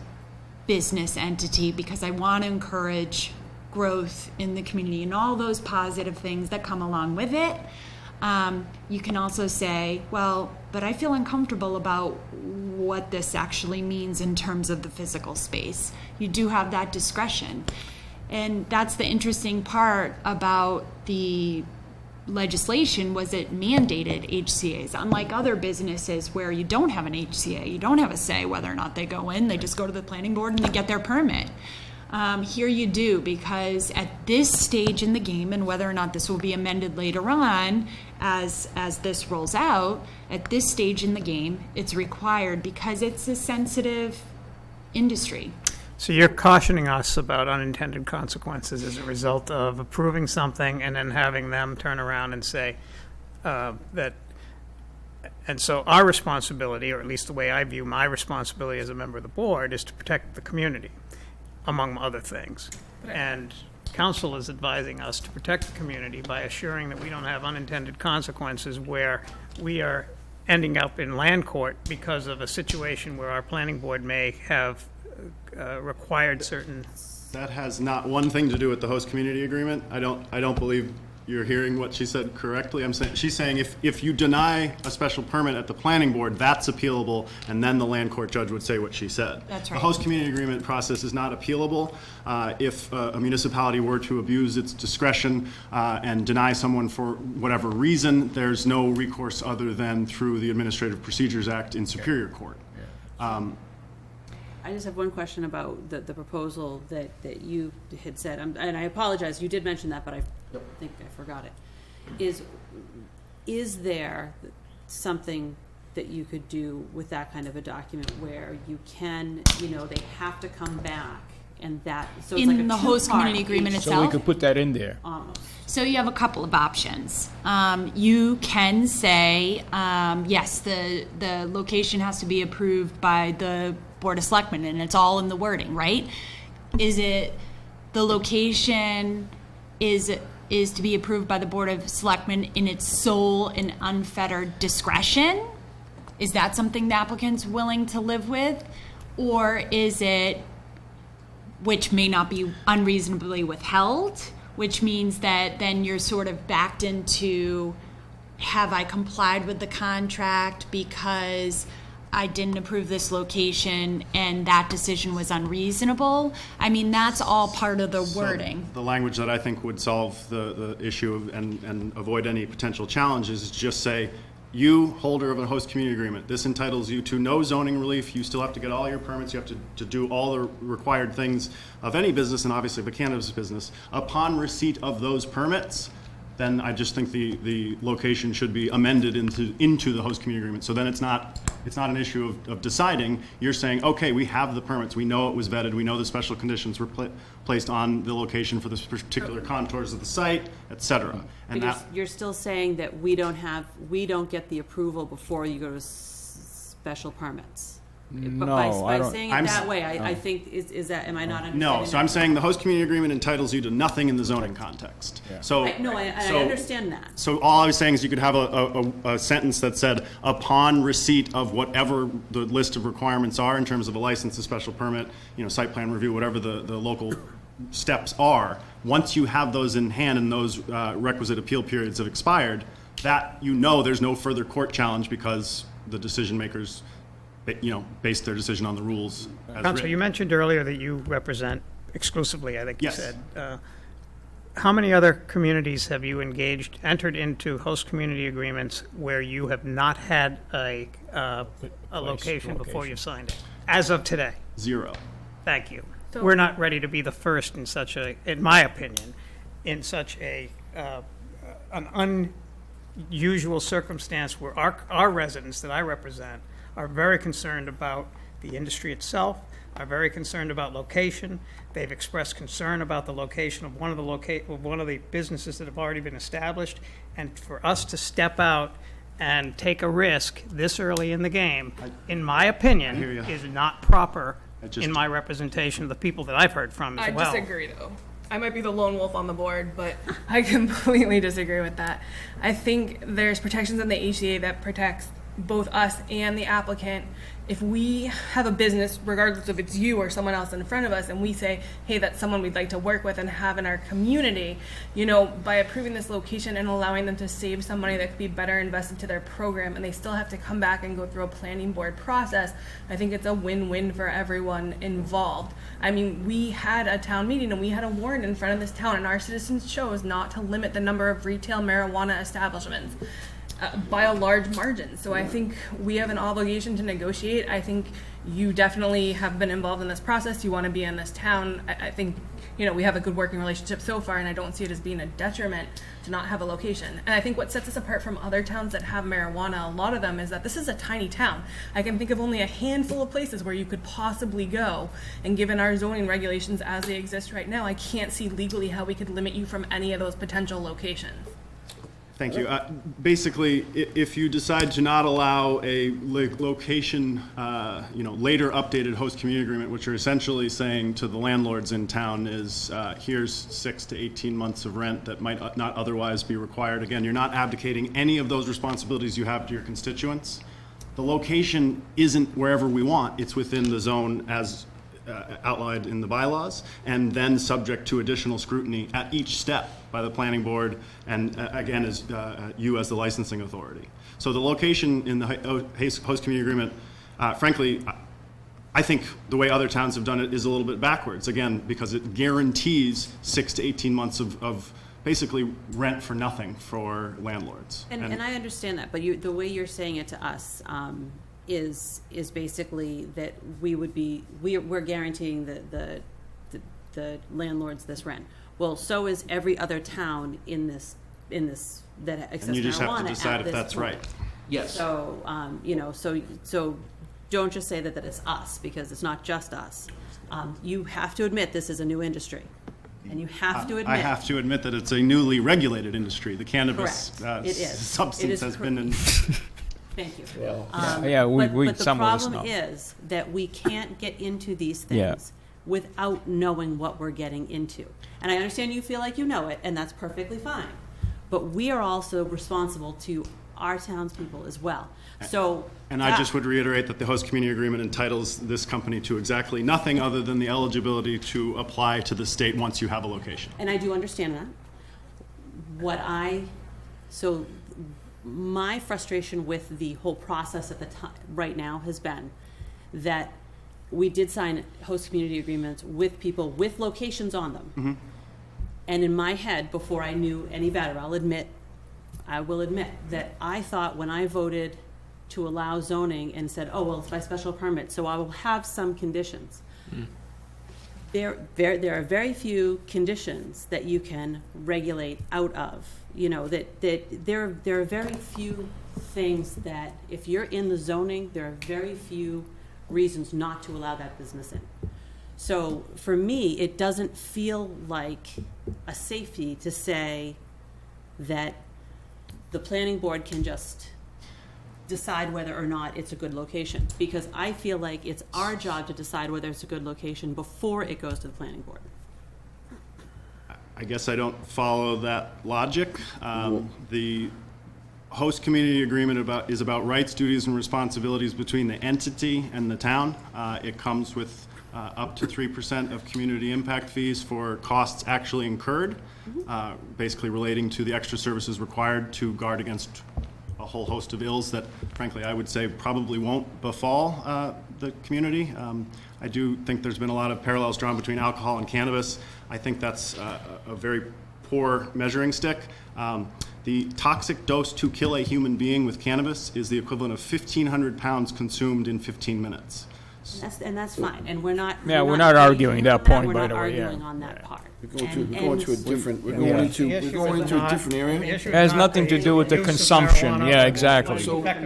business entity because I want to encourage growth in the community and all those positive things that come along with it. You can also say, well, but I feel uncomfortable about what this actually means in terms of the physical space. You do have that discretion. And that's the interesting part about the legislation, was it mandated HCAs. Unlike other businesses where you don't have an HCA, you don't have a say whether or not they go in, they just go to the planning board and they get their permit. Here you do, because at this stage in the game, and whether or not this will be amended later on as this rolls out, at this stage in the game, it's required because it's a sensitive industry. So you're cautioning us about unintended consequences as a result of approving something and then having them turn around and say that. And so our responsibility, or at least the way I view my responsibility as a member of the board, is to protect the community, among other things. And council is advising us to protect the community by assuring that we don't have unintended consequences where we are ending up in land court because of a situation where our planning board may have required certain. That has not one thing to do with the host community agreement. I don't believe you're hearing what she said correctly. She's saying if you deny a special permit at the planning board, that's appealable, and then the land court judge would say what she said. That's right. The host community agreement process is not appealable. If a municipality were to abuse its discretion and deny someone for whatever reason, there's no recourse other than through the Administrative Procedures Act in Superior Court. I just have one question about the proposal that you had said, and I apologize, you did mention that, but I think I forgot it. Is there something that you could do with that kind of a document where you can, they have to come back and that, so it's like a In the host two-part community agreement piece. So we itself? could put that in there. Almost. So you have a couple of options. You can say, yes, the location has to be approved by the Board of Selectmen, and it's all in the wording, right? Is it the location is to be approved by the Board of Selectmen in its sole and unfettered discretion? Is that something the applicant's willing to live with? Or is it, which may not be unreasonably withheld, which means that then you're sort of backed into, have I complied with the contract because I didn't approve this location and that decision was unreasonable? I mean, that's all part of the wording. The language that I think would solve the issue and avoid any potential challenges is just say, you, holder of a host community agreement, this entitles you to no zoning relief. You still have to get all your permits. You have to do all the required things of any business, and obviously the cannabis business. Upon receipt of those permits, then I just think the location should be amended into the host community agreement. So then it's not an issue of deciding. You're saying, okay, we have the permits. We know it was vetted. We know the special conditions were placed on the location for the particular contours of the site, et cetera. And But you're still saying that we don't get the approval before you go to special permits. But by saying it that way, I think, is that, am I not understanding? No, so I'm saying the host community agreement entitles you to nothing in the zoning context. Yeah. So I understand that. So all I was saying is you could have a sentence that said, upon receipt of whatever the list of requirements are in terms of a license, a special permit, site plan review, whatever the local steps are, once you have those in hand and those requisite appeal periods have expired, that there's no further court challenge because the decision makers based their decision on the rules as Councilor, written. you mentioned earlier that you represent exclusively, I think you Yes. said. How many other communities have you entered into host community agreements where you have not had a location before you signed it? As of today? 0. Thank you. So- We're not ready to be the first in my opinion, in such an unusual circumstance where our residents that I represent are very concerned about the industry itself, are very concerned about location. They've expressed concern about the location of one of the businesses that have already been established. And for us to step out and take a risk this early in the game, in my opinion, is not proper in my representation of the people that I've heard from as well. I disagree, though. I might be the lone wolf on the board, but I completely disagree with that. I think there's protections in the HCA that protects both us and the applicant. If we have a business, regardless if it's you or someone else in front of us, and we say, hey, that's someone we'd like to work with and have in our community, by approving this location and allowing them to save some money that could be better invested to their program, and they still have to come back and go through a planning board process, I think it's a win-win for everyone involved. I mean, we had a town meeting and we had a warrant in front of this town, and our citizens chose not to limit the number of retail marijuana establishments by a large margin. So I think we have an obligation to negotiate. I think you definitely have been involved in this process. You want to be in this town. I think, we have a good working relationship so far, and I don't see it as being a detriment to not have a location. And I think what sets us apart from other towns that have marijuana, a lot of them, is that this is a tiny town. I can think of only a handful of places where you could possibly go, and given our zoning regulations as they exist right now, I can't see legally how we could limit you from any of those potential locations. Thank you. Basically, if you decide to not allow a location, later updated host community agreement, which are essentially saying to the landlords in town is, here's 6 to 18 months of rent that might not otherwise be required. Again, you're not abdicating any of those responsibilities you have to your constituents. The location isn't wherever we want. It's within the zone as outlined in the bylaws, and then subject to additional scrutiny at each step by the planning board, and again, as you as the licensing authority. So the location in the host community agreement, frankly, I think the way other towns have done it is a little bit backwards, again, because it guarantees 6 to 18 months of basically rent for nothing for landlords. And I understand that, but the way you're saying it to us is basically that we're guaranteeing the landlords this rent. Well, so is every other town in this that accepts marijuana. And you just have to decide if this that's point. right. Yes. So, so don't just say that it's us, because it's not just us. You have to admit this is a new industry. And you have to admit. I have to admit that it's a newly regulated industry. The cannabis Correct. It is. substance has been in. Thank you. Well, But the some of us problem know. is that we can't get into these things Yeah. without knowing what we're getting into. And I understand you feel like you know it, and that's perfectly fine. But we are also responsible to our townspeople as well. So. And I just would reiterate that the host community agreement entitles this company to exactly nothing other than the eligibility to apply to the state once you have a location. And I do understand that. So my frustration with the whole process at the time, right now, has been that we did sign host community agreements with people with locations on them. Mm-hmm. And in my head, before I knew any better, I will admit that I thought when I voted to allow zoning and said, oh, well, it's by special permit, so I will have some conditions. There are very few conditions that you can regulate out of. There are very few things that, if you're in the zoning, there are very few reasons not to allow that business in. So for me, it doesn't feel like a safety to say that the planning board can just decide whether or not it's a good location, because I feel like it's our job to decide whether it's a good location before it goes to the planning board. I guess I don't follow that logic. The host community agreement is about rights, duties, and responsibilities between the entity and the town. It comes with up to 3% of community impact fees for costs actually incurred, basically relating to the extra services required to guard against a whole host of ills that, frankly, I would say probably won't befall the community. I do think there's been a lot of parallels drawn between alcohol and cannabis. I think that's a very poor measuring stick. The toxic dose to kill a human being with cannabis is the equivalent of 1,500 pounds consumed in 15 minutes. And that's fine, and we're not. Yeah, we're not arguing that point, by the way. We're not Yeah. arguing on that part. We're going to a different area. It has nothing to do with the consumption. Yeah, exactly. But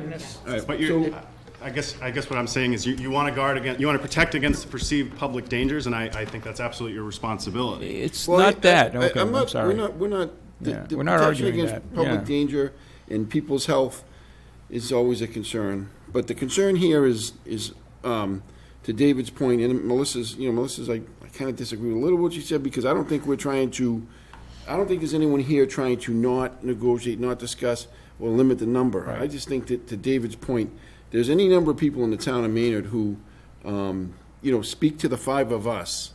I guess what I'm saying is you want to guard against, you want to protect against the perceived public dangers, and I think that's absolutely your responsibility. It's not that. Okay, I'm sorry. We're not. We're not arguing against that. public danger and people's health is always a concern, but the concern here is to David's point, and Melissa's. I kind of disagree with a little what she said, because I don't think there's anyone here trying to not negotiate, not discuss, or limit the number. Right. I just think that, to David's point, there's any number of people in the town of Maynard who, speak to the five of us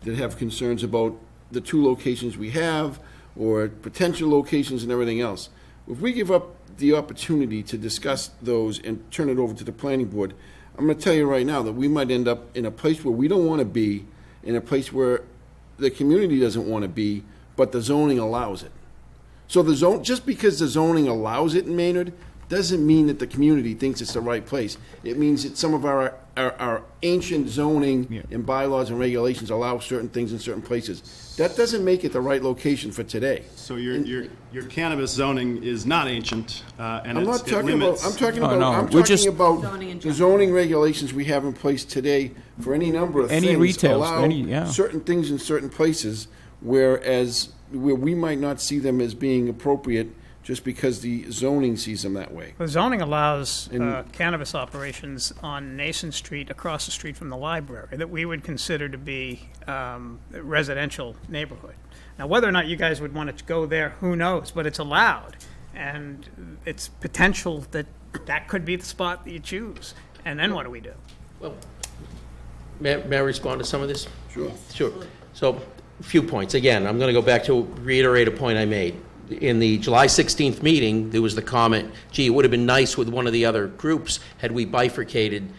that have concerns about the two locations we have, or potential locations and everything else. If we give up the opportunity to discuss those and turn it over to the planning board, I'm going to tell you right now that we might end up in a place where we don't want to be, in a place where the community doesn't want to be, but the zoning allows it. So just because the zoning allows it in Maynard doesn't mean that the community thinks it's the right place. It means that some of our ancient zoning and bylaws and regulations allow certain things in certain places. That doesn't make it the right location for today. So your cannabis zoning is not ancient, and I'm it talking limits. about the zoning regulations we have in place today for any number of Any things retails, allow certain things in certain places, where we might not see them as being appropriate just because the zoning sees them that way. The zoning allows cannabis operations on Nason Street, across the street from the library, that we would consider to be a residential neighborhood. Now, whether or not you guys would want to go there, who knows, but it's allowed. And it's potential that could be the spot that you choose. And then what do we do? Well, may I respond to some of this? Sure. Sure. So, a few points. Again, I'm going to go back to reiterate a point I made. In the July 16th meeting, there was the comment, gee, it would have been nice with one of the other groups had we bifurcated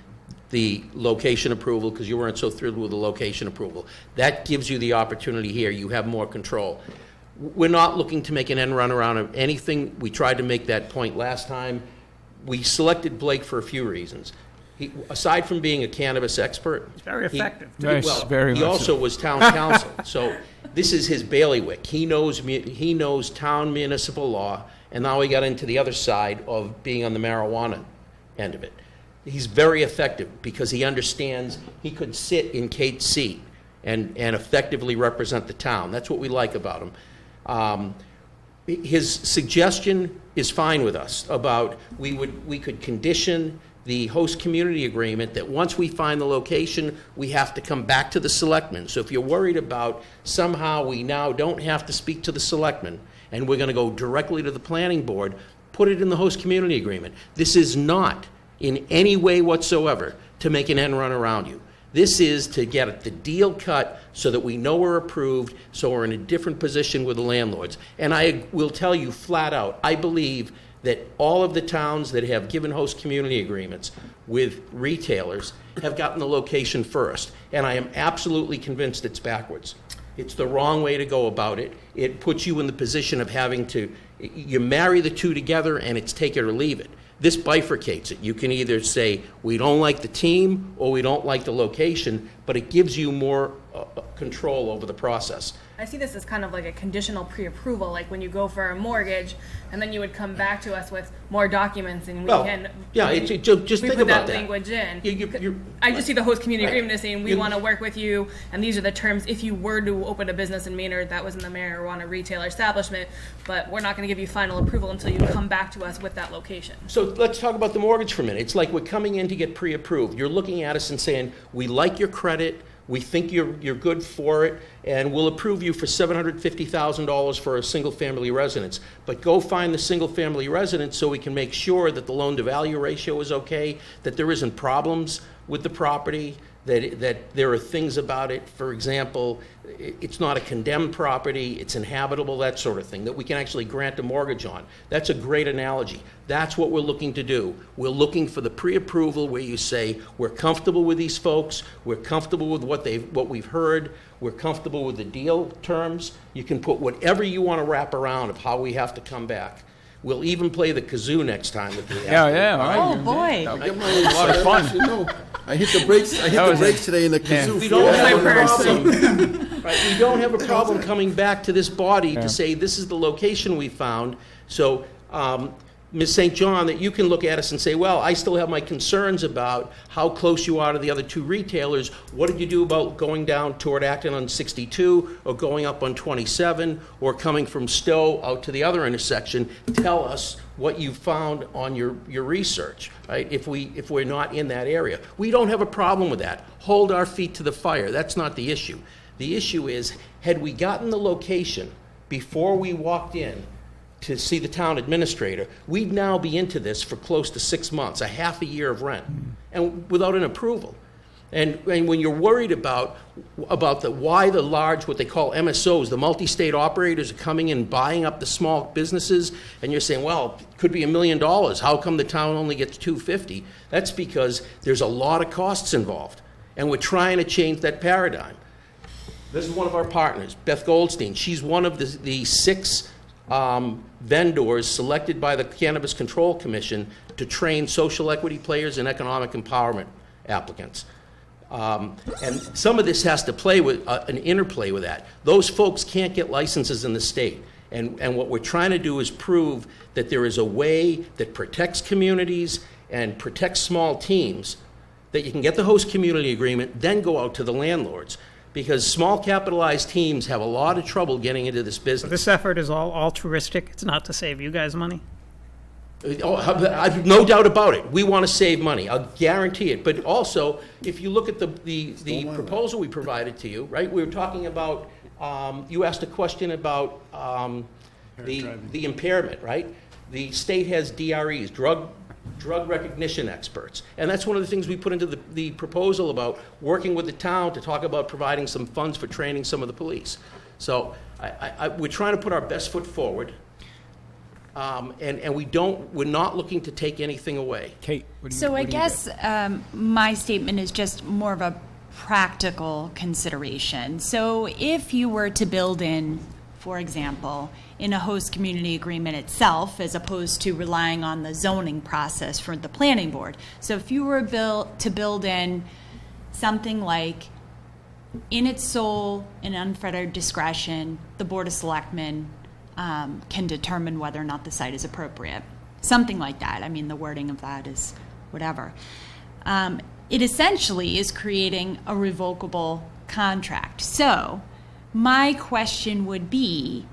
the location approval, because you weren't so thrilled with the location approval. That gives you the opportunity here. You have more control. We're not looking to make an end run around of anything. We tried to make that point last time. We selected Blake for a few reasons. Aside from being a cannabis expert, It's very effective. he also was town council. So this is his bailiwick. He knows town municipal law, and now he got into the other side of being on the marijuana end of it. He's very effective because he understands he could sit in Kate's seat and effectively represent the town. That's what we like about him. His suggestion is fine with us about we could condition the host community agreement that once we find the location, we have to come back to the selectmen. So if you're worried about somehow we now don't have to speak to the selectmen and we're going to go directly to the planning board, put it in the host community agreement. This is not in any way whatsoever to make an end run around you. This is to get the deal cut so that we know we're approved, so we're in a different position with the landlords. And I will tell you flat out, I believe that all of the towns that have given host community agreements with retailers have gotten the location first. And I am absolutely convinced it's backwards. It's the wrong way to go about it. It puts you in the position of having to, you marry the two together and it's take it or leave it. This bifurcates it. You can either say, we don't like the team or we don't like the location, but it gives you more control over the process. I see this as kind of like a conditional pre-approval, like when you go for a mortgage, and then you would come back to us with more documents, and we can. Yeah, just we think put about that language in. You're I just see the host community Right. agreement as saying we want to work with you, and these are the terms if you were to open a business in Maynard that was in the marijuana retailer establishment, but we're not going to give you final approval until you come back to us with that location. So let's talk about the mortgage for a minute. It's like we're coming in to get pre-approved. You're looking at us and saying, we like your credit, we think you're good for it, and we'll approve you for $750,000 for a single-family residence. But go find the single-family residence so we can make sure that the loan-to-value ratio is okay, that there isn't problems with the property, that there are things about it, for example, it's not a condemned property, it's inhabitable, that sort of thing, that we can actually grant a mortgage on. That's a great analogy. That's what we're looking to do. We're looking for the pre-approval where you say, we're comfortable with these folks, we're comfortable with what we've heard, we're comfortable with the deal terms. You can put whatever you want to wrap around of how we have to come back. We'll even play the kazoo next time if we have to. Yeah, all right. Oh, boy. I'll get my a lot of fun. No, I hit the brakes today in the kazoo. We don't have a problem. Right, we don't have a problem coming back to this body to say this is the location we found. So, Ms. St. John, that you can look at us and say, well, I still have my concerns about how close you are to the other two retailers. What did you do about going down toward Acton on 62 or going up on 27 or coming from Stowe out to the other intersection? Tell us what you found on your research, right? If we're not in that area. We don't have a problem with that. Hold our feet to the fire. That's not the issue. The issue is, had we gotten the location before we walked in to see the town administrator, we'd now be into this for close to 6 months, a half a year of rent, and without an approval. And when you're worried about why the large, what they call MSOs, the multi-state operators are coming in buying up the small businesses, and you're saying, well, it could be $1 million. How come the town only gets $250? That's because there's a lot of costs involved, and we're trying to change that paradigm. This is one of our partners, Beth Goldstein. She's one of the 6 vendors selected by the Cannabis Control Commission to train social equity players and economic empowerment applicants. And some of this has to play with an interplay with that. Those folks can't get licenses in the state. And what we're trying to do is prove that there is a way that protects communities and protects small teams, that you can get the host community agreement, then go out to the landlords. Because small capitalized teams have a lot of trouble getting into this business. This effort is all altruistic. It's not to save you guys money. I've no doubt about it. We want to save money. I'll guarantee it. But also, if you look at the proposal we provided to you, right? We were talking about. You asked a question about the impairment, right? The state has DREs, drug recognition experts. And that's one of the things we put into the proposal about working with the town to talk about providing some funds for training some of the police. So we're trying to put our best foot forward. And we're not looking to take anything away. Kate, So I guess my statement is just more of a practical consideration. So if you were to build in, for example, in a host community agreement itself, as opposed to relying on the zoning process for the planning board. So if you were to build in something like, in its sole and unfettered discretion, the Board of Selectmen can determine whether or not the site is appropriate. Something like that. I mean, the wording of that is whatever. It essentially is creating a revocable contract. So my question would be,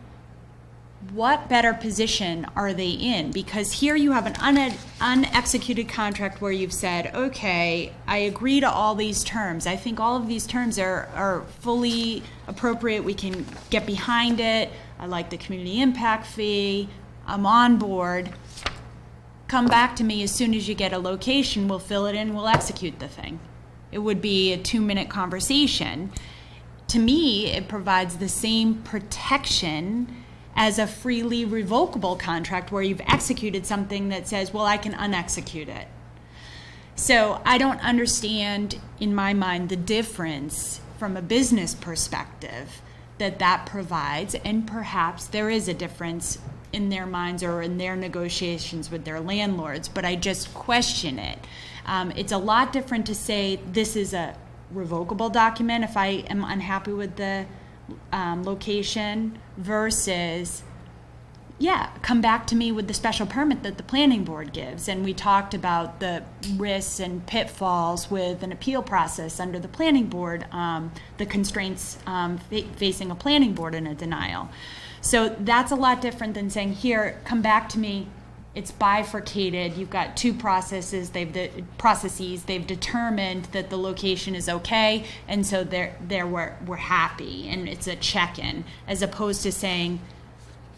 what better position are they in? Because here you have an unexecuted contract where you've said, okay, I agree to all these terms. I think all of these terms are fully appropriate. We can get behind it. I like the community impact fee. I'm on board. Come back to me as soon as you get a location. We'll fill it in. We'll execute the thing. It would be a 2-minute conversation. To me, it provides the same protection as a freely revocable contract where you've executed something that says, well, I can unexecute it. So I don't understand, in my mind, the difference from a business perspective that provides, and perhaps there is a difference in their minds or in their negotiations with their landlords, but I just question it. It's a lot different to say this is a revocable document if I am unhappy with the location versus, come back to me with the special permit that the planning board gives. And we talked about the risks and pitfalls with an appeal process under the planning board, the constraints facing a planning board in a denial. So that's a lot different than saying, here, come back to me. It's bifurcated. You've got two processes. They've determined that the location is okay, and so we're happy, and it's a check-in, as opposed to saying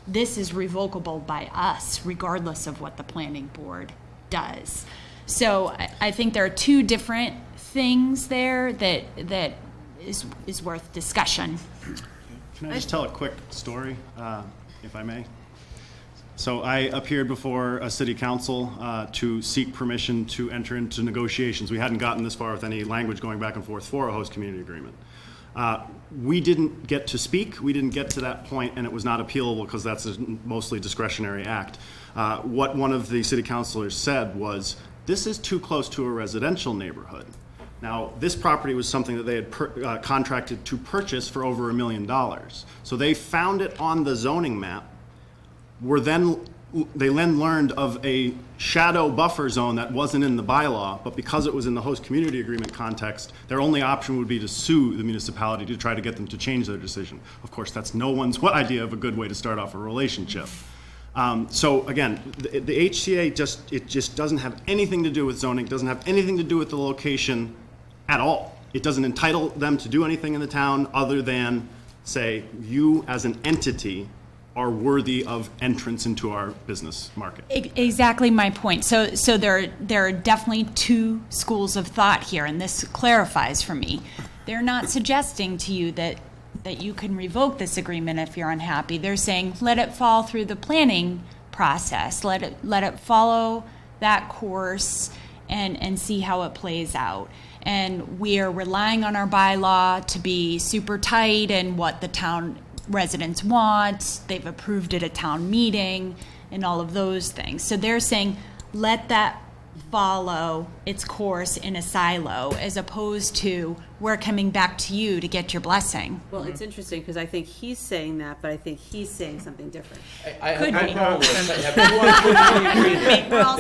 this is revocable by us, regardless of what the planning board does. So I think there are two different things there that is worth discussion. Can I just tell a quick story, if I may? So I appeared before a city council to seek permission to enter into negotiations. We hadn't gotten this far with any language going back and forth for a host community agreement. We didn't get to speak. We didn't get to that point, and it was not appealable because that's a mostly discretionary act. What one of the city councilors said was, this is too close to a residential neighborhood. Now, this property was something that they had contracted to purchase for over $1 million. So they found it on the zoning map. They then learned of a shadow buffer zone that wasn't in the bylaw, but because it was in the host community agreement context, their only option would be to sue the municipality to try to get them to change their decision. Of course, that's no one's idea of a good way to start off a relationship. So again, the HCA just doesn't have anything to do with zoning, doesn't have anything to do with the location at all. It doesn't entitle them to do anything in the town other than say, you as an entity are worthy of entrance into our business market. Exactly my point. So there are definitely two schools of thought here, and this clarifies for me. They're not suggesting to you that you can revoke this agreement if you're unhappy. They're saying let it fall through the planning process, let it follow that course and see how it plays out. And we are relying on our bylaw to be super tight and what the town residents want. They've approved it at town meeting and all of those things. So they're saying let that follow its course in a silo, as opposed to we're coming back to you to get your blessing. Well, it's interesting because I think he's saying that, but I think he's saying something different. Could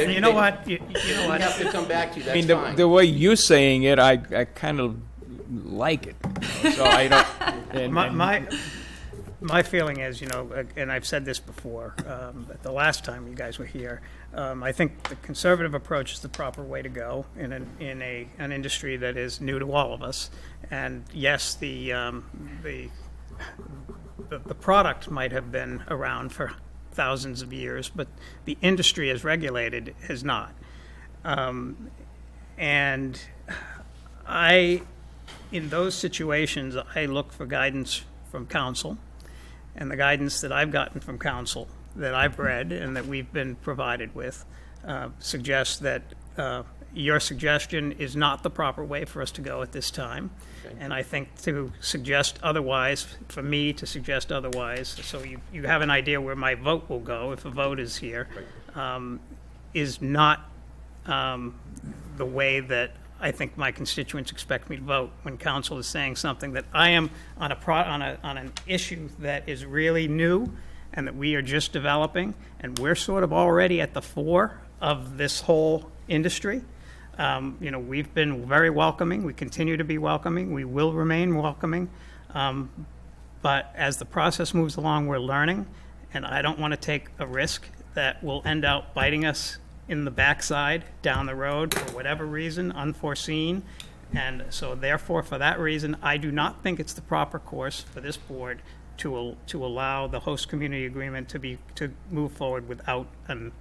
be. You know what? You have to come back to you. That's fine. The way you're saying it, I kind of like it. So I don't. My feeling is, and I've said this before, the last time you guys were here, I think the conservative approach is the proper way to go in an industry that is new to all of us. And yes, the product might have been around for thousands of years, but the industry as regulated has not. And in those situations, I look for guidance from council. And the guidance that I've gotten from council, that I've read and that we've been provided with, suggests that your suggestion is not the proper way for us to go at this time. Okay. And I think to suggest otherwise, for me to suggest otherwise, so you have an idea where my vote will go if a vote is here, right, is not the way that I think my constituents expect me to vote when council is saying something that I am on an issue that is really new and that we are just developing, and we're sort of already at the fore of this whole industry. You know, we've been very welcoming. We continue to be welcoming. We will remain welcoming. But as the process moves along, we're learning, and I don't want to take a risk that will end up biting us in the backside down the road for whatever reason, unforeseen. And so therefore, for that reason, I do not think it's the proper course for this board to allow the host community agreement to move forward without an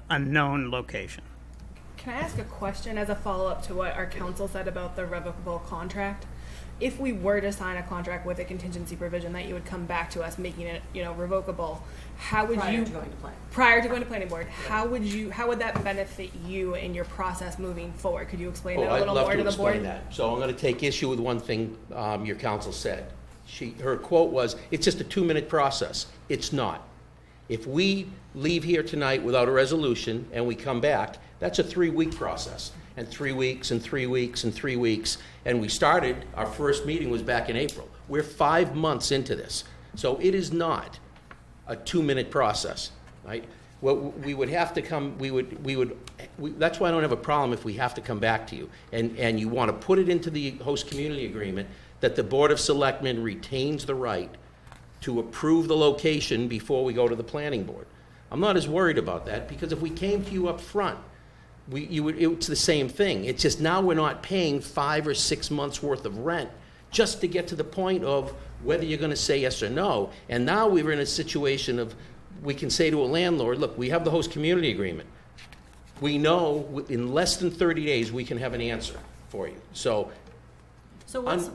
unknown location. Can I ask a question as a follow-up to what our council said about the revocable contract? If we were to sign a contract with a contingency provision that you would come back to us making it, you know, revocable, how would Prior you to going to plan. prior to going to planning board, how would that benefit you in your process moving forward? Could you explain that a little more to the board? I'd love to explain that. So I'm going to take issue with one thing your counsel said. Her quote was, "It's just a 2-minute process." It's not. If we leave here tonight without a resolution and we come back, that's a 3-week process. And 3 weeks and 3 weeks and 3 weeks. And we started, our first meeting was back in April. We're 5 months into this. So it is not a 2-minute process, right? What we would have to come, that's why I don't have a problem if we have to come back to you. And you want to put it into the host community agreement that the Board of Selectmen retains the right to approve the location before we go to the planning board. I'm not as worried about that, because if we came to you up front, it's the same thing. It's just now we're not paying 5 or 6 months worth of rent just to get to the point of whether you're going to say yes or no. And now we're in a situation of, we can say to a landlord, look, we have the host community agreement. We know in less than 30 days we can have an answer for you. So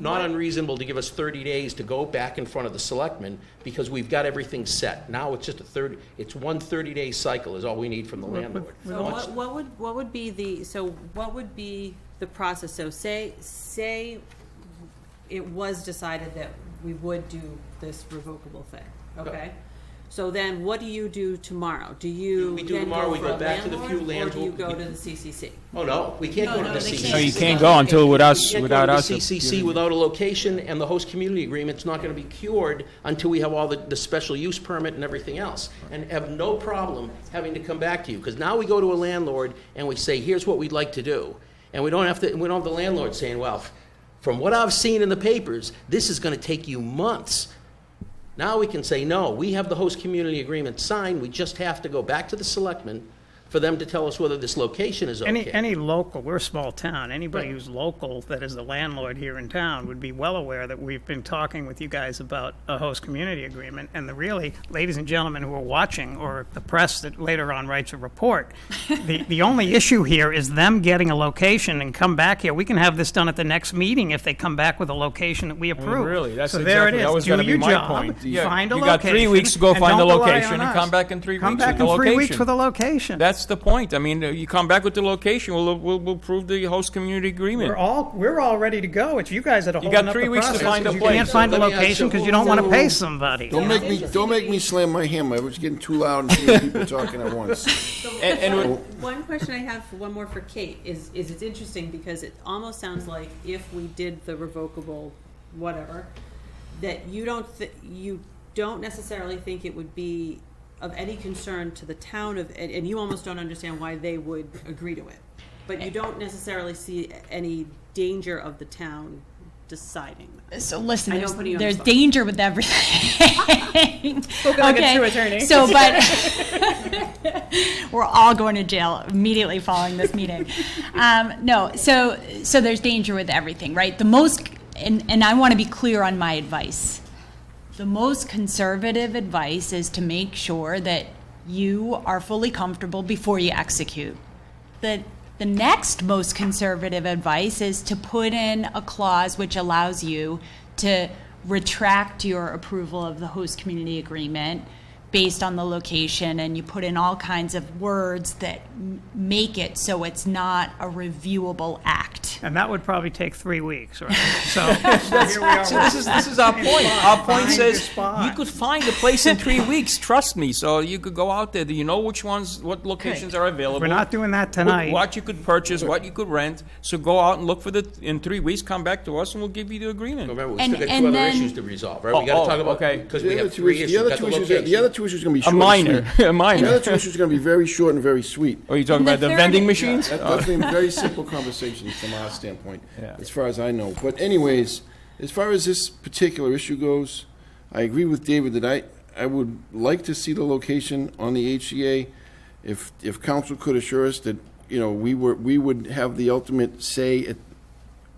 not unreasonable to give us 30 days to go back in front of the selectmen, because we've got everything set. Now it's just it's one 30-day cycle is all we need from the landlord. So what would be the process? So say it was decided that we would do this revocable thing, okay? So then what do you do tomorrow? Do you we do then tomorrow, go we for go a back to the few landlord, lands. or do you go to the CCC? Oh, no, we can't go to the CCC. No, you can't go until without us. You can't go to the CCC without a location, and the host community agreement's not going to be cured until we have all the special use permit and everything else. And have no problem having to come back to you, because now we go to a landlord and we say, here's what we'd like to do. And we don't have the landlord saying, well, from what I've seen in the papers, this is going to take you months. Now we can say, no, we have the host community agreement signed, we just have to go back to the selectmen for them to tell us whether this location is okay. Any local, we're a small town, anybody who's local that is the landlord here in town would be well aware that we've been talking with you guys about a host community agreement, and really, ladies and gentlemen who are watching, or the press that later on writes a report, the only issue here is them getting a location and come back here. We can have this done at the next meeting if they come back with a location that we approve. Really, that's so exactly, there it is. that was Do going to be your my job, point. Find a you location. got 3 weeks to go and find the don't rely location on and us. come back in 3 weeks Come back with the in 3 location. weeks for the location. That's the point. I mean, you come back with the location, we'll prove the host community agreement. We're all ready to go. It's you guys that are You holding got up 3 the weeks to process, find a 'cause you place. can't find a Let me ask location you- because you don't want to pay somebody. Don't make me slam my hammer. It's getting too loud and too many people talking at once. So one question I have, one more for Kate, is it's interesting because it almost sounds like if we did the revocable whatever, that you don't necessarily think it would be of any concern to the town and you almost don't understand why they would agree to it. But you don't necessarily see any danger of the town deciding. So listen, I know I'm putting you on the there's spot. danger with everything. Spoken like a true attorney. So, but we're all going to jail immediately following this meeting. No, so there's danger with everything, right? The most, and I want to be clear on my advice. The most conservative advice is to make sure that you are fully comfortable before you execute. The next most conservative advice is to put in a clause which allows you to retract your approval of the host community agreement based on the location, and you put in all kinds of words that make it so it's not a reviewable act. And that would probably take 3 weeks, right? So here we are. So this is our point. Our point says you could find a place in 3 weeks. Trust me. So you could go out there. Do you know what locations are available? We're not doing that tonight. What you could purchase, what you could rent. So go out and look for in 3 weeks. Come back to us, and we'll give you the agreement. Remember, we still got two other issues to resolve, right? We got to talk about, because we have 3 issues. The other two two issues are going to be A short and minor, sweet. a minor. The other two issues are going to be very short and very sweet. Are you talking about the vending machines? That's been very simple conversations from our standpoint, Yeah. as far as I know. But anyways, as far as this particular issue goes, I agree with David that I would like to see the location on the HCA. If council could assure us that, you know, we would have the ultimate say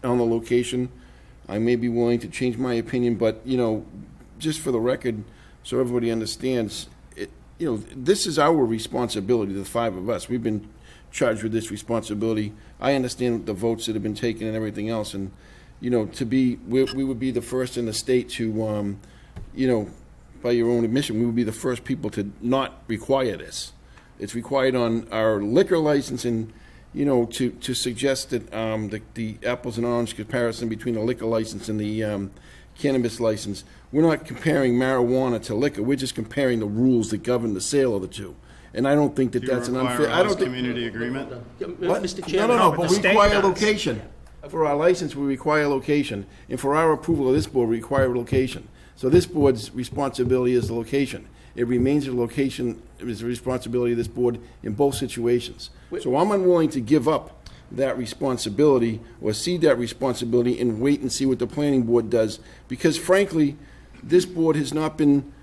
on the location, I may be willing to change my opinion, but, you know, just for the record, so everybody understands, you know, this is our responsibility, the five of us. We've been charged with this responsibility. I understand the votes that have been taken and everything else, and, you know, we would be the first in the state to, you know, by your own admission, we would be the first people to not require this. It's required on our liquor license, and, you know, to suggest that the apples and orange comparison between the liquor license and the cannabis license, we're not comparing marijuana to liquor. We're just comparing the rules that govern the sale of the two. And I don't think that that's an unfair. I don't think community agreement. What? Mr. Chairman. No, but we require location. For our license, we require location, and for our approval of this board, we require location. So this board's responsibility is the location. It remains the location, it is the responsibility of this board in both situations. So I'm unwilling to give up that responsibility or cede that responsibility and wait and see what the planning board does, because frankly, this board has not been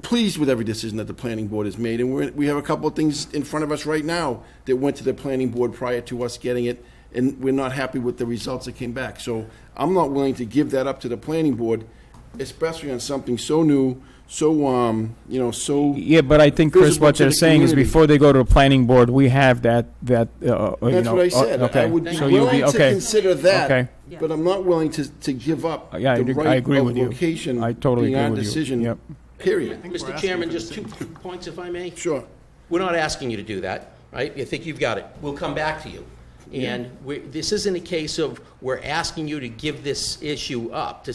pleased with every decision that the planning board has made, and we have a couple of things in front of us right now that went to the planning board prior to us getting it, and we're not happy with the results that came back. So I'm not willing to give that up to the planning board, especially on something so new, so, you know, so... Yeah, but I think, Chris, visible what to they're the saying is community. before they go to the planning board, we have that, you know... That's what I said. Okay. I would be So you'll willing to okay. consider that, Okay. but I'm not willing to give up Yeah, I the agree- right I agree of with you. location I totally being agree our with you. decision, Yep. period. Mr. Chairman, just 2 points, if I may. Sure. We're not asking you to do that, right? You think you've got it. We'll come back to you. And this isn't a case of we're asking you to give this issue up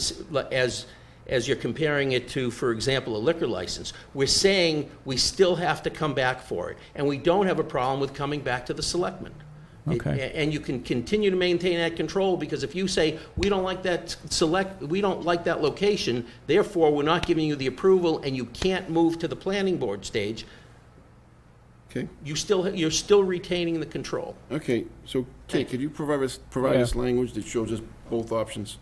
as you're comparing it to, for example, a liquor license. We're saying we still have to come back for it, and we don't have a problem with coming back to the selectmen. Okay. And you can continue to maintain that control, because if you say, we don't like that location, therefore we're not giving you the approval and you can't move to the planning board stage, Okay. you're still retaining the control. Okay, so Kate, could you provide us language that shows us both options?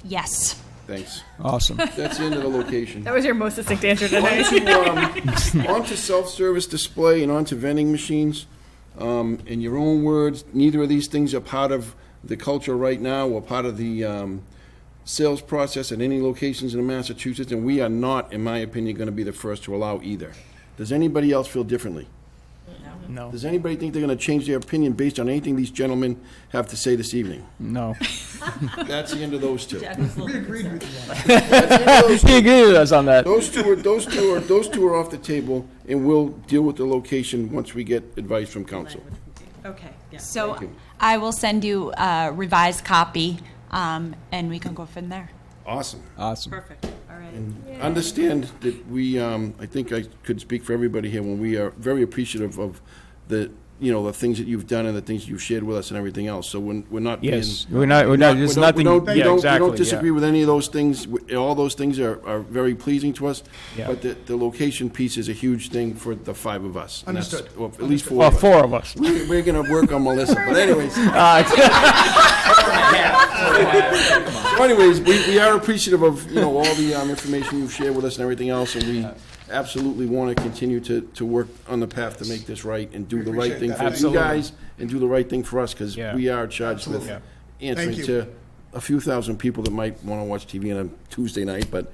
Yes. Thanks. Awesome. That's the end of the location. That was your most succinct answer today. Onto self-service display and onto vending machines. In your own words, neither of these things are part of the culture right now or part of the sales process at any locations in Massachusetts, and we are not, in my opinion, going to be the first to allow either. Does anybody else feel differently? No. Does anybody think they're going to change their opinion based on anything these gentlemen have to say this evening? No. That's the end of those two. We agreed with you. That's the end of those two. He agreed with us on that. Those two are off the table, and we'll deal with the location once we get advice from council. Okay. So I will send you a revised copy, and we can go from there. Awesome. Awesome. Perfect, all right. And understand that we, I think I could speak for everybody here when we are very appreciative of the, you know, the things that you've done and the things you've shared with us and everything else. So we're not being. Yes. We're not, there's nothing, We yeah, don't exactly. disagree with any of those things. All those things are very pleasing to us. Yeah. But the location piece is a huge thing for the five of us. And that's- Understood. Well, at least four Well, of us. 4 of us. We're going to work on Melissa, but anyways. So anyways, we are appreciative of, you know, all the information you've shared with us and everything else, and we absolutely want to continue to work on the path to make this right and do the right appreciate thing that. for Absolutely. you guys and do the right thing for us, because Yeah. we are charged with Absolutely. answering Thank you. to a few thousand people that might want to watch TV on a Tuesday night. But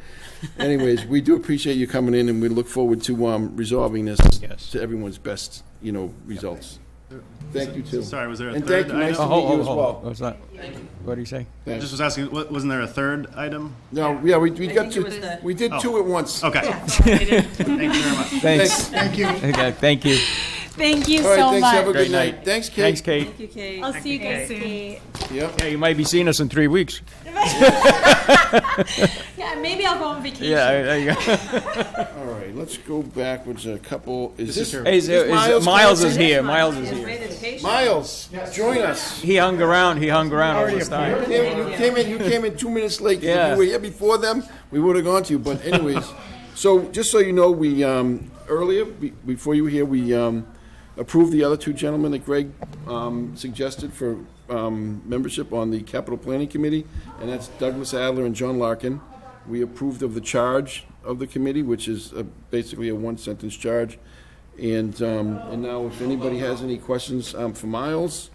anyways, we do appreciate you coming in, and we look forward to resolving this Yes. to everyone's best, you know, results. Thank you, too. Sorry, was there a And third thank you, nice item? to meet you as well. What's that? What do you say? I just was asking, wasn't there a third item? No, yeah, we got think it two, was the- we did two at once. Okay. Thank you very much. Thanks. Thank you. Okay, thank you. Thank you All right, so thanks, much. have a Great good night. night. Thanks, Kate. Thanks, Kate. Thank you, Kate. I'll see you guys soon. Yep. Yeah, you might be seeing us in 3 weeks. Yeah, maybe I'll go on vacation. Yeah, there you go. All right, let's go backwards a couple, is this? Hey, Miles is here, Miles is here. Miles, join us. He hung around all this time. You came in 2 minutes late. If Yeah. you were here before them, we would have gone to you, but anyways, So, just so you know, we, earlier, before you were here, we approved the other two gentlemen that Greg suggested for membership on the Capital Planning Committee, and that's Douglas Adler and John Larkin. We approved of the charge of the committee, which is basically a one-sentence charge. And now, if anybody has any questions for Miles,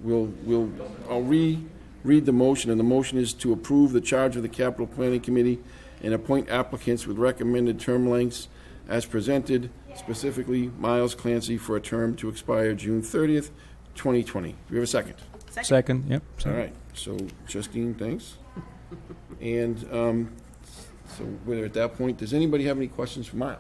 I'll read the motion, and the motion is to approve the charge of the Capital Planning Committee and appoint applicants with recommended term lengths as presented, specifically Miles Clancy for a term to expire June 30th, 2020. Do we have a second? Second, yep. All right, so Justine, thanks. And so we're at that point. Does anybody have any questions for Miles?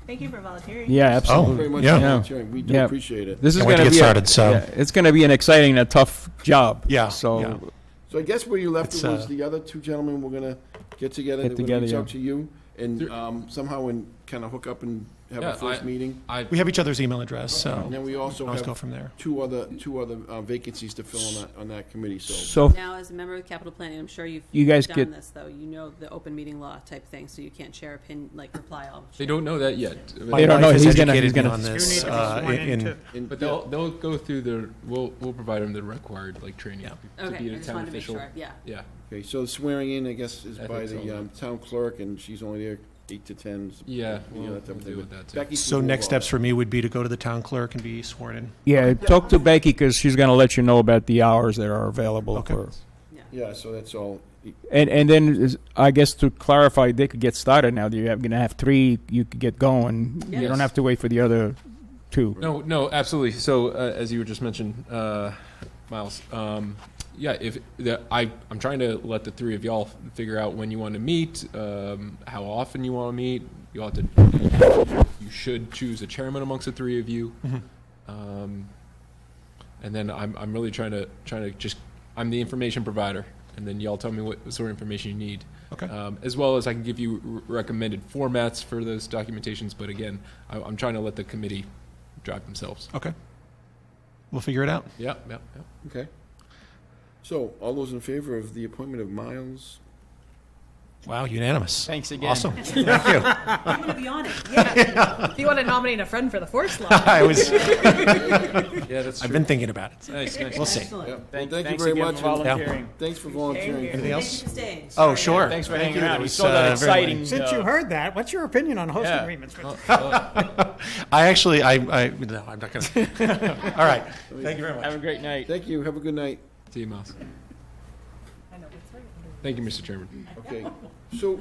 Thank you for volunteering. Yeah, absolutely. Thank you very much yeah. for volunteering. We do appreciate it. This is Can't going wait to to get be started, so. it's going to be an exciting and a tough job. Yeah, So yeah. So I guess where you left It's, it was the other two gentlemen were going to get together. Get They were gonna together, reach yeah. out to you and somehow kind of hook up and have a first meeting. We have each other's email address, so And then we also let's have go from there. two other vacancies to fill on that committee. So Now, as a member of capital planning, I'm sure You guys done get- this, though. You know the open meeting law type thing, so you can't share reply all. They don't know that yet. They don't know. Wife has He's gonna- educated he's gonna- me on this. You need to be sworn in, But they'll go through we'll provide them the required training to Okay, be I a just town wanted to make official. sure, yeah. Yeah. Okay, so swearing in, I guess, is I by think the so. town clerk, and she's only there 8 to 10. Yeah, you know, we'll that type of deal thing. with that, too. Becky, So can next move steps on. for me would be to go to the town clerk and be sworn in. yeah, talk to Becky because she's going to let you know about the hours that are available Okay. for. Yeah, so that's all. And then I guess to clarify, they could get started now. You're going to have 3. You could get going. You Yes. don't have to wait for the other 2. No, absolutely. So as you were just mentioned, Miles, yeah, I'm trying to let the three of y'all figure out when you want to meet, how often you want to meet. You should choose a chairman amongst the three of you, and then I'm really trying to just I'm the information provider, and then y'all tell me what sort of information you need. Okay. As well as I can give you recommended formats for those documentations, but again, I'm trying to let the committee drive themselves. Okay. We'll figure it out. Yeah. Okay. So, all those in favor of the appointment of Miles? Wow, unanimous. Thanks again. Awesome. Thank you. I'm going to be on it. Yeah. If you want to nominate a friend for the force law. I was. Yeah, that's true. I've been thinking about it. Nice. We'll see. Excellent. Yeah. Thanks you very again much. for volunteering. Thanks for volunteering. Anything else? Thank you for staying. Oh, sure. Thanks for Thank hanging you. around. It You was, saw that very exciting. Since you heard that, what's your opinion on host Yeah. agreements? no, I'm not going to. All right. Thank you very much. Have a great night. Thank you. Have a good night. See you, Miles. Thank you, Mr. Chairman. Okay. So,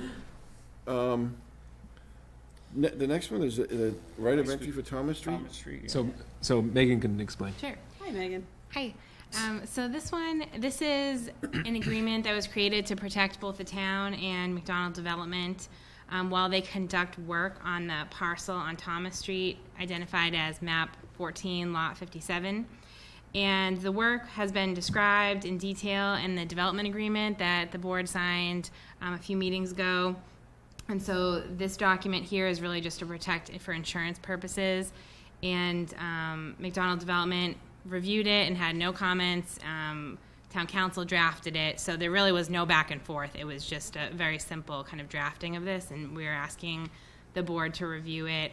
the next one is the right of entry for Thomas Street. So Megan can explain. Sure. Hi, Megan. Hi. So this is an agreement that was created to protect both the town and McDonald Development while they conduct work on the parcel on Thomas Street, identified as map 14, lot 57. And the work has been described in detail in the development agreement that the board signed a few meetings ago. And so this document here is really just to protect it for insurance purposes. And McDonald Development reviewed it and had no comments. Town council drafted it, so there really was no back and forth. It was just a very simple kind of drafting of this, and we were asking the board to review it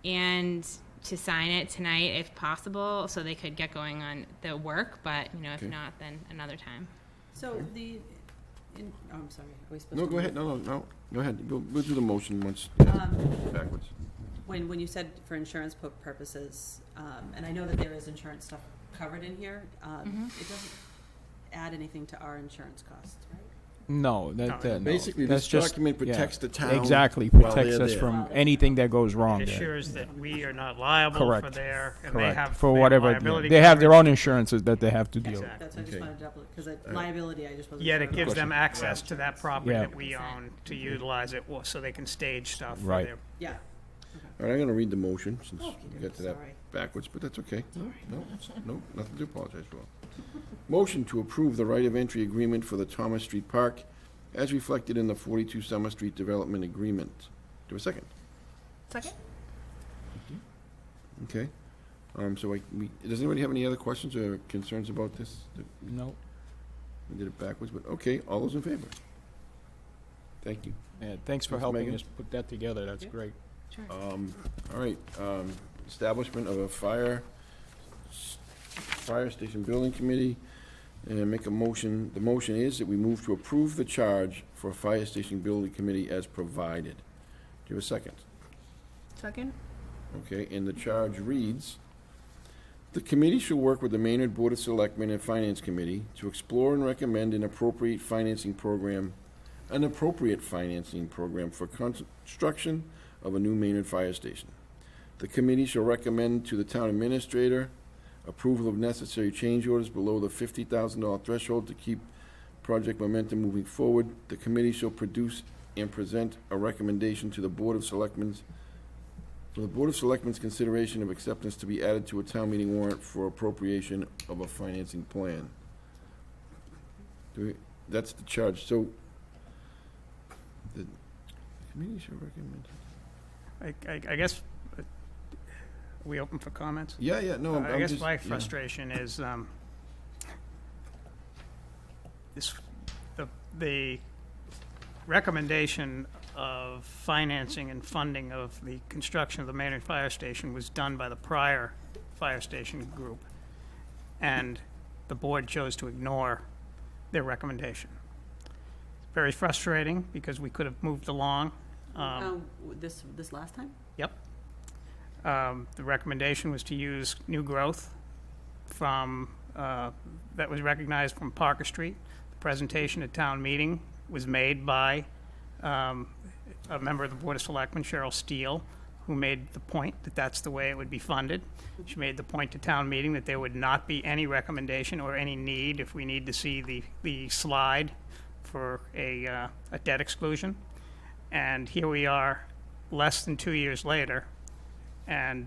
and to sign it tonight if possible, so they could get going on the work. But if not, then another time. So I'm sorry. Are we supposed No, to go ahead. No. Go ahead. We'll do the motion once. Backwards. When you said for insurance purposes, and I know that there is insurance stuff covered in here, it doesn't add anything to our insurance costs, right? No, no. Basically, That's this just, document protects the town Exactly, while protects they're us there. from anything that goes wrong It there. assures that we are not liable for Correct. their, and Correct. they have For their whatever liability they have their coverage. own insurances that they have to deal with. That's I just wanted to double because liability I just wasn't. Yet sure it about. gives them access to that property Yeah. that we own to utilize it so they can stage stuff for Right. their. Yeah. All right, I'm going to read the motion since Oh, we got to that sorry. backwards, but that's okay. No, nothing to apologize for. Motion to approve the right of entry agreement for the Thomas Street Park as reflected in the 42 Summer Street Development Agreement. Do a second. Second? Okay. So does anybody have any other questions or concerns about this? No. We did it backwards, but okay, all those in favor? Thank you. Yeah, thanks for Ms. helping Megan? us put that together, that's great. All right, establishment of a fire station building committee, and make a motion. The motion is that we move to approve the charge for a fire station building committee as provided. Do you have a second? Second? Okay, and the charge reads, the committee shall work with the Maynard Board of Selectmen and Finance Committee to explore and recommend an appropriate financing program for construction of a new Maynard fire station. The committee shall recommend to the town administrator approval of necessary change orders below the $50,000 threshold to keep project momentum moving forward. The committee shall produce and present a recommendation to the Board of Selectmen for the Board of Selectmen's consideration of acceptance to be added to a town meeting warrant for appropriation of a financing plan. That's the charge. So the committee shall recommend. I guess, we open for comments? Yeah, no, I I'm guess just- my yeah. frustration is, the recommendation of financing and funding of the construction of the Maynard Fire Station was done by the prior fire station group, and the board chose to ignore their recommendation. Very frustrating, because we could have moved along. This last time? Yep. The recommendation was to use new growth from, that was recognized from Parker Street. The presentation at town meeting was made by a member of the Board of Selectmen, Cheryl Steele, who made the point that that's the way it would be funded. She made the point to town meeting that there would not be any recommendation or any need, if we need to see the slide, for a debt exclusion. And here we are, less than 2 years later, and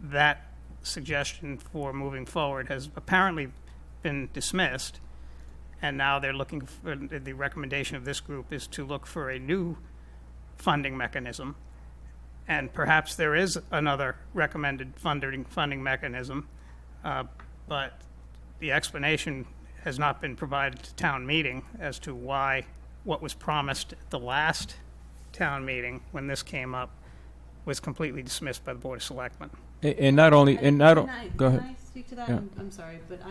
that suggestion for moving forward has apparently been dismissed, and now they're looking for, the recommendation of this group is to look for a new funding mechanism, and perhaps there is another recommended funding mechanism, but the explanation has not been provided to town meeting as to why what was promised at the last town meeting, when this came up, was completely dismissed by the Board of Selectmen. And not only, and not, go ahead. Can I speak to that? Yeah. I'm sorry, but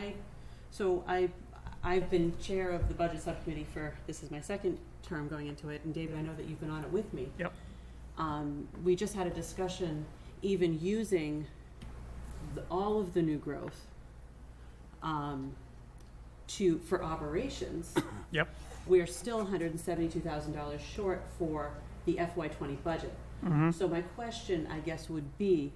I've been chair of the budget subcommittee for, this is my second term going into it, and David, I know that you've been on it with me. Yep. We just had a discussion, even using all of the new growth for operations. Yep. We're still $172,000 short for the FY20 budget. Mhm. So my question, I guess, would be,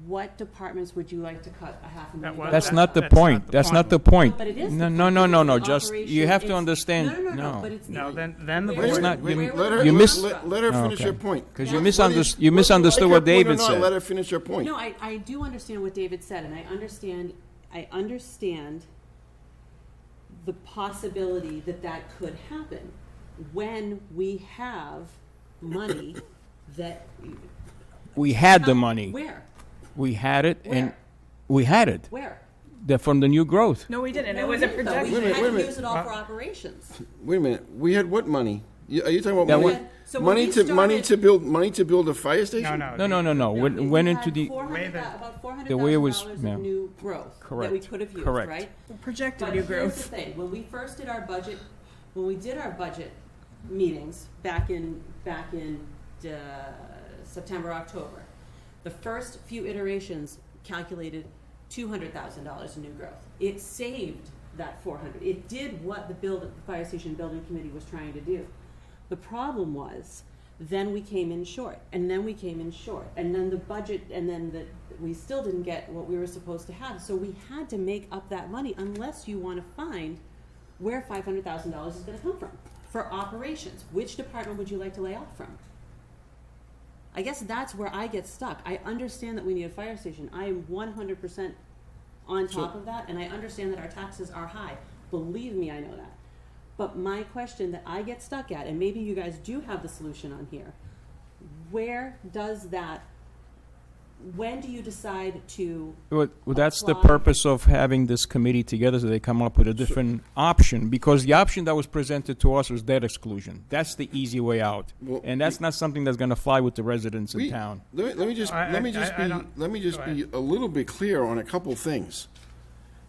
what departments would you like to cut $500,000? That's not the point. That's not the point. But it is No, the no, point. no, no, It's no. the Just, you have to operation. understand. No, but it's No, the, then the Wait, It's board. not, you, Let her, you miss. let her finish her point. Because you misunderstood what David said. Let her finish her point. No, I do understand what David said, and I understand the possibility that could happen when we have money that. We had the money. Where? We had it, and Where? we had it. Where? From the new growth. No, we didn't. No, It was we a didn't, though. projection. We had to minute. use it all for operations. Wait a minute. We had what money? Are you talking about That money? was- So when we Money to build a fire station? No. Went into the. About The way it was- $400,000 yeah. of new growth that we Correct. could have used, Correct. right? Projected But new here's growth. the thing, when we first did our budget, meetings back in September, October, the first few iterations calculated $200,000 in new growth. It saved that 400. It did what the fire station building committee was trying to do. The problem was, then we came in short, and then we came in short, and then the budget, and then we still didn't get what we were supposed to have. So we had to make up that money, unless you want to find where $500,000 is going to come from for operations. Which department would you like to lay off from? I guess that's where I get stuck. I understand that we need a fire station. I am 100% on top of that, and I understand that our taxes are high. Believe me, I know that. But my question that I get stuck at, and maybe you guys do have the solution on here, where does that when do you decide to Well, that's the apply? purpose of having this committee together, so they come up with a different option, because the option that was presented to us was debt exclusion. That's the easy way out, Well, and that's not something that's going to fly with the residents in town. Let me just be a little bit clear on a couple things.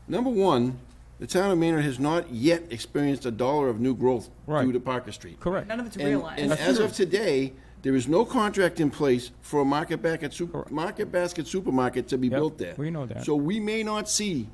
Number one, the town of Maynard has not yet experienced $1 of new growth due to Parker Street. Correct. None of it's And realized. as of today, there is no contract in place for a Market Basket supermarket to be built there. We know that. So we may not see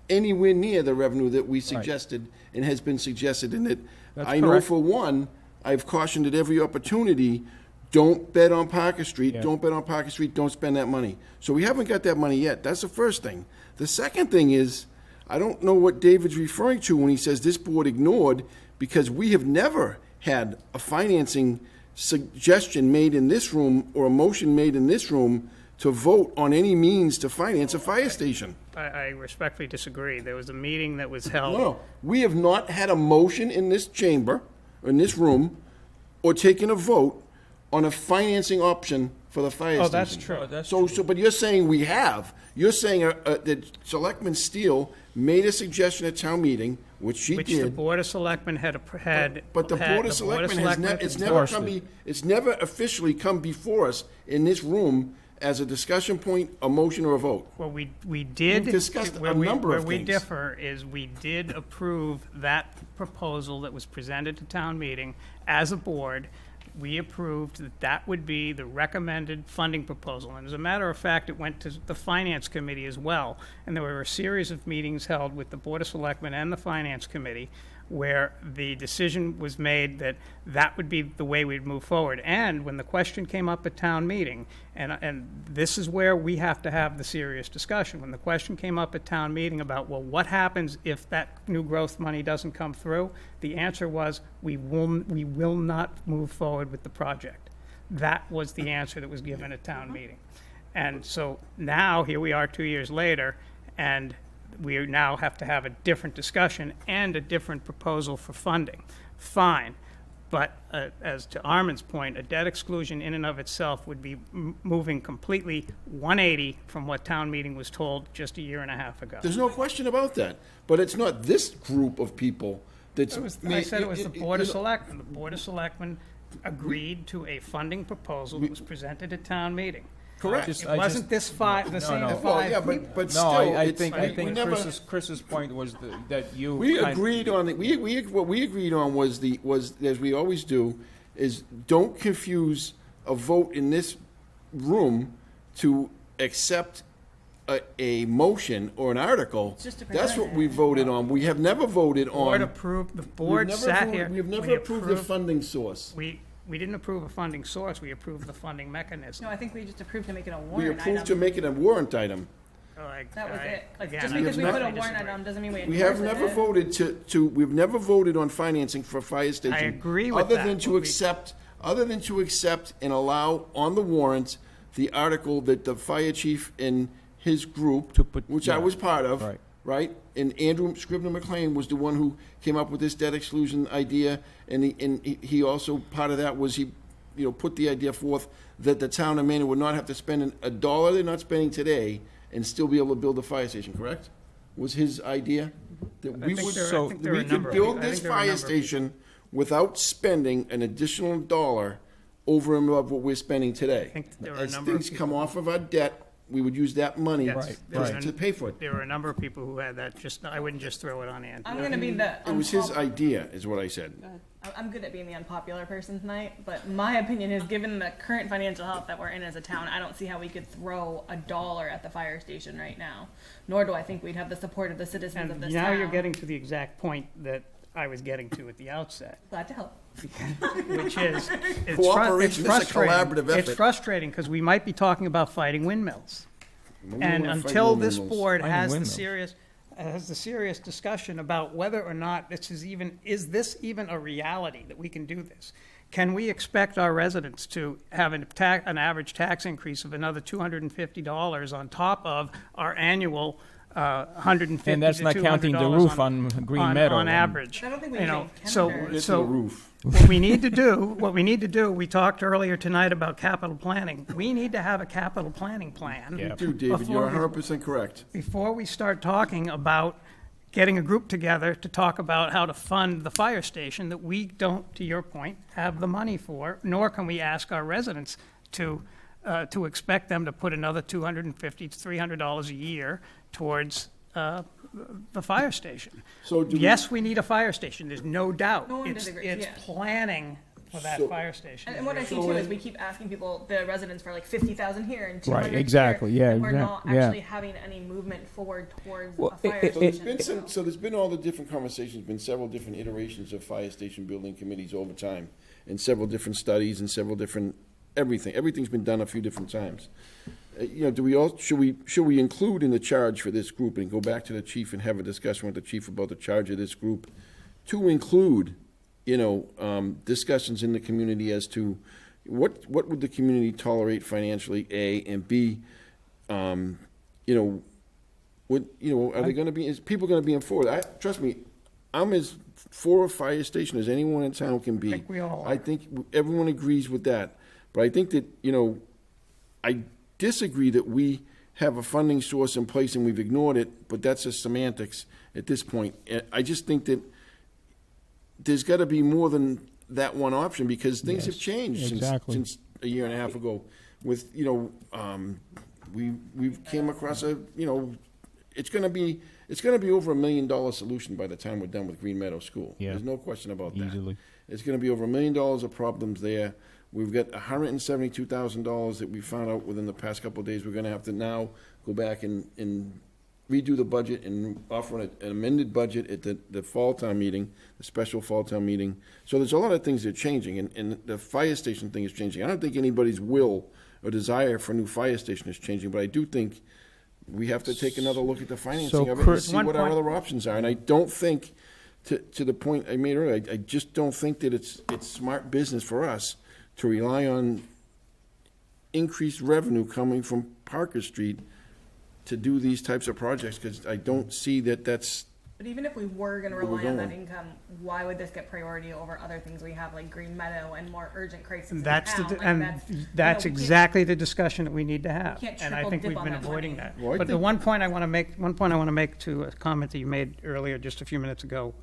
anywhere near the revenue that we suggested and has been suggested in it. That's I know correct. for one, I've cautioned at every opportunity, don't bet on Parker Street, Yeah. don't bet on Parker Street, don't spend that money. So we haven't got that money yet. That's the first thing. The second thing is, I don't know what David's referring to when he says this board ignored, because we have never had a financing suggestion made in this room or a motion made in this room to vote on any means to finance a fire station. I respectfully disagree. There was a meeting that was held. No, we have not had a motion in this chamber, in this room, or taken a vote on a financing option for the fire station. Oh, that's true. But you're saying we have. You're saying that Selectman Steele made a suggestion at town meeting, which she Which did. the Board of Selectmen had. But the Board of Selectmen has never officially come before us in this room as a discussion point, a motion, or a vote. Well, we did. We've discussed where a number of Where we things. differ is we did approve that proposal that was presented to town meeting as a board. We approved that that would be the recommended funding proposal. And as a matter of fact, it went to the Finance Committee as well. And there were a series of meetings held with the Board of Selectmen and the Finance Committee where the decision was made that that would be the way we'd move forward. And when the question came up at town meeting, and this is where we have to have the serious discussion, when the question came up at town meeting about, well, what happens if that new growth money doesn't come through? The answer was, we will not move forward with the project. That was the answer that was given at town meeting. And so now, here we are 2 years later, and we now have to have a different discussion and a different proposal for funding. Fine, but as to Armin's point, a debt exclusion in and of itself would be moving completely 180 from what town meeting was told just a year and a half ago. There's no question about that. But it's not this group of people that's... I said it was the Board of Selectmen. The Board of Selectmen agreed to a funding proposal that was presented at town meeting. Correct. It wasn't the same five but still, I think never- Chris's point was that you We agreed on it. What we agreed on was as we always do, is don't confuse a vote in this room to accept a motion or an article. That's what we voted on. We have never voted on. The board sat here. We have never approved the funding source. We didn't approve a funding source, we approved the funding mechanism. No, I think we just approved to make it a We warrant item. approved to make it a warrant item. That was it. Like, again, just I because we put a respectfully warrant item doesn't mean we We have endorse never it. voted we've never voted on financing for a fire station. I agree with other that, than to accept and allow on the warrant the article that the fire chief and his group, which I was part of, right? And Andrew Scribner McLean was the one who came up with this debt exclusion idea, and he also, part of that was he put the idea forth that the town of Maynard would not have to spend a dollar they're not spending today and still be able to build a fire station, correct? Was his idea? That we could build this fire station without spending an additional dollar over and above what we're spending today. As things come off of our debt, we would use that money to pay for it. There were a number of people who had that, I wouldn't just throw it on Andy. I'm going to be the... It was his idea, is what I said. I'm good at being the unpopular person tonight, but my opinion is, given the current financial health that we're in as a town, I don't see how we could throw $1 at the fire station right now. Nor do I think we'd have the support of the citizens of this now town. you're getting to the exact point that I was getting to at the outset. Glad to help. Which is, Cooperation is a collaborative effort. It's frustrating because we might be talking about fighting windmills. We And wanna fight until no this windmills. board Fighting has windmills. the serious discussion about whether or not is this even a reality that we can do this? Can we expect our residents to have an average tax increase of another $250 on top of our annual $150 And that's to not counting the $200 roof on Green Meadow. on average. I don't think we You even know, can so there. It's so the roof. what we need to do, we talked earlier tonight about capital planning. We need to have a capital planning plan. Yeah. You do, David, before you're we- 100% correct. Before we start talking about getting a group together to talk about how to fund the fire station that we don't, to your point, have the money for, nor can we ask our residents to expect them to put another $250 to $300 a year towards the fire station. So do we- Yes, we need a fire station, there's no doubt. No one It's disagrees, It's yeah. planning for that So- fire station. And what I see So too is in- we keep asking people, the residents, for like 50,000 here and 200 Right, exactly, here, yeah, and we're not exact- yeah. actually having any movement forward towards Well, a fire it- So there's station. been there's been all the different conversations, been several different iterations of fire station building committees over time, and several different studies and several different, everything's been done a few different times. You know, should we include in the charge for this group, and go back to the chief and have a discussion with the chief about the charge of this group, to include, discussions in the community as to what would the community tolerate financially, A, and B, are they gonna be, is people gonna be informed? Trust me, I'm as for a fire station as anyone in town can be. I think we all are. I think everyone agrees with that, but I think that, I disagree that we have a funding source in place and we've ignored it, but that's just semantics at this point. I just think that there's gotta be more than that one option, because things have Yes, changed exactly. since a year and a half ago with, we've came across it's gonna be over $1 million solution by the time we're done with Green Meadow School. Yeah. There's no question about that. Easily. It's gonna be over $1 million of problems there. We've got $172,000 that we found out within the past couple of days. We're gonna have to now go back and redo the budget and offer an amended budget at the fall town meeting, the special fall town meeting. So there's a lot of things that are changing, and the fire station thing is changing. I don't think anybody's will or desire for a new fire station is changing, but I do think we have to take another look at the financing So, of it and Chris, see one what our point- other options are. And I don't think, to the point I made earlier, I just don't think that it's smart business for us to rely on increased revenue coming from Parker Street to do these types of projects, because I don't see that that's, But even if we were going to Where we're rely on that going. income, why would this get priority over other things we have, like Green Meadow and more urgent crises in That's town? the, Like, and that's, that's we can't- exactly the discussion that we need to have. can't And I triple think dip we've on been that avoiding money. that. Well, I But the think- one point I want to make to a comment that you made earlier, just a few minutes ago,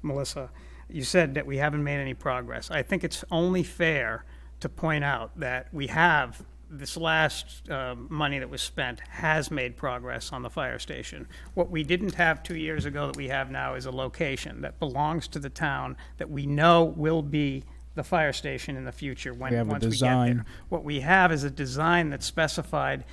Melissa, you said that we haven't made any progress. I think it's only fair to point out that we have, this last money that was spent has made progress on the fire station. What we didn't have 2 years ago that we have now is a location that belongs to the town that we know will be the fire station in the future We have a once we get design. there. What we have is a design that's specified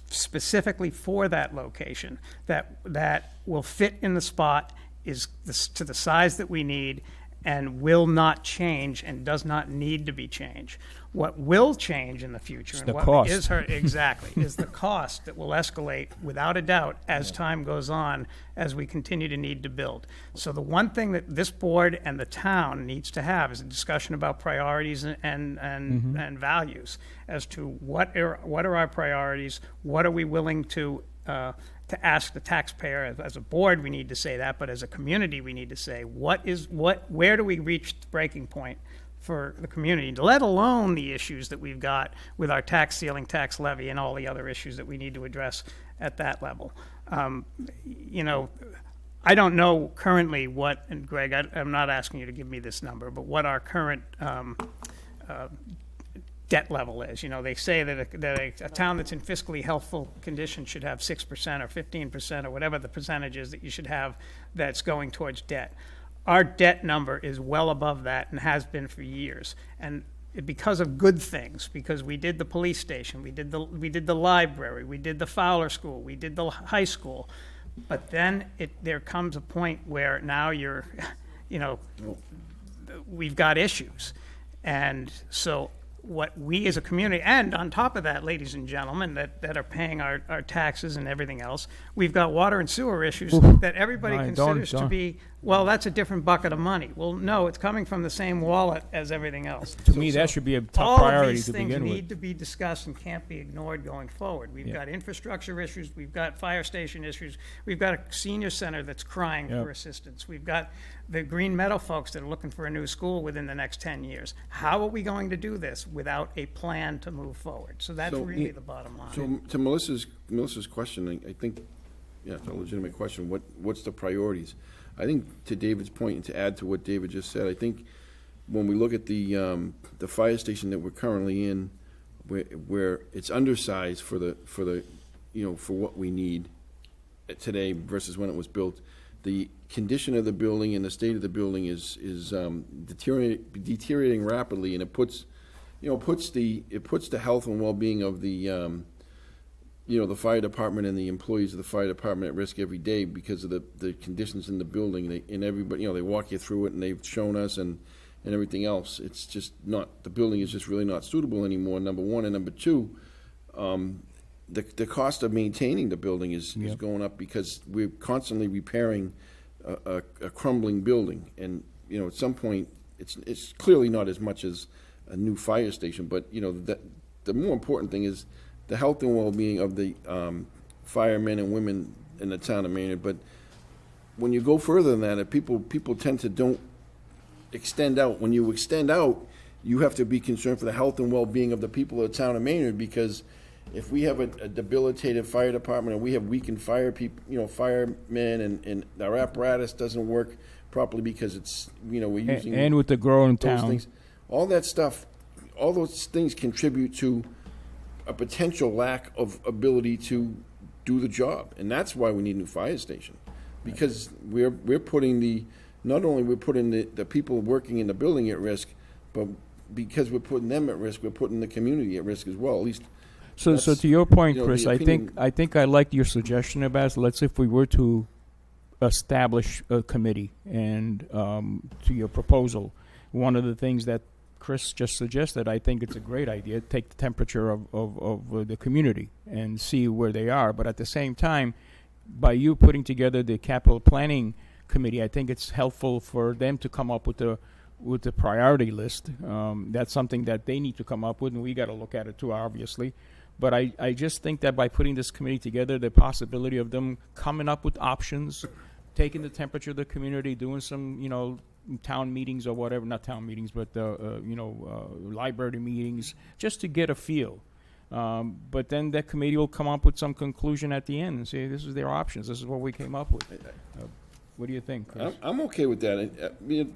specifically for that location, that will fit in the spot, is to the size that we need, and will not change and does not need to be changed. What will change in the future, and the what cost. is exactly, is the cost that will escalate without a doubt as time goes on, as we continue to need to build. So the one thing that this board and the town needs to have is a discussion about priorities and values as to what are our priorities, what are we willing to ask the taxpayer. As a board, we need to say that, but as a community, we need to say where do we reach the breaking point for the community, let alone the issues that we've got with our tax ceiling, tax levy, and all the other issues that we need to address at that level. I don't know currently what, and Greg, I'm not asking you to give me this number, but what our current debt level is. They say that a town that's in fiscally healthful condition should have 6% or 15% or whatever the percentage is that you should have that's going towards debt. Our debt number is well above that and has been for years. And because of good things, because we did the police station, we did the library, we did the Fowler School, we did the high school. But then there comes a point where now we've got issues. And so what we as a community, and on top of that, ladies and gentlemen, that are paying our taxes and everything else, we've got water and sewer issues that everybody Right, considers to don't. be well, that's a different bucket of money. Well, no, it's coming from the same wallet as everything else. To me, that should be a top All of priority these to things begin with. need to be discussed and can't be ignored going forward. We've got infrastructure issues, we've got fire station issues, we've got a senior center that's crying Yep. for assistance. We've got the Green Meadow folks that are looking for a new school within the next 10 years. How are we going to do this without a plan to move forward? So that's So, really yeah, the bottom line. So to Melissa's question, I think, yeah, it's a legitimate question. What's the priorities? I think to David's point, and to add to what David just said, I think when we look at the fire station that we're currently in, where it's undersized for the for what we need today versus when it was built, the condition of the building and the state of the building is deteriorating rapidly, and it puts the health and well-being of the the fire department and the employees of the fire department at risk every day because of the conditions in the building. And everybody, they walk you through it, and they've shown us and everything else. It's just not, the building is just really not suitable anymore, number one. And number two, the cost of maintaining the building is going up because we're constantly repairing a crumbling building. And, at some point, it's clearly not as much as a new fire station, but, the more important thing is the health and well-being of the firemen and women in the town of Maynard. But when you go further than that, people tend to don't extend out. When you extend out, you have to be concerned for the health and well-being of the people of the town of Maynard, because if we have a debilitated fire department and we have weakened firemen and our apparatus doesn't work properly because it's, we're using... And with the growing those town. things, all that stuff, all those things contribute to a potential lack of ability to do the job. And that's why we need a new fire station. Because we're putting not only we're putting the people working in the building at risk, but because we're putting them at risk, we're putting the community at risk as well. At least. So to your point, Chris, the I opinion- think I like your suggestion about, let's say if we were to establish a committee, and to your proposal, one of the things that Chris just suggested, I think it's a great idea. Take the temperature of the community and see where they are. But at the same time, by you putting together the capital planning committee, I think it's helpful for them to come up with the priority list. That's something that they need to come up with, and we got to look at it too, obviously. But I just think that by putting this committee together, the possibility of them coming up with options, taking the temperature of the community, doing some, town meetings or whatever, not town meetings, but, library meetings, just to get a feel. But then that committee will come up with some conclusion at the end and say, this is their options, this is what we came up with. What do you think, Chris? I'm okay with that.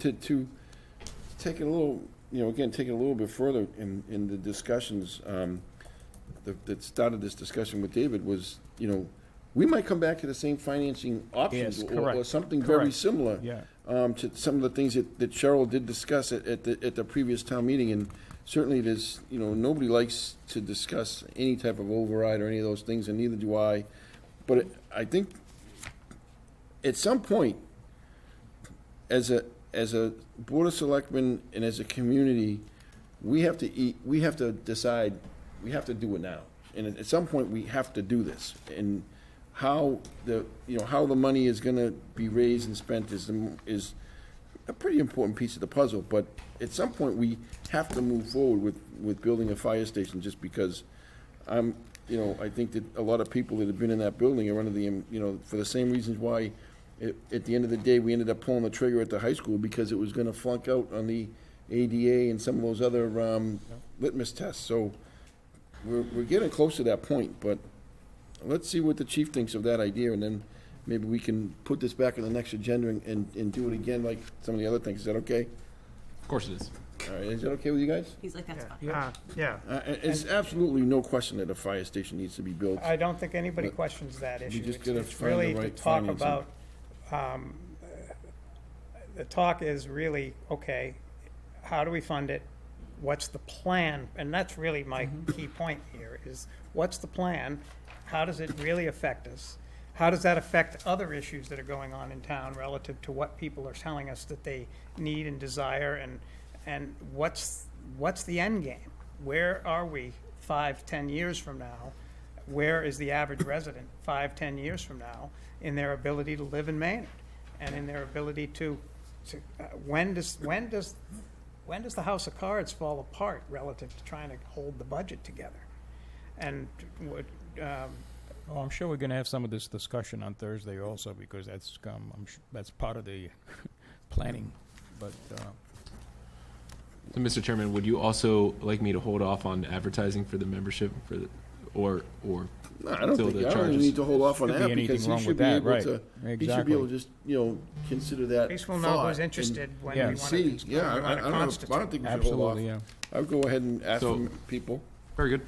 To take it a little, take it a little bit further in the discussions, that started this discussion with David was, we might come back to the same financing options, Yes, or correct. something very Correct. similar to some of the things that Cheryl did discuss at the previous town meeting. And certainly there's, nobody likes to discuss any type of override or any of those things, and neither do I. But I think at some point, as a Board of Selectmen and as a community, we have to decide, we have to do it now. And at some point, we have to do this. And how the money is gonna be raised and spent is a pretty important piece of the puzzle. But at some point, we have to move forward with building a fire station, just because I think that a lot of people that have been in that building are under the, for the same reasons why at the end of the day, we ended up pulling the trigger at the high school, because it was gonna flunk out on the ADA and some of those other litmus tests. So we're getting close to that point, but let's see what the chief thinks of that idea, and then maybe we can put this back on the next agenda and do it again like some of the other things. Is that okay? Of course it is. All right, is that okay with you guys? He's like, that's fine. Yeah. It's absolutely no question that a fire station needs to be built. I don't think anybody But questions that issue. just It's- gotta it's find the really right to talk financing. about, the talk is really, okay, how do we fund it? What's the plan? And that's really my key point here, is what's the plan? How does it really affect us? How does that affect other issues that are going on in town relative to what people are telling us that they need and desire, and what's the end game? Where are we 5-10 years from now? Where is the average resident 5-10 years from now in their ability to live in Maynard? and in their ability to when does the house of cards fall apart relative to trying to hold the budget together? And Oh, I'm sure we're going to have some of this discussion on Thursday also, because that's that's part of the planning. But So, Mr. Chairman, would you also like me to hold off on advertising for the membership or No, I don't until think the I don't charges? need to hold off on Could be that anything because he wrong should with be that, able right. to. He should be Exactly. able to just consider that. At least we'll know thought who's interested and- when Yeah. we want See, to. yeah, I don't think we should hold off. absolutely, yeah. I would go ahead and ask So- from people. Very good.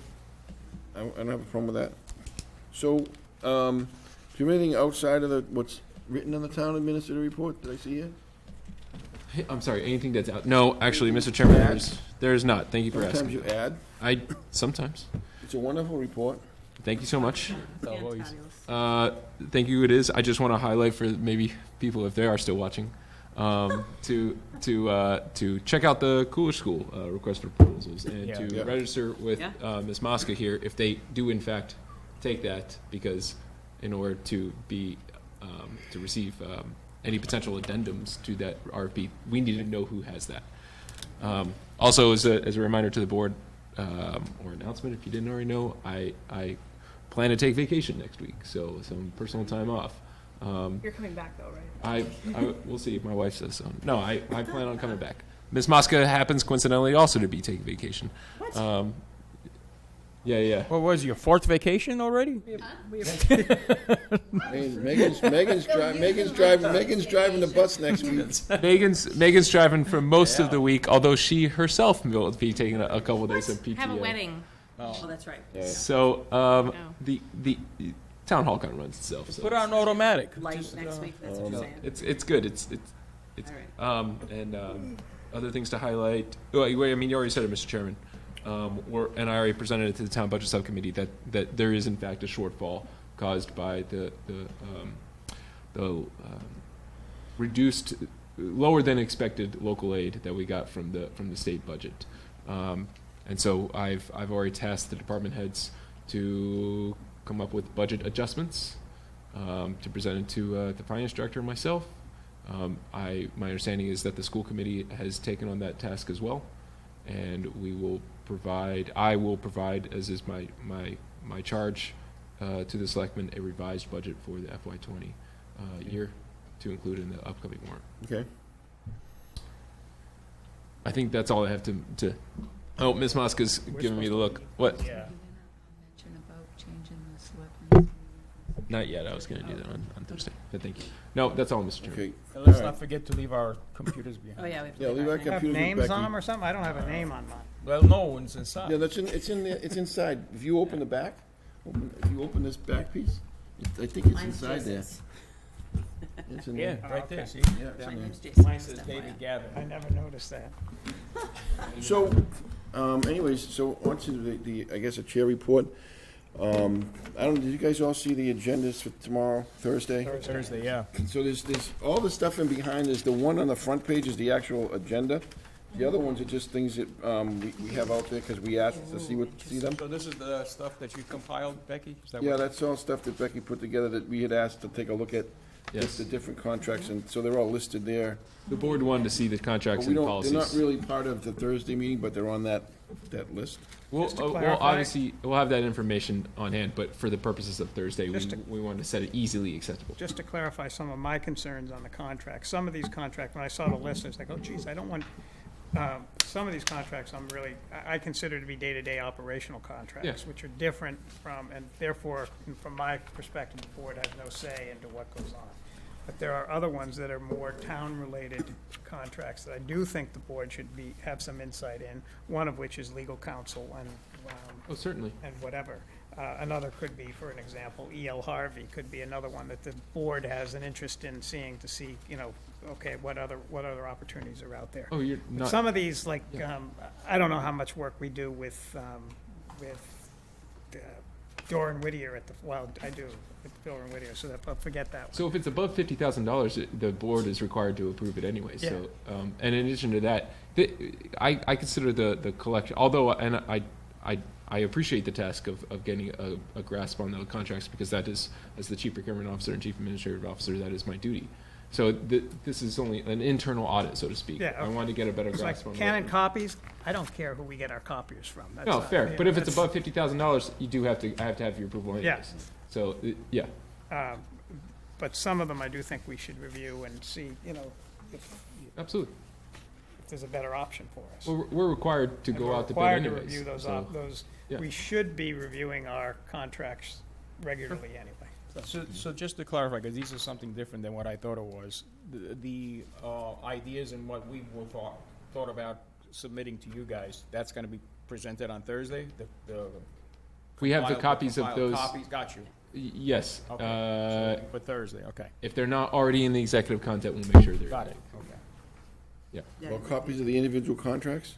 I don't have a problem with that. So, do you have anything outside of what's written in the town administrator report that I see here? Hey, I'm sorry, anything that's out? No, actually, Mr. Chairman, there's not. Thank you for Sometimes asking. you add. Sometimes. It's a wonderful report. Thank you so much. Always. Thank you. It is. I just want to highlight for maybe people, if they are still watching, to check out the Coolidge School request for proposals and Yeah. to Yeah. register with Ms. Mosca here if they do in fact take that, because in order to be to receive any potential addendums to that RFP, we need to know who has that. Also, as a reminder to the board, or announcement, if you didn't already know, I plan to take vacation next week, so some personal time off. You're coming back though, right? We'll see if my wife says so. No, I plan on coming back. Ms. Mosca happens coincidentally also to be taking vacation. What? Yeah. What was your fourth vacation already? Megan's driving the bus next week. Megan's driving for most of the week, although she herself will be taking a couple of days of PTO. Have a wedding. Oh, that's right. So the town hall kind of runs itself. So Put on automatic. Light next week, that's what you're saying. it's good. It's All and other things to highlight. Oh, I mean, you already said it, Mr. Chairman. And I already presented it to the town budget subcommittee that there is in fact a shortfall caused by the reduced, lower than expected local aid that we got from the state budget. And so I've already tasked the department heads to come up with budget adjustments to present it to the finance director and myself. My understanding is that the school committee has taken on that task as well, and I will provide, as is my charge, to the selectmen, a revised budget for the FY20 year to include in the upcoming warrant. Okay. I think that's all I have to. Oh, Ms. Mosca's giving me the look. What? Yeah. Mention about changing the selectmen. Not yet. I was going to do that on Thursday. But thank you. No, that's all, Mr. Chairman. Okay. And let's All right. not forget to leave our computers behind. Oh, yeah, we have to Yeah, leave leave our our name. Have computers with names on Becky. them or something? I don't have a name on mine. Well, no one's inside. Yeah, it's inside. If you open the back, if you open this back piece, I think it's Mine's inside there. Jason's. It's in Yeah, there. right there, see? Yeah, it's My in there. name's Jason. Mine says Steph David Wyatt. Gavin. I never noticed that. So, anyways, so on to the I guess a chair report. Did you guys all see the agendas for tomorrow, Thursday? Thursday, yeah. So there's all the stuff in behind. There's the one on the front page is the actual agenda. The other ones are just things that we have out there because we asked to see them. So this is the stuff that you compiled, Becky? Is that Yeah, what- that's all stuff that Becky put together that we had asked to take a look at. Yes. The different contracts, and so they're all listed there. The board wanted to see the contracts But and they're policies. not really part of the Thursday meeting, but they're on that list. We'll Just to clarify- obviously, we'll have that information on hand, but for the purposes of Thursday, Just we wanted to set it easily accessible. Just to clarify some of my concerns on the contract, some of these contracts, when I saw the list, I was like, oh geez, I don't want, some of these contracts I consider to be day-to-day operational contracts, which are different from, and therefore, from my perspective, the board has no say into what goes on. But there are other ones that are more town-related contracts that I do think the board should have some insight in, one of which is legal counsel and, Oh, certainly. and whatever. Another could be, for an example, E.L. Harvey could be another one that the board has an interest in seeing to see, okay, what other opportunities are out there. Oh, you're But not. some of these, like, I don't know how much work we do with Doran Whittier I do with Doran Whittier, so that, but forget that one. So if it's above $50,000, the board is required to approve it anyway. So, and in addition to that, I consider the collection, although, and I appreciate the task of getting a grasp on the contracts, because that is, as the chief procurement officer and chief administrative officer, that is my duty. So this is only an internal audit, so to speak. Yeah, I okay. wanted to get a better It's grasp like on Canon what- copies, I don't care who we get our copiers from. That's No, fair. yeah, But if it's that's- above $50,000, you do have to. I have to have your approval anyways. Yeah. So yeah. But some of them I do think we should review and see, if Absolutely. there's a better option for us. We're required to And go we're out to bid required to anyways. review those, so, yeah. we should be reviewing our contracts regularly anyway. So just to clarify, because these are something different than what I thought it was, the ideas and what we were thought about submitting to you guys, that's going to be presented on Thursday? We have the compiled- copies of compiled those. Copies, got you. Yes. Okay, so for Thursday, okay. If they're not already in the executive content, we'll make sure they're. Got it, okay. Yeah. Well, copies of the individual contracts?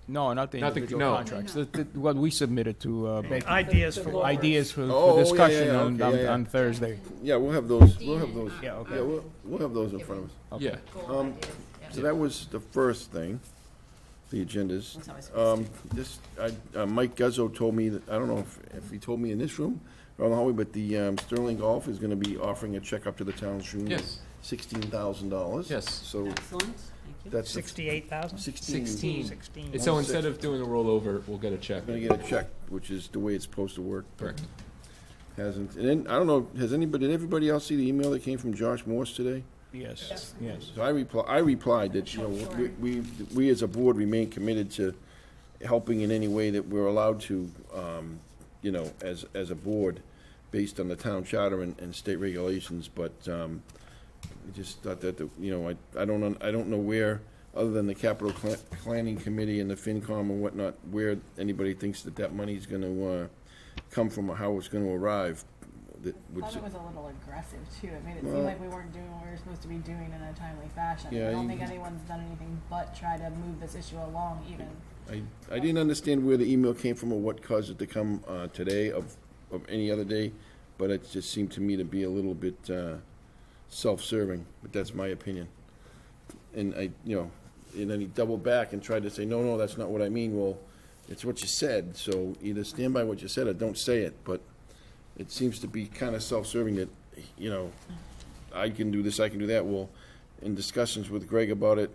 No, not the Not the- individual no. contracts. What we submitted to, Ideas for. ideas for Oh, yeah, discussion yeah, on, okay, yeah. on Thursday. Yeah, we'll have those, we'll have those. Yeah, okay. Yeah, we'll have those in front of us. Okay. Yeah. So that was the first thing, the agendas. Mike Guzzo told me that, I don't know if he told me in this room or on the hallway, but the Sterling Golf is gonna be offering a check up to the town's junior. Yes. $16,000. Yes. So Excellent, thank you. that's. 68,000? 16. 16. And so instead of doing a rollover, we'll get a check. Gonna get a check, which is the way it's supposed to work. but Correct. Hasn't, and then, I don't know, did everybody else see the email that came from Josh Morse today? Yes, yes. So I replied that, we as a board remain committed to helping in any way that we're allowed to, as a board, based on the town charter and state regulations, but, I just thought that, I don't know where, other than the capital planning committee and the FinCom and whatnot, where anybody thinks that money's gonna, come from or how it's gonna arrive. I thought it was a little aggressive too. It made it seem like we weren't doing what we were supposed to be doing in a timely fashion. Yeah, I don't think anyone's done anything but try to move this issue along even. I didn't understand where the email came from or what caused it to come today of any other day, but it just seemed to me to be a little bit self-serving, but that's my opinion. And and then he doubled back and tried to say, no, that's not what I mean. Well, it's what you said, so either stand by what you said or don't say it, but it seems to be kind of self-serving that, I can do this, I can do that. Well, in discussions with Greg about it,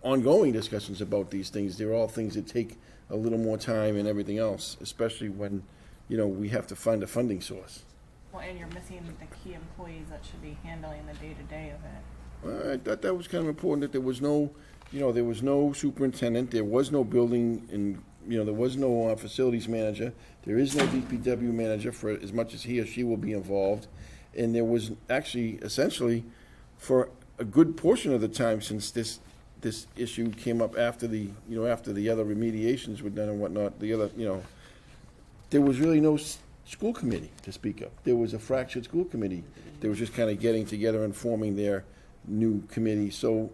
ongoing discussions about these things, they're all things that take a little more time and everything else, especially when, we have to find a funding source. Well, and you're missing the key employees that should be handling the day-to-day of it. I thought that was kind of important, that there was no, there was no superintendent, there was no building, and, there was no facilities manager, there is no DPW manager for as much as he or she will be involved, and there was actually, essentially, for a good portion of the time since this issue came up after the other remediations were done and whatnot, there was really no school committee to speak of. There was a fractured school committee. They was just kind of getting together and forming their new committee, so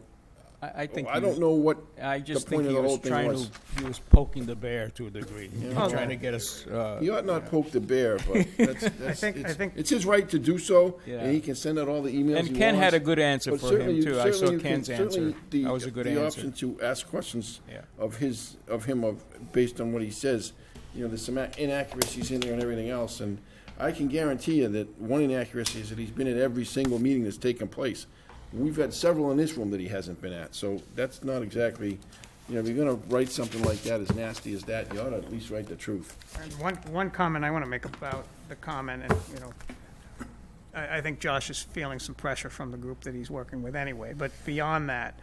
I think I don't know what I just the think point he of the whole was thing trying was. to, he was poking the bear to a degree. He was trying to get us. He ought not poke the bear, but that's I think it's his right to do so, Yeah. and he can send out all the emails And he Ken wants. had a good answer But for certainly him you- too. I certainly saw you can- Ken's certainly answer. the- That was a good the answer. option to ask questions Yeah. of him based on what he says. There's some inaccuracies in there and everything else, and I can guarantee you that one inaccuracy is that he's been at every single meeting that's taken place. We've had several in this room that he hasn't been at, so that's not exactly, if you're gonna write something like that, as nasty as that, you ought to at least write the truth. And one comment I want to make about the comment, and, I think Josh is feeling some pressure from the group that he's working with anyway, but beyond that,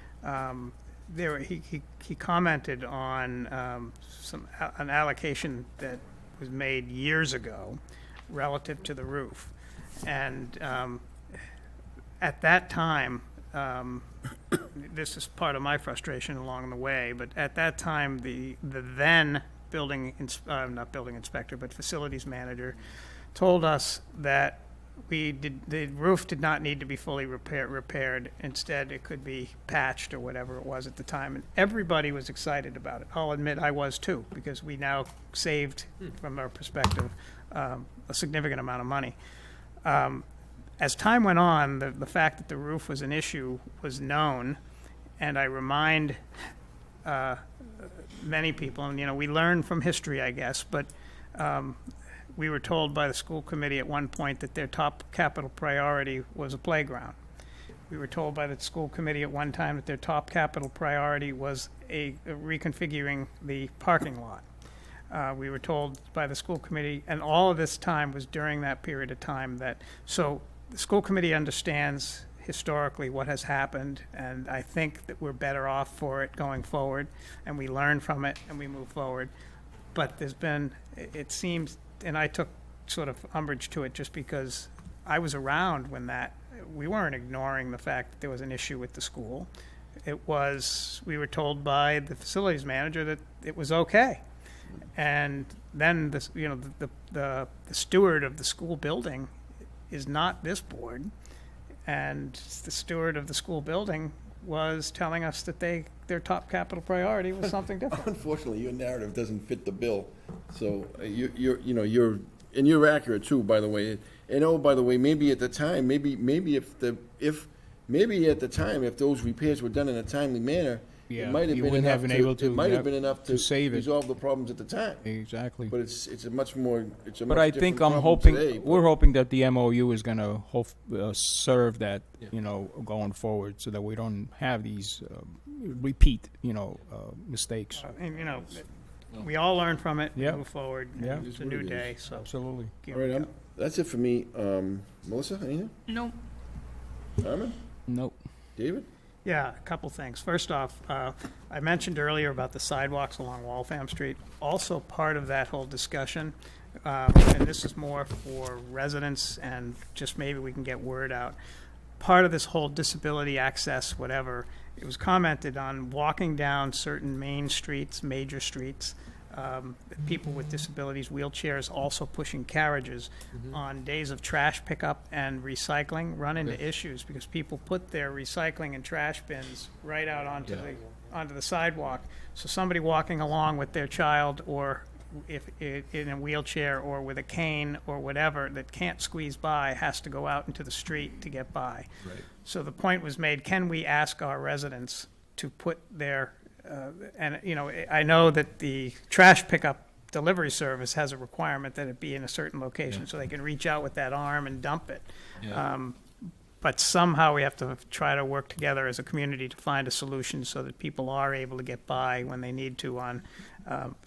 he commented on an allocation that was made years ago relative to the roof. And at that time, this is part of my frustration along the way, but at that time, the then not building inspector, but facilities manager, told us that the roof did not need to be fully repaired. Instead, it could be patched or whatever it was at the time. And everybody was excited about it. I'll admit I was too, because we now saved, from our perspective, a significant amount of money. As time went on, the fact that the roof was an issue was known, and I remind many people, and we learn from history, I guess, but we were told by the school committee at one point that their top capital priority was a playground. We were told by the school committee at one time that their top capital priority was reconfiguring the parking lot. We were told by the school committee, and all of this time was during that period of time so the school committee understands historically what has happened, and I think that we're better off for it going forward, and we learn from it and we move forward. But it seems, and I took sort of umbrage to it just because I was around when we weren't ignoring the fact that there was an issue with the school. We were told by the facilities manager that it was okay. And then the steward of the school building is not this board, and the steward of the school building was telling us that their top capital priority was something different. Unfortunately, your narrative doesn't fit the bill. So you're accurate too, by the way. And oh, by the way, maybe at the time, maybe at the time, if those repairs were done in a timely manner, Yeah, it might have you been wouldn't enough have been able to, it might yeah, have been enough to save it. resolve the problems at the time. Exactly. But it's a much more, it's a But much I think different I'm problem hoping, today, but- we're hoping that the MOU is gonna serve that, going forward, so that we don't have these repeat, mistakes. And, we all learn from it, Yep. move forward. Yeah. It's a new day, so. Absolutely. Here All we right, go. that's it for me. Melissa, anything? No. Armin? Nope. David? Yeah, a couple things. First off, I mentioned earlier about the sidewalks along Waltham Street. Also part of that whole discussion, and this is more for residents and just maybe we can get word out. Part of this whole disability access, whatever, it was commented on walking down certain main streets, major streets, people with disabilities, wheelchairs, also pushing carriages on days of trash pickup and recycling run into issues because people put their recycling and trash bins right out onto the sidewalk. So somebody walking along with their child or if in a wheelchair or with a cane or whatever that can't squeeze by has to go out into the street to get by. Right. So the point was made, can we ask our residents to put their I know that the trash pickup delivery service has a requirement that it be in a certain location so they can reach out with that arm and dump it. Yeah. But somehow we have to try to work together as a community to find a solution so that people are able to get by when they need to on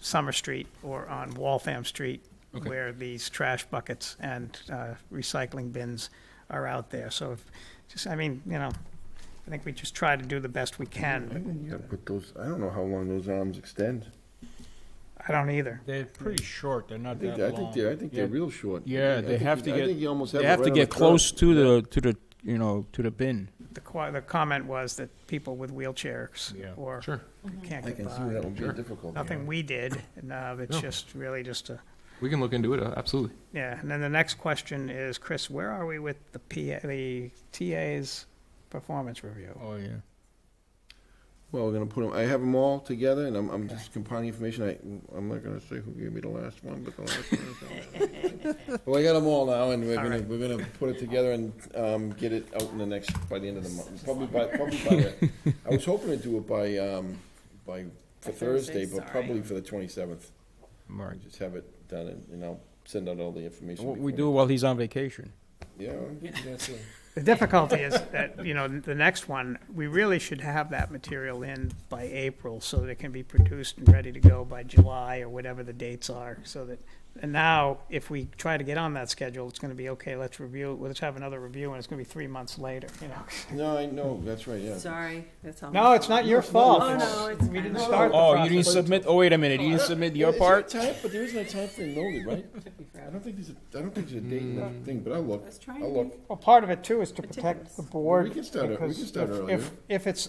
Summer Street or on Waltham Street where these trash buckets and recycling bins are out there. So I think we just try to do the best we can. I don't know how long those arms extend. I don't either. They're pretty short. They're not that long. I think they're real short. Yeah, I they have to I think you almost get. have They it have right to on get the close curb. to the bin. The comment was that people with wheelchairs or can't I get can by. see that would be difficult. Nothing we did. No, it's just really just a. We can look into it, absolutely. Yeah, and then the next question is, Chris, where are we with the TA's performance review? Oh yeah. Well, we're gonna put them. I have them all together, and I'm just compiling information. I'm not gonna say who gave me the last one, but the last one. Well, I got them all now, and we're gonna put it together and get it out in by the end of the month. Probably by I was hoping to do it by Thursday, but probably for the 27th. Right. Just have it done, and I'll send out all the information. What we do while he's on vacation. Yeah, that's it. The difficulty is that, the next one, we really should have that material in by April so that it can be produced and ready to go by July or whatever the dates are. And now, if we try to get on that schedule, it's going to be, okay, let's review it, let's have another review, and it's going to be 3 months later, No, I know, that's right, yeah. Sorry, that's all. No, it's not your fault. Oh, no, it's We didn't fine. start the Oh, process. you didn't submit. Oh, wait a minute. You didn't submit your part. But there isn't a time frame noted, right? I don't think there's a date in that thing, but I'll look. I'll look. Well, part of it too is to protect the board. We can start because earlier. If it's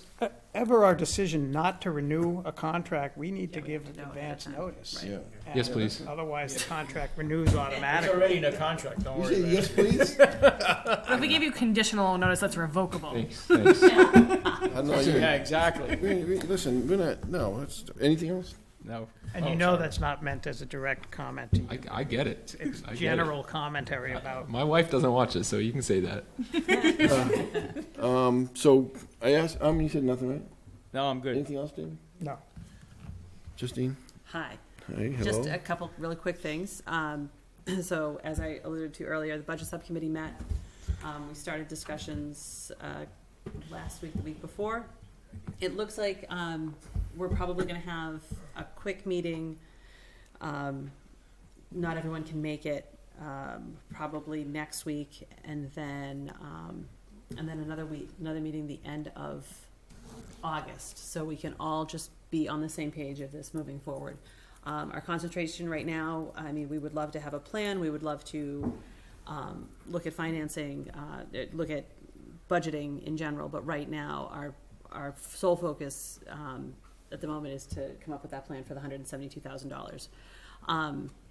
ever our decision not to renew a contract, we need to give advance notice. Yeah. Yes, please. Otherwise, the contract renews automatically. It's already in a contract. Don't worry. You say yes, please? If we give you conditional notice, that's revocable. Thanks. Yeah, exactly. Listen, we're not, no, anything else? No. And that's not meant as a direct comment to you. I get it. It's I get general commentary about. My wife doesn't watch it, so you can say that. So I asked, you said nothing, right? No, I'm good. Anything else, David? No. Justine? Hi. Hey, hello. Just a couple really quick things. So as I alluded to earlier, the budget subcommittee met. We started discussions last week, the week before. It looks like we're probably going to have a quick meeting. Not everyone can make it. Probably next week, and then another meeting the end of August, so we can all just be on the same page of this moving forward. Our concentration right now, I mean, we would love to have a plan. We would love to look at financing, look at budgeting in general. But right now, our sole focus at the moment is to come up with that plan for the $172,000.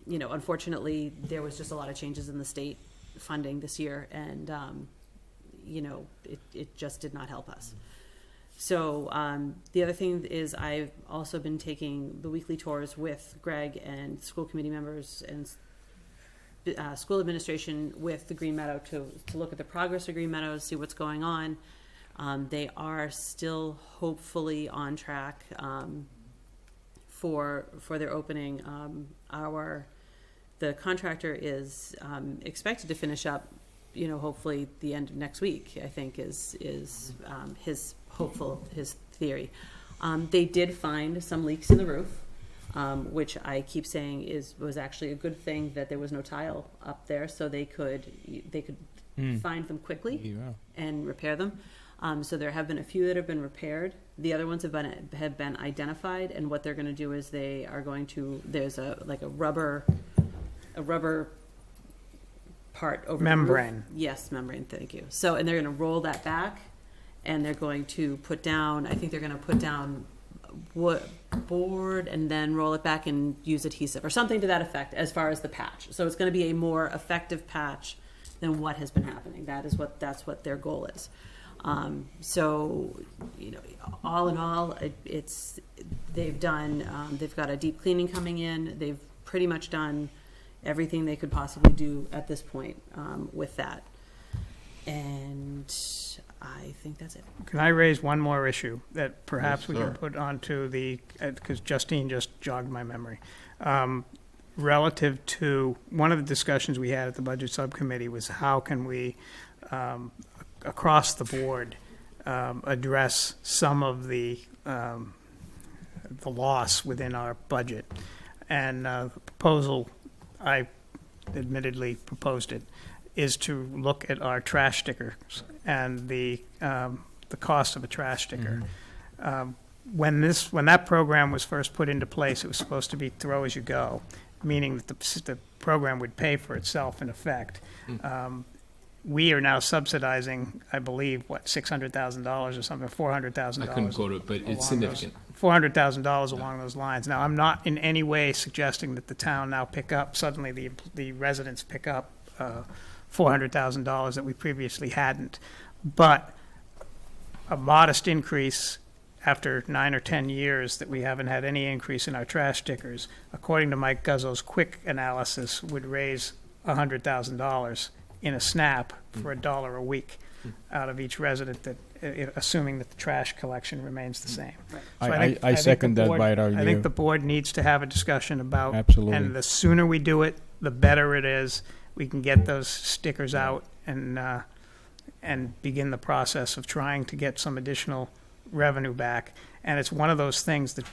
You know, unfortunately, there was just a lot of changes in the state funding this year, and you know, it just did not help us. So the other thing is I've also been taking the weekly tours with Greg and school committee members and school administration with the Green Meadow to look at the progress of Green Meadows, see what's going on. They are still hopefully on track for their opening. The contractor is expected to finish up, you know, hopefully the end of next week, I think is his theory. They did find some leaks in the roof, which I keep saying was actually a good thing that there was no tile up there, so they could find them quickly and repair them. So there have been a few that have been repaired. The other ones have been identified, and what they're going to do is they are going to, there's a rubber part over membrane. The roof. Yes, membrane. Thank you. So, and they're going to roll that back, and they're going to put down. I think they're going to put down wood board and then roll it back and use adhesive or something to that effect as far as the patch. So it's going to be a more effective patch than what has been happening. That's what their goal is. So, you know, all in all, they've done. They've got a deep cleaning coming in. They've pretty much done everything they could possibly do at this point with that. And I think that's it. Can I raise one more issue that perhaps we can put onto because Justine just jogged my memory. Relative to one of the discussions we had at the budget subcommittee was how can we, across the board, address some of the loss within our budget. And the proposal, I admittedly proposed it, is to look at our trash stickers and the cost of a trash sticker. When that program was first put into place, it was supposed to be throw as you go, meaning that the program would pay for itself in effect. We are now subsidizing, I believe, $600,000 or something, $400,000. I couldn't quote it, but it's significant. $400,000 along those lines. Now, I'm not in any way suggesting that the town now suddenly the residents pick up $400,000 that we previously hadn't. But a modest increase after 9 or 10 years that we haven't had any increase in our trash stickers, according to Mike Guzzo's quick analysis, would raise $100,000 in a snap for $1 a week out of each resident, that assuming that the trash collection remains the same. Right. So I second that by argument. I think the board needs to have a discussion about, absolutely, and the sooner we do it, the better it is. We can get those stickers out and begin the process of trying to get some additional revenue back. And it's one of those things that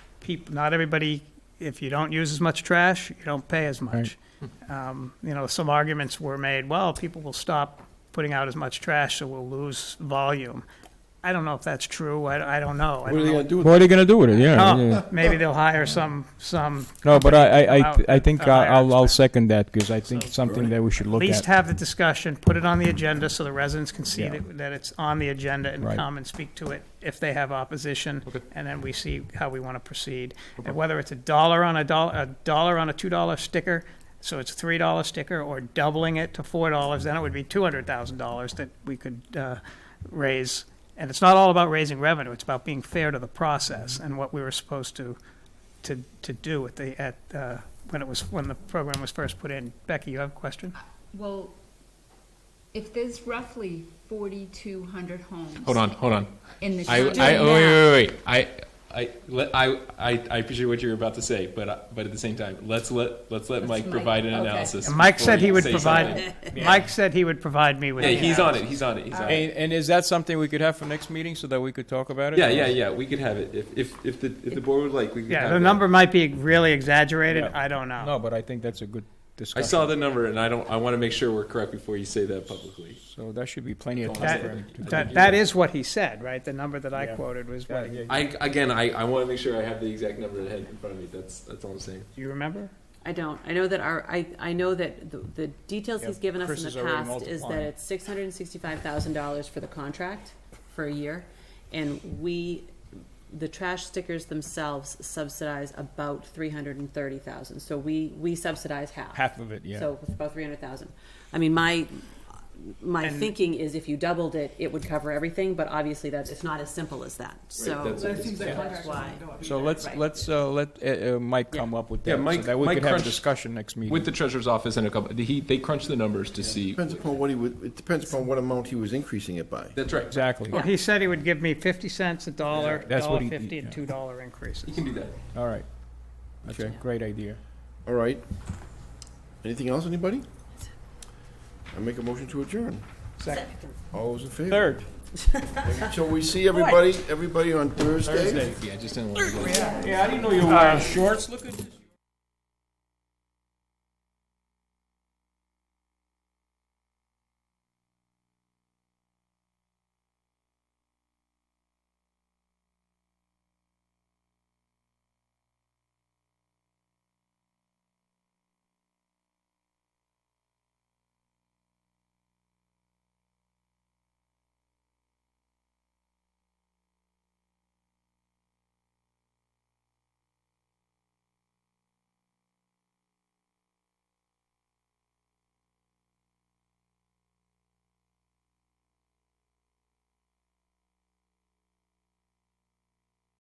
not everybody, if you don't use as much trash, you don't pay as much. Right. You know, some arguments were made, well, people will stop putting out as much trash, so we'll lose volume. I don't know if that's true. I don't know. What are they going to do with it? What are they going to do with it? Yeah. Maybe they'll hire some. No, but I think I'll second that, because I think it's something that we should look at. At least have the discussion, put it on the agenda so the residents can see that it's on the agenda and come and speak to it if they have opposition, and then we see how we want to proceed. And whether it's $1 on a $2 sticker, so it's a $3 sticker, or doubling it to $4, then it would be $200,000 that we could raise. And it's not all about raising revenue; it's about being fair to the process and what we were supposed to do when the program was first put in. Becky, you have a question? Well, if there's roughly 4,200 homes. Hold on. In the wait. I appreciate what you're about to say, but at the same time, let's let Mike provide an analysis. And Mike said he before would you say provide, something. Mike said he would provide me with. Yeah, the he's on it, analysis. he's on it, he's on And, it. and is that something we could have for next meeting so that we could talk about it? Yeah, we could have it. If the board would like, we could have Yeah, that. the number might be really exaggerated, Yeah. I don't know. No, but I think that's a good I discussion. saw the number, and I want to make sure we're correct before you say that publicly. So that should be plenty of time That, for him to. that is what he said, right? The number that I Yeah. quoted was what he, I want to make sure I have the exact number in front of me. That's all I'm saying. do you remember? I don't. I know that I know that the details Yeah, he's given us Chris in is the already past is that multiplying. it's $665,000 for the contract for a year, and the trash stickers themselves subsidize about $330,000. So we subsidize half. Half of it, yeah. So it's about $300,000. I mean, my thinking is if you doubled it, it would cover everything, but obviously it's not as simple as that. So that's why. So let's Right. let Mike come up with that, Mike- so that we Mike could have a crunched discussion next meeting. With the treasurer's office and a couple, they crunched the numbers to see. Depends upon it depends upon what amount he was increasing it by. That's right. Exactly. Well, he said he would give me 50 cents, $1, That's what he- $1.50, and yeah. $2 increases. You can do that. All right. That's a great idea. All right. Anything else, anybody? I make a motion to adjourn. Second. All those in favor? Third. So we see everybody on Thursday. Thursday. Yeah, just didn't want to. Yeah, I didn't know you were wearing shorts. Look at this.